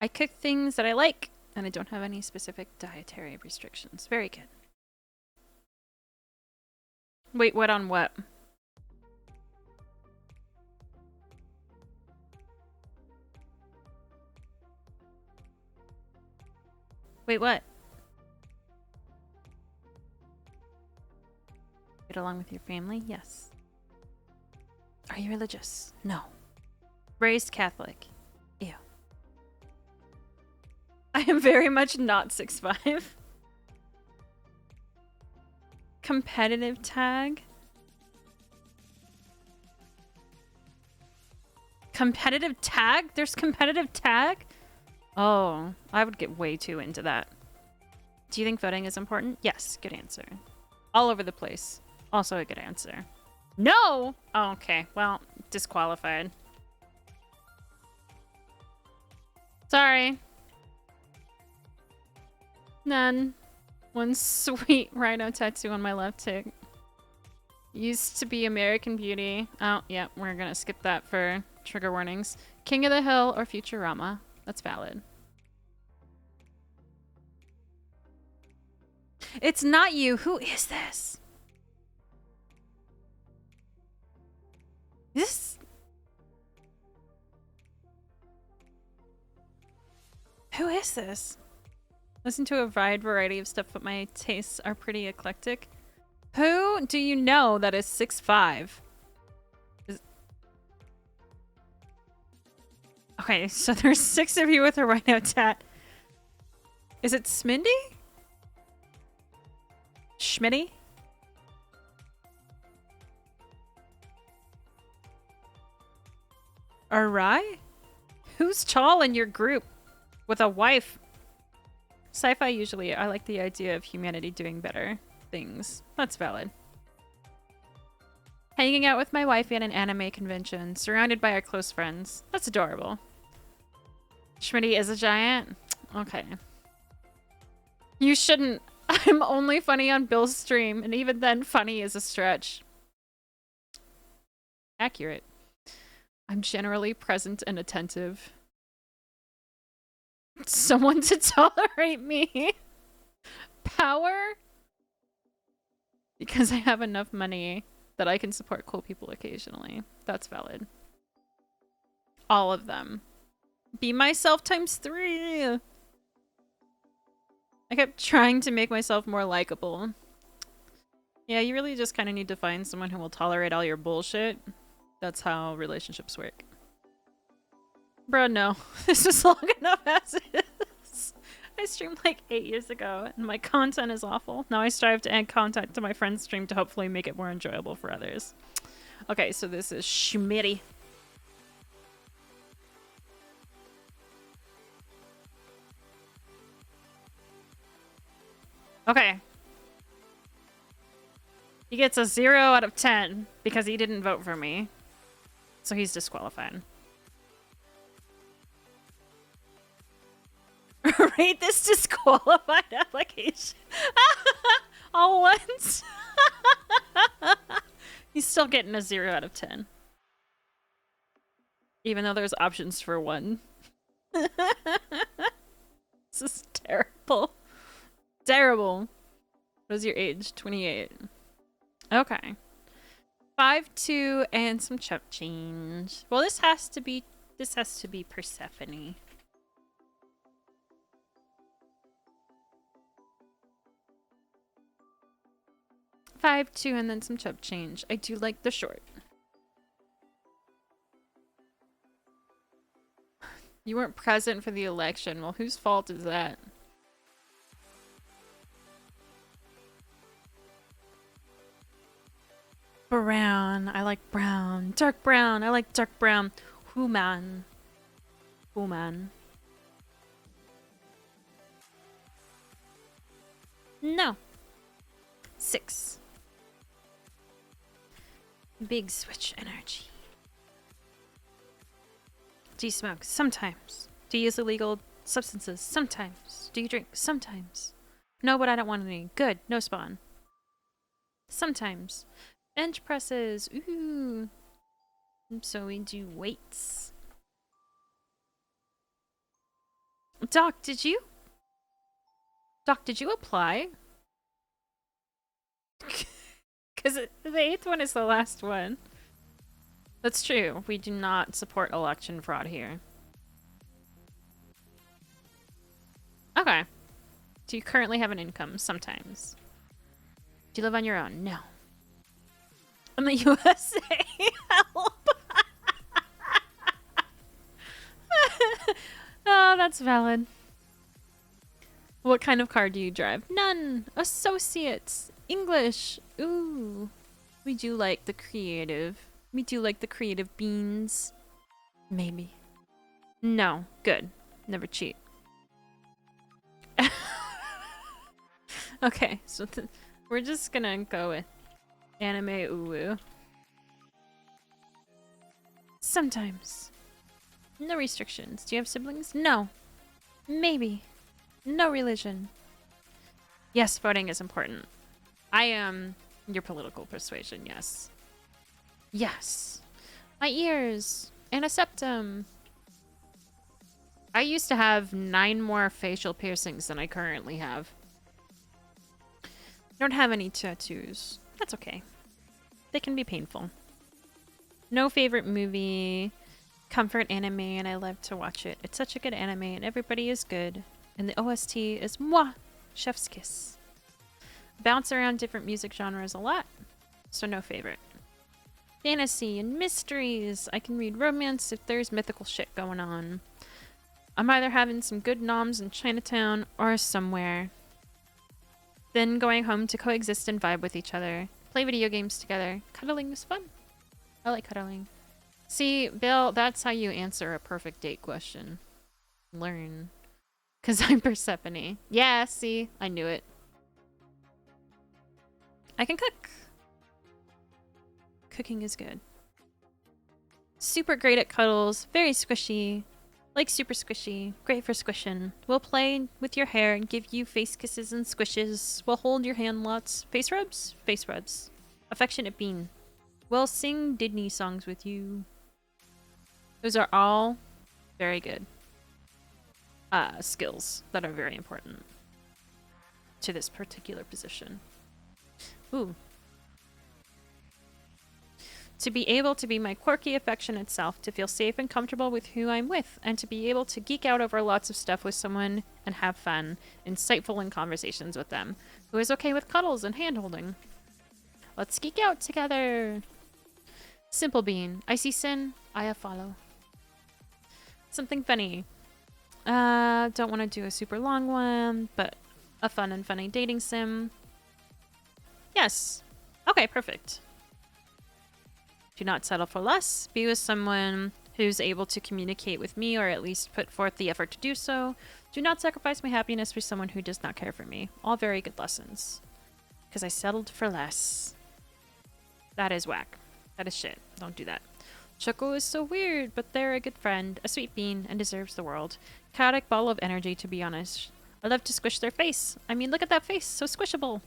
I cook things that I like, and I don't have any specific dietary restrictions. Very good. Wait, what on what? Wait, what? Get along with your family? Yes. Are you religious? No. Raised Catholic? Ew. I am very much not 6'5". Competitive tag? Competitive tag? There's competitive tag? Oh, I would get way too into that. Do you think voting is important? Yes, good answer. All over the place. Also a good answer. No! Oh, okay, well, disqualified. Sorry. None. One sweet rhino tattoo on my left tig. Used to be American Beauty. Oh, yeah, we're gonna skip that for trigger warnings. King of the Hill or Futurama. That's valid. It's not you. Who is this? This... Who is this? Listen to a wide variety of stuff, but my tastes are pretty eclectic. Who do you know that is 6'5"? Okay, so there's 6 of you with a rhino tat. Is it Smindy? Schmitty? Arai? Who's tall in your group? With a wife? Sci-fi usually, I like the idea of humanity doing better things. That's valid. Hanging out with my wife at an anime convention, surrounded by our close friends. That's adorable. Schmitty is a giant? Okay. You shouldn't. I'm only funny on Bill's stream, and even then funny is a stretch. Accurate. I'm generally present and attentive. Someone to tolerate me. Power? Because I have enough money that I can support cool people occasionally. That's valid. All of them. Be myself times 3. I kept trying to make myself more likable. Yeah, you really just kind of need to find someone who will tolerate all your bullshit. That's how relationships work. Bro, no. This is long enough as it is. I streamed like 8 years ago, and my content is awful. Now I strive to add content to my friend's stream to hopefully make it more enjoyable for others. Okay, so this is Schmitty. Okay. He gets a 0 out of 10 because he didn't vote for me. So he's disqualified. Rate this disqualified application. All once. He's still getting a 0 out of 10. Even though there's options for 1. This is terrible. Terrible. What is your age? 28. Okay. 5'2" and some chump change. Well, this has to be Persephone. Five, 2, and then some chump change. I do like the short. You weren't present for the election. Well, whose fault is that? Brown. I like brown. Dark brown. I like dark brown. Human. Human. No. 6. Big switch energy. Do you smoke? Sometimes. Do you use illegal substances? Sometimes. Do you drink? Sometimes. No, but I don't want any. Good. No spawn. Sometimes. Bench presses. Ooh. So we do weights. Doc, did you apply? Because the 8th one is the last one. That's true. We do not support election fraud here. Okay. Do you currently have an income? Sometimes. Do you live on your own? No. In the USA? Help! Oh, that's valid. What kind of car do you drive? None. Associates. English. Ooh. We do like the creative. We do like the creative beans. Maybe. No. Good. Never cheat. Okay, so we're just gonna go with anime uwu. Sometimes. No restrictions. Do you have siblings? No. Maybe. No religion. Yes, voting is important. I am your political persuasion, yes. Yes. My ears. And a septum. I used to have 9 more facial piercings than I currently have. I don't have any tattoos. That's okay. They can be painful. No favorite movie. Comfort anime, and I love to watch it. It's such a good anime, and everybody is good. And the OST is mwah! Chef's kiss. Bounce around different music genres a lot, so no favorite. Fantasy and mysteries. I can read romance if there's mythical shit going on. I'm either having some good noms in Chinatown or somewhere. Then going home to coexist and vibe with each other. Play video games together. Cuddling is fun. I like cuddling. See, Bill, that's how you answer a perfect date question. Learn. Because I'm Persephone. Yeah, see? I knew it. I can cook. Cooking is good. Super great at cuddles. Very squishy. Like super squishy. Great for squishing. We'll play with your hair and give you face kisses and squishes. We'll hold your hand lots. Face rubs? Face rubs. Affectionate bean. We'll sing Disney songs with you. Those are all very good skills that are very important to this particular position. Ooh. To be able to be my quirky, affectionate self, to feel safe and comfortable with who I'm with, and to be able to geek out over lots of stuff with someone and have fun, insightful in conversations with them, who is okay with cuddles and hand-holding. Let's geek out together! Simple bean. I see sin, I follow. Something funny. Don't want to do a super long one, but a fun and funny dating sim. Yes. Okay, perfect. Do not settle for less. Be with someone who's able to communicate with me or at least put forth the effort to do so. Do not sacrifice my happiness for someone who does not care for me. All very good lessons. Because I settled for less. That is whack. That is shit. Don't do that. Choco is so weird, but they're a good friend, a sweet bean, and deserves the world. Chaotic ball of energy, to be honest. I love to squish their face. I mean, look at that face. So squishable.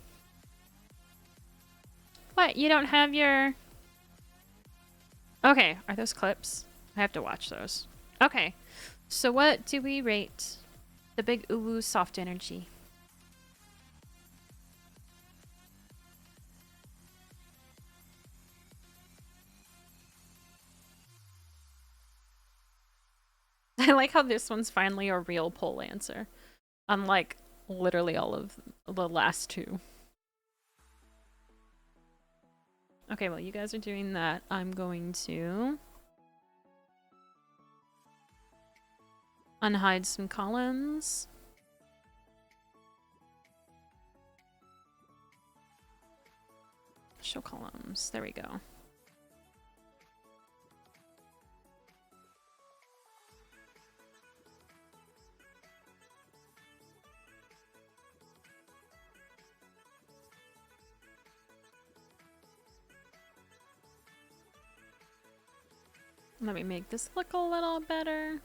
What? You don't have your... Okay, are those clips? I have to watch those. Okay, so what do we rate the big uwu soft energy? I like how this one's finally a real poll answer, unlike literally all of the last two. Okay, well, you guys are doing that. I'm going to unhide some columns. Show columns. There we go. Let me make this look a little better.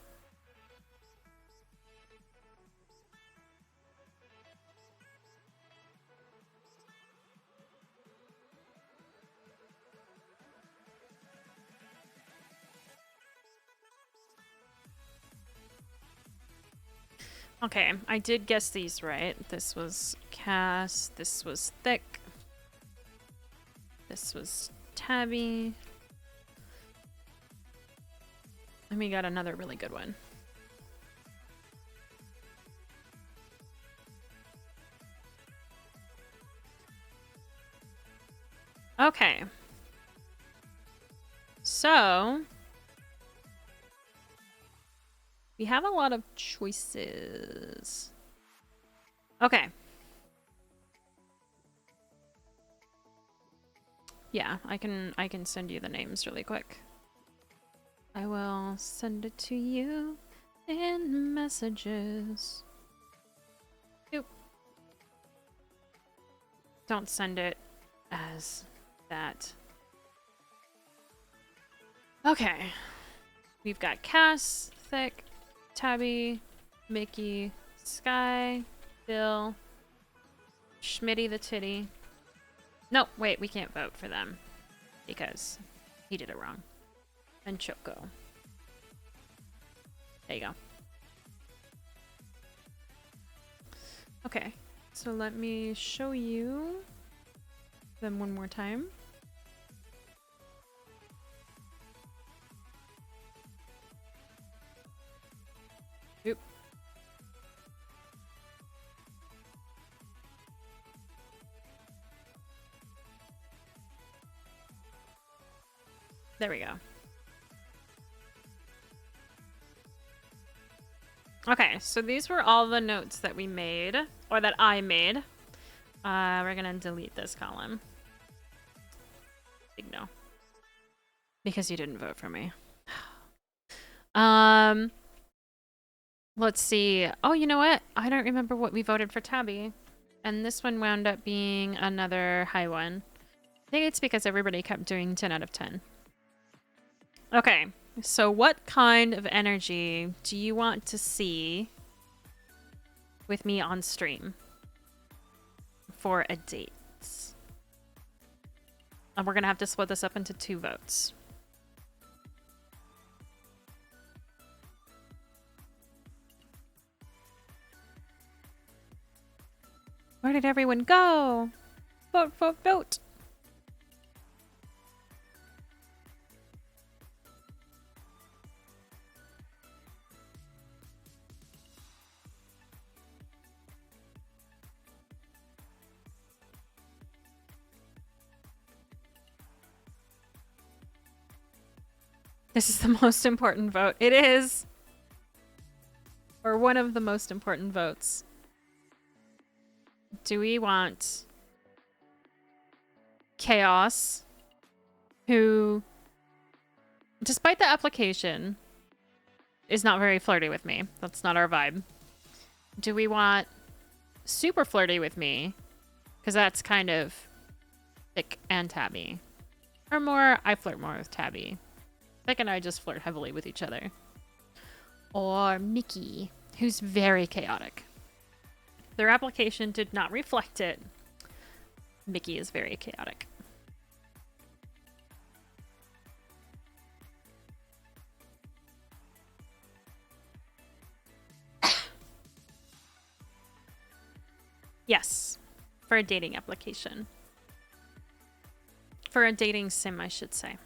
Okay, I did guess these right. This was Cass, this was Thick, this was Tabby. And we got another really good one. Okay. So, we have a lot of choices. Okay. Yeah, I can send you the names really quick. I will send it to you in messages. Oop. Don't send it as that. Okay. We've got Cass, Thick, Tabby, Mickey, Sky, Bill, Schmitty the Titty. No, wait, we can't vote for them because he did it wrong. And Choco. There you go. Okay, so let me show you them one more time. Oop. There we go. Okay, so these were all the notes that we made, or that I made. We're gonna delete this column. Big no. Because you didn't vote for me. Let's see. Oh, you know what? I don't remember what we voted for Tabby. And this one wound up being another high one. I think it's because everybody kept doing 10 out of 10. Okay, so what kind of energy do you want to see with me on stream for a date? And we're gonna have to split this up into 2 votes. Where did everyone go? Vote, vote, vote. This is the most important vote. It is. Or one of the most important votes. Do we want Chaos, who, despite the application, is not very flirty with me? That's not our vibe. Do we want super flirty with me? Because that's kind of Thick and Tabby. Or more, I flirt more with Tabby. Thick and I just flirt heavily with each other. Or Mickey, who's very chaotic. Their application did not reflect it. Mickey is very chaotic. Yes, for a dating application. For a dating sim, I should say.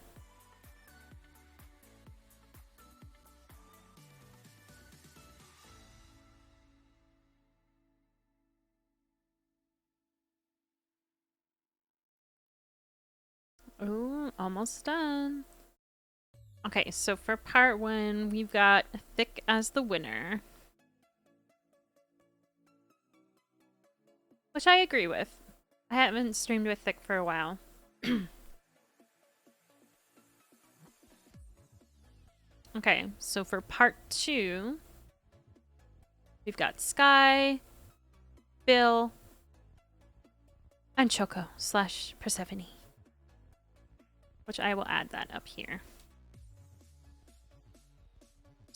Oh, almost done. Okay, so for part 1, we've got Thick as the winner. Which I agree with. I haven't streamed with Thick for a while. Okay, so for part 2, we've got Sky, Bill, and Choco / Persephone. Which I will add that up here.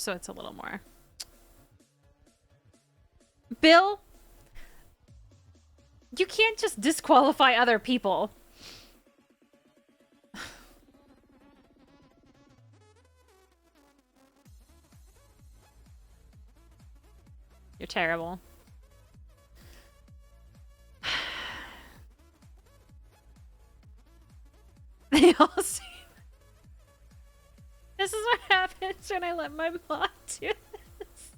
So it's a little more. Bill, you can't just disqualify other people. You're terrible. They all seem... This is what happens when I let my mod do this.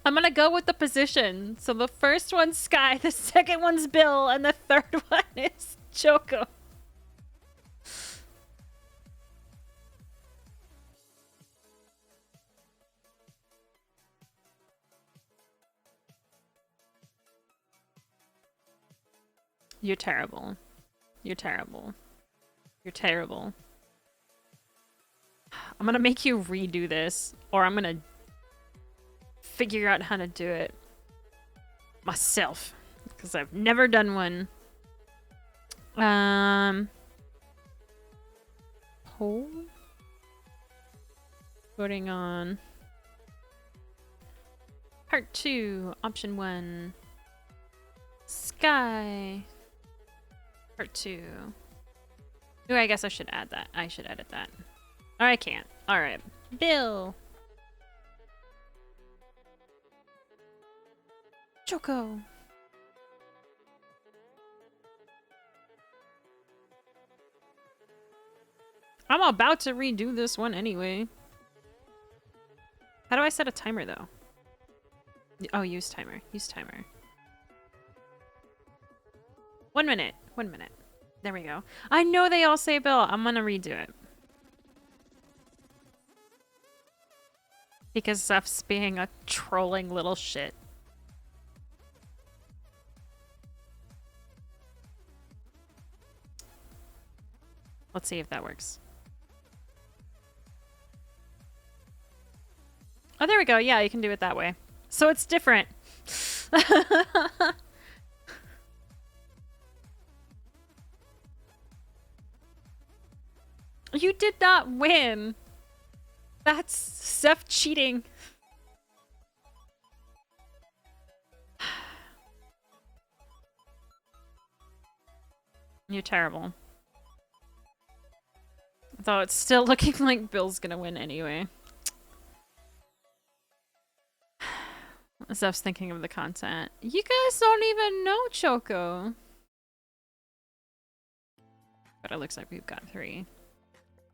I'm gonna go with the position. So the first one's Sky, the second one's Bill, and the third one is Choco. You're terrible. You're terrible. You're terrible. I'm gonna make you redo this, or I'm gonna figure out how to do it myself, because I've never done one. Poll? Voting on part 2, option 1. Sky. Part 2. Ooh, I guess I should add that. I should edit that. Or I can't. Alright. Bill. Choco. I'm about to redo this one anyway. How do I set a timer though? Oh, use timer. Use timer. 1 minute. 1 minute. There we go. I know they all say Bill. I'm gonna redo it. Because Zeph's being a trolling little shit. Let's see if that works. Oh, there we go. Yeah, you can do it that way. So it's different. You did not win. That's Zeph cheating. You're terrible. Though it's still looking like Bill's gonna win anyway. Zeph's thinking of the content. You guys don't even know Choco. But it looks like we've got 3.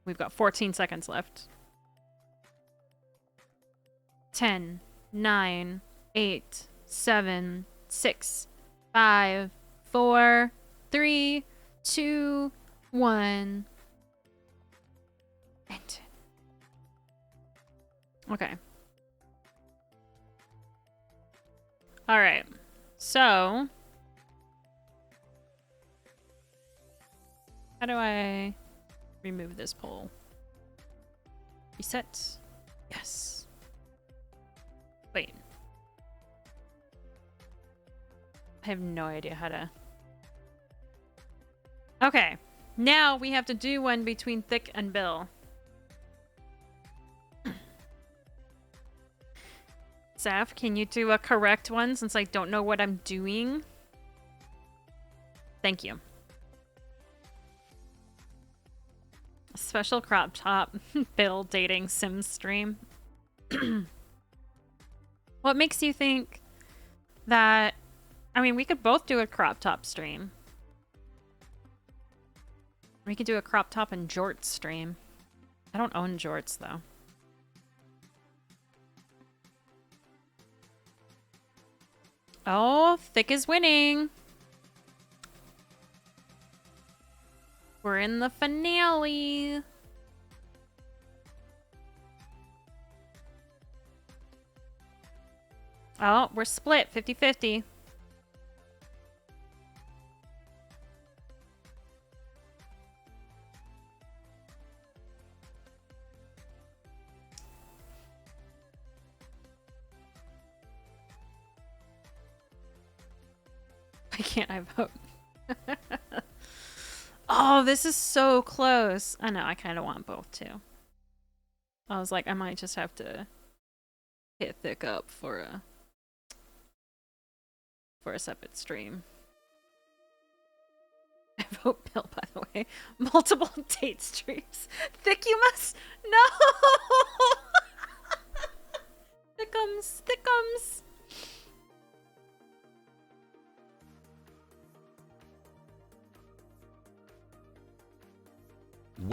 We've got 14 seconds left. 10, 9, 8, 7, 6, 5, 4, 3, 2, 1. End. Okay. All right. So, how do I remove this poll? Reset. Yes. Wait. I have no idea how to... Okay. Now we have to do one between Thick and Bill. Zeph, can you do a correct one since I don't know what I'm doing? Thank you. Special crop top. Bill dating Sims stream. What makes you think that... I mean, we could both do a crop top stream. We could do a crop top and jorts stream. I don't own jorts, though. Oh, Thick is winning. We're in the finale. Oh, we're split 50-50. Why can't I vote? Oh, this is so close. I know, I kind of want both too. I was like, I might just have to hit Thick up for a separate stream. I vote Bill, by the way. Multiple date streams. Thick, you must. No! Thickums, Thickums.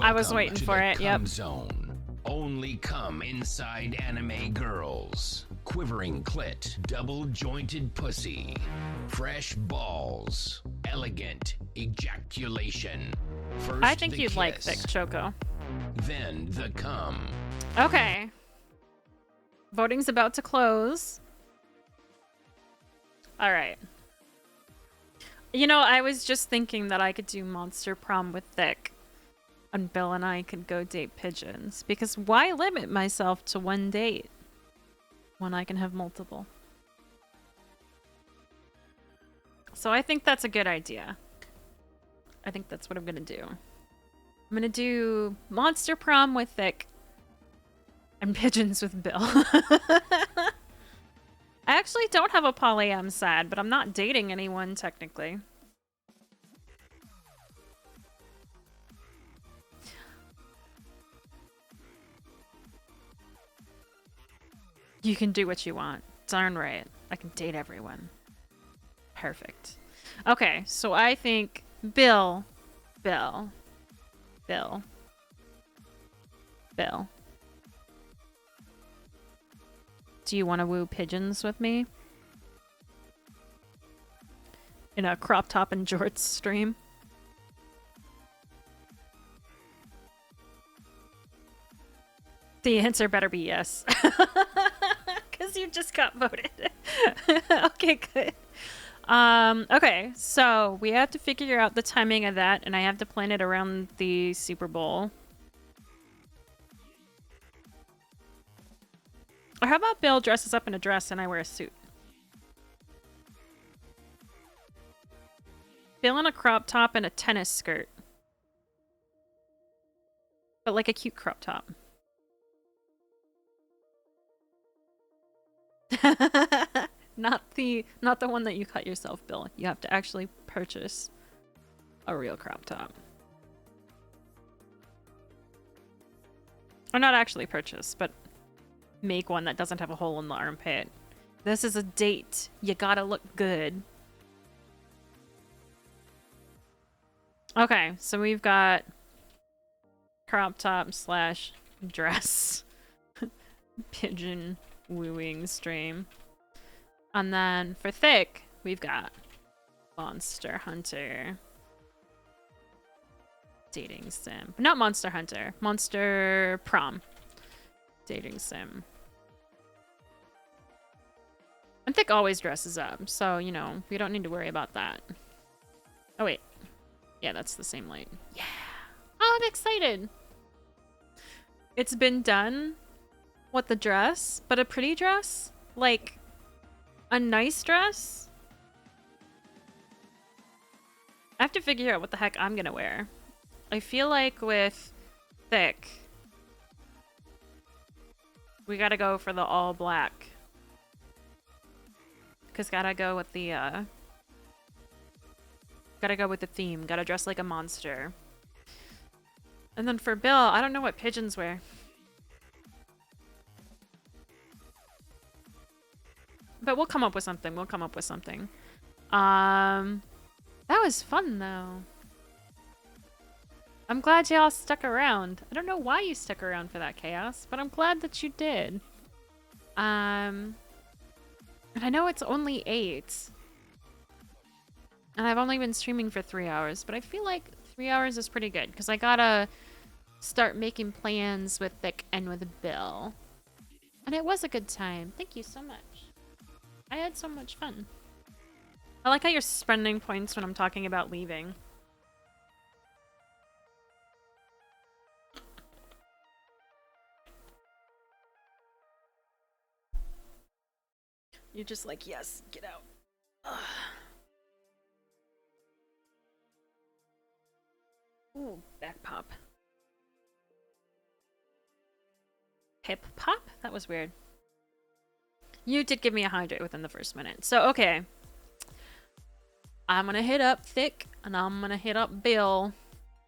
I was Welcome waiting to for the it, yep. Cum Zone. Only come inside anime girls. Quivering clit, double jointed pussy. Fresh balls. Elegant ejaculation. First I think the you'd kiss, like Thick, Choco. then the cum. Okay. Voting's about to close. Alright. You know, I was just thinking that I could do Monster Prom with Thick. And Bill and I could go date pigeons. Because why limit myself to one date when I can have multiple? So I think that's a good idea. I think that's what I'm gonna do. I'm gonna do Monster Prom with Thick and pigeons with Bill. I actually don't have a polyam sad, but I'm not dating anyone technically. You can do what you want. Darn right. I can date everyone. Perfect. Okay, so I think Bill. Do you want to woo pigeons with me? In a crop top and jorts stream? The answer better be yes. Because you just got voted. Okay, good. Okay, so we have to figure out the timing of that, and I have to plan it around the Super Bowl. Or how about Bill dresses up in a dress and I wear a suit? Bill in a crop top and a tennis skirt. But like a cute crop top. Not the one that you cut yourself, Bill. You have to actually purchase a real crop top. Or not actually purchase, but make one that doesn't have a hole in the armpit. This is a date. You gotta look good. Okay, so we've got crop top slash dress pigeon wooing stream. And then for Thick, we've got Monster Hunter dating sim. Not Monster Hunter, Monster Prom dating sim. And Thick always dresses up, so, you know, we don't need to worry about that. Oh, wait. Yeah, that's the same light. Yeah. Oh, I'm excited. It's been done with the dress, but a pretty dress? Like, a nice dress? I have to figure out what the heck I'm gonna wear. I feel like with Thick, we gotta go for the all black. Cause gotta go with the theme. Gotta dress like a monster. And then for Bill, I don't know what pigeons wear. But we'll come up with something. That was fun though. I'm glad y'all stuck around. I don't know why you stuck around for that chaos, but I'm glad that you did. And I know it's only 8. And I've only been streaming for 3 hours, but I feel like 3 hours is pretty good because I gotta start making plans with Thick and with Bill. And it was a good time. Thank you so much. I had so much fun. I like how you're spending points when I'm talking about leaving. You're just like, yes, get out. Ugh. Ooh, back pop. Hip pop? That was weird. You did give me a hydrate within the first minute. So, okay. I'm gonna hit up Thick, and I'm gonna hit up Bill,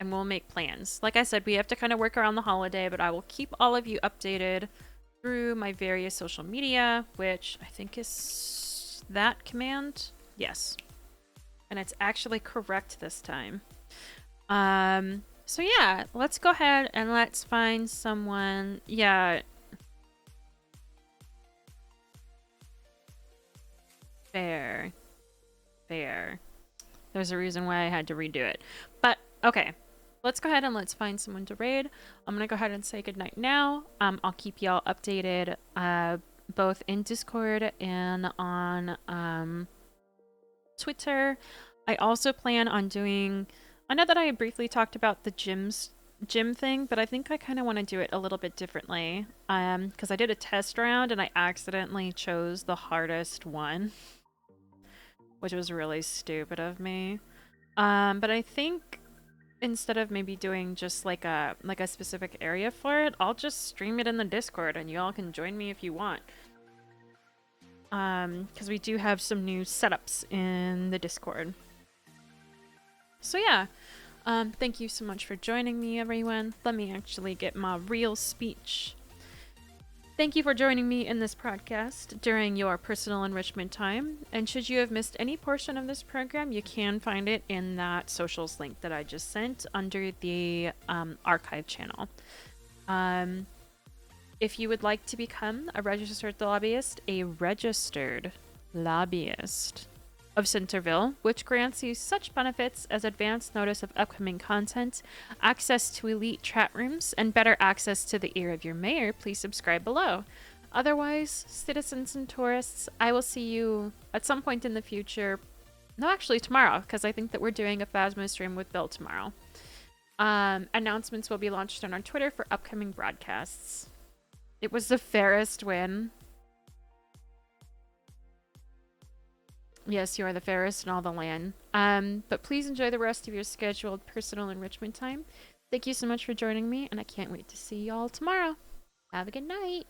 and we'll make plans. Like I said, we have to kind of work around the holiday, but I will keep all of you updated through my various social media, which I think is that command. Yes. And it's actually correct this time. So yeah, let's go ahead and let's find someone. Yeah. Fair. There's a reason why I had to redo it. But okay. Let's go ahead and let's find someone to raid. I'm gonna go ahead and say goodnight now. I'll keep y'all updated both in Discord and on Twitter. I also plan on doing, I know that I briefly talked about the gym thing, but I think I kind of want to do it a little bit differently. Because I did a test round and I accidentally chose the hardest one, which was really stupid of me. But I think instead of maybe doing just like a specific area for it, I'll just stream it in the Discord and y'all can join me if you want. Because we do have some new setups in the Discord. So yeah, thank you so much for joining me, everyone. Let me actually get my real speech. Thank you for joining me in this podcast during your personal enrichment time. And should you have missed any portion of this program, you can find it in that socials link that I just sent under the archive channel. If you would like to become a registered lobbyist of Centerville, which grants you such benefits as advance notice of upcoming content, access to elite chat rooms, and better access to the ear of your mayor, please subscribe below. Otherwise, citizens and tourists, I will see you at some point in the future. No, actually tomorrow, because I think that we're doing a Phasmo stream with Bill tomorrow. Announcements will be launched on our Twitter for upcoming broadcasts. It was the fairest win. Yes, you are the fairest in all the land. But please enjoy the rest of your scheduled personal enrichment time. Thank you so much for joining me, and I can't wait to see y'all tomorrow. Have a good night.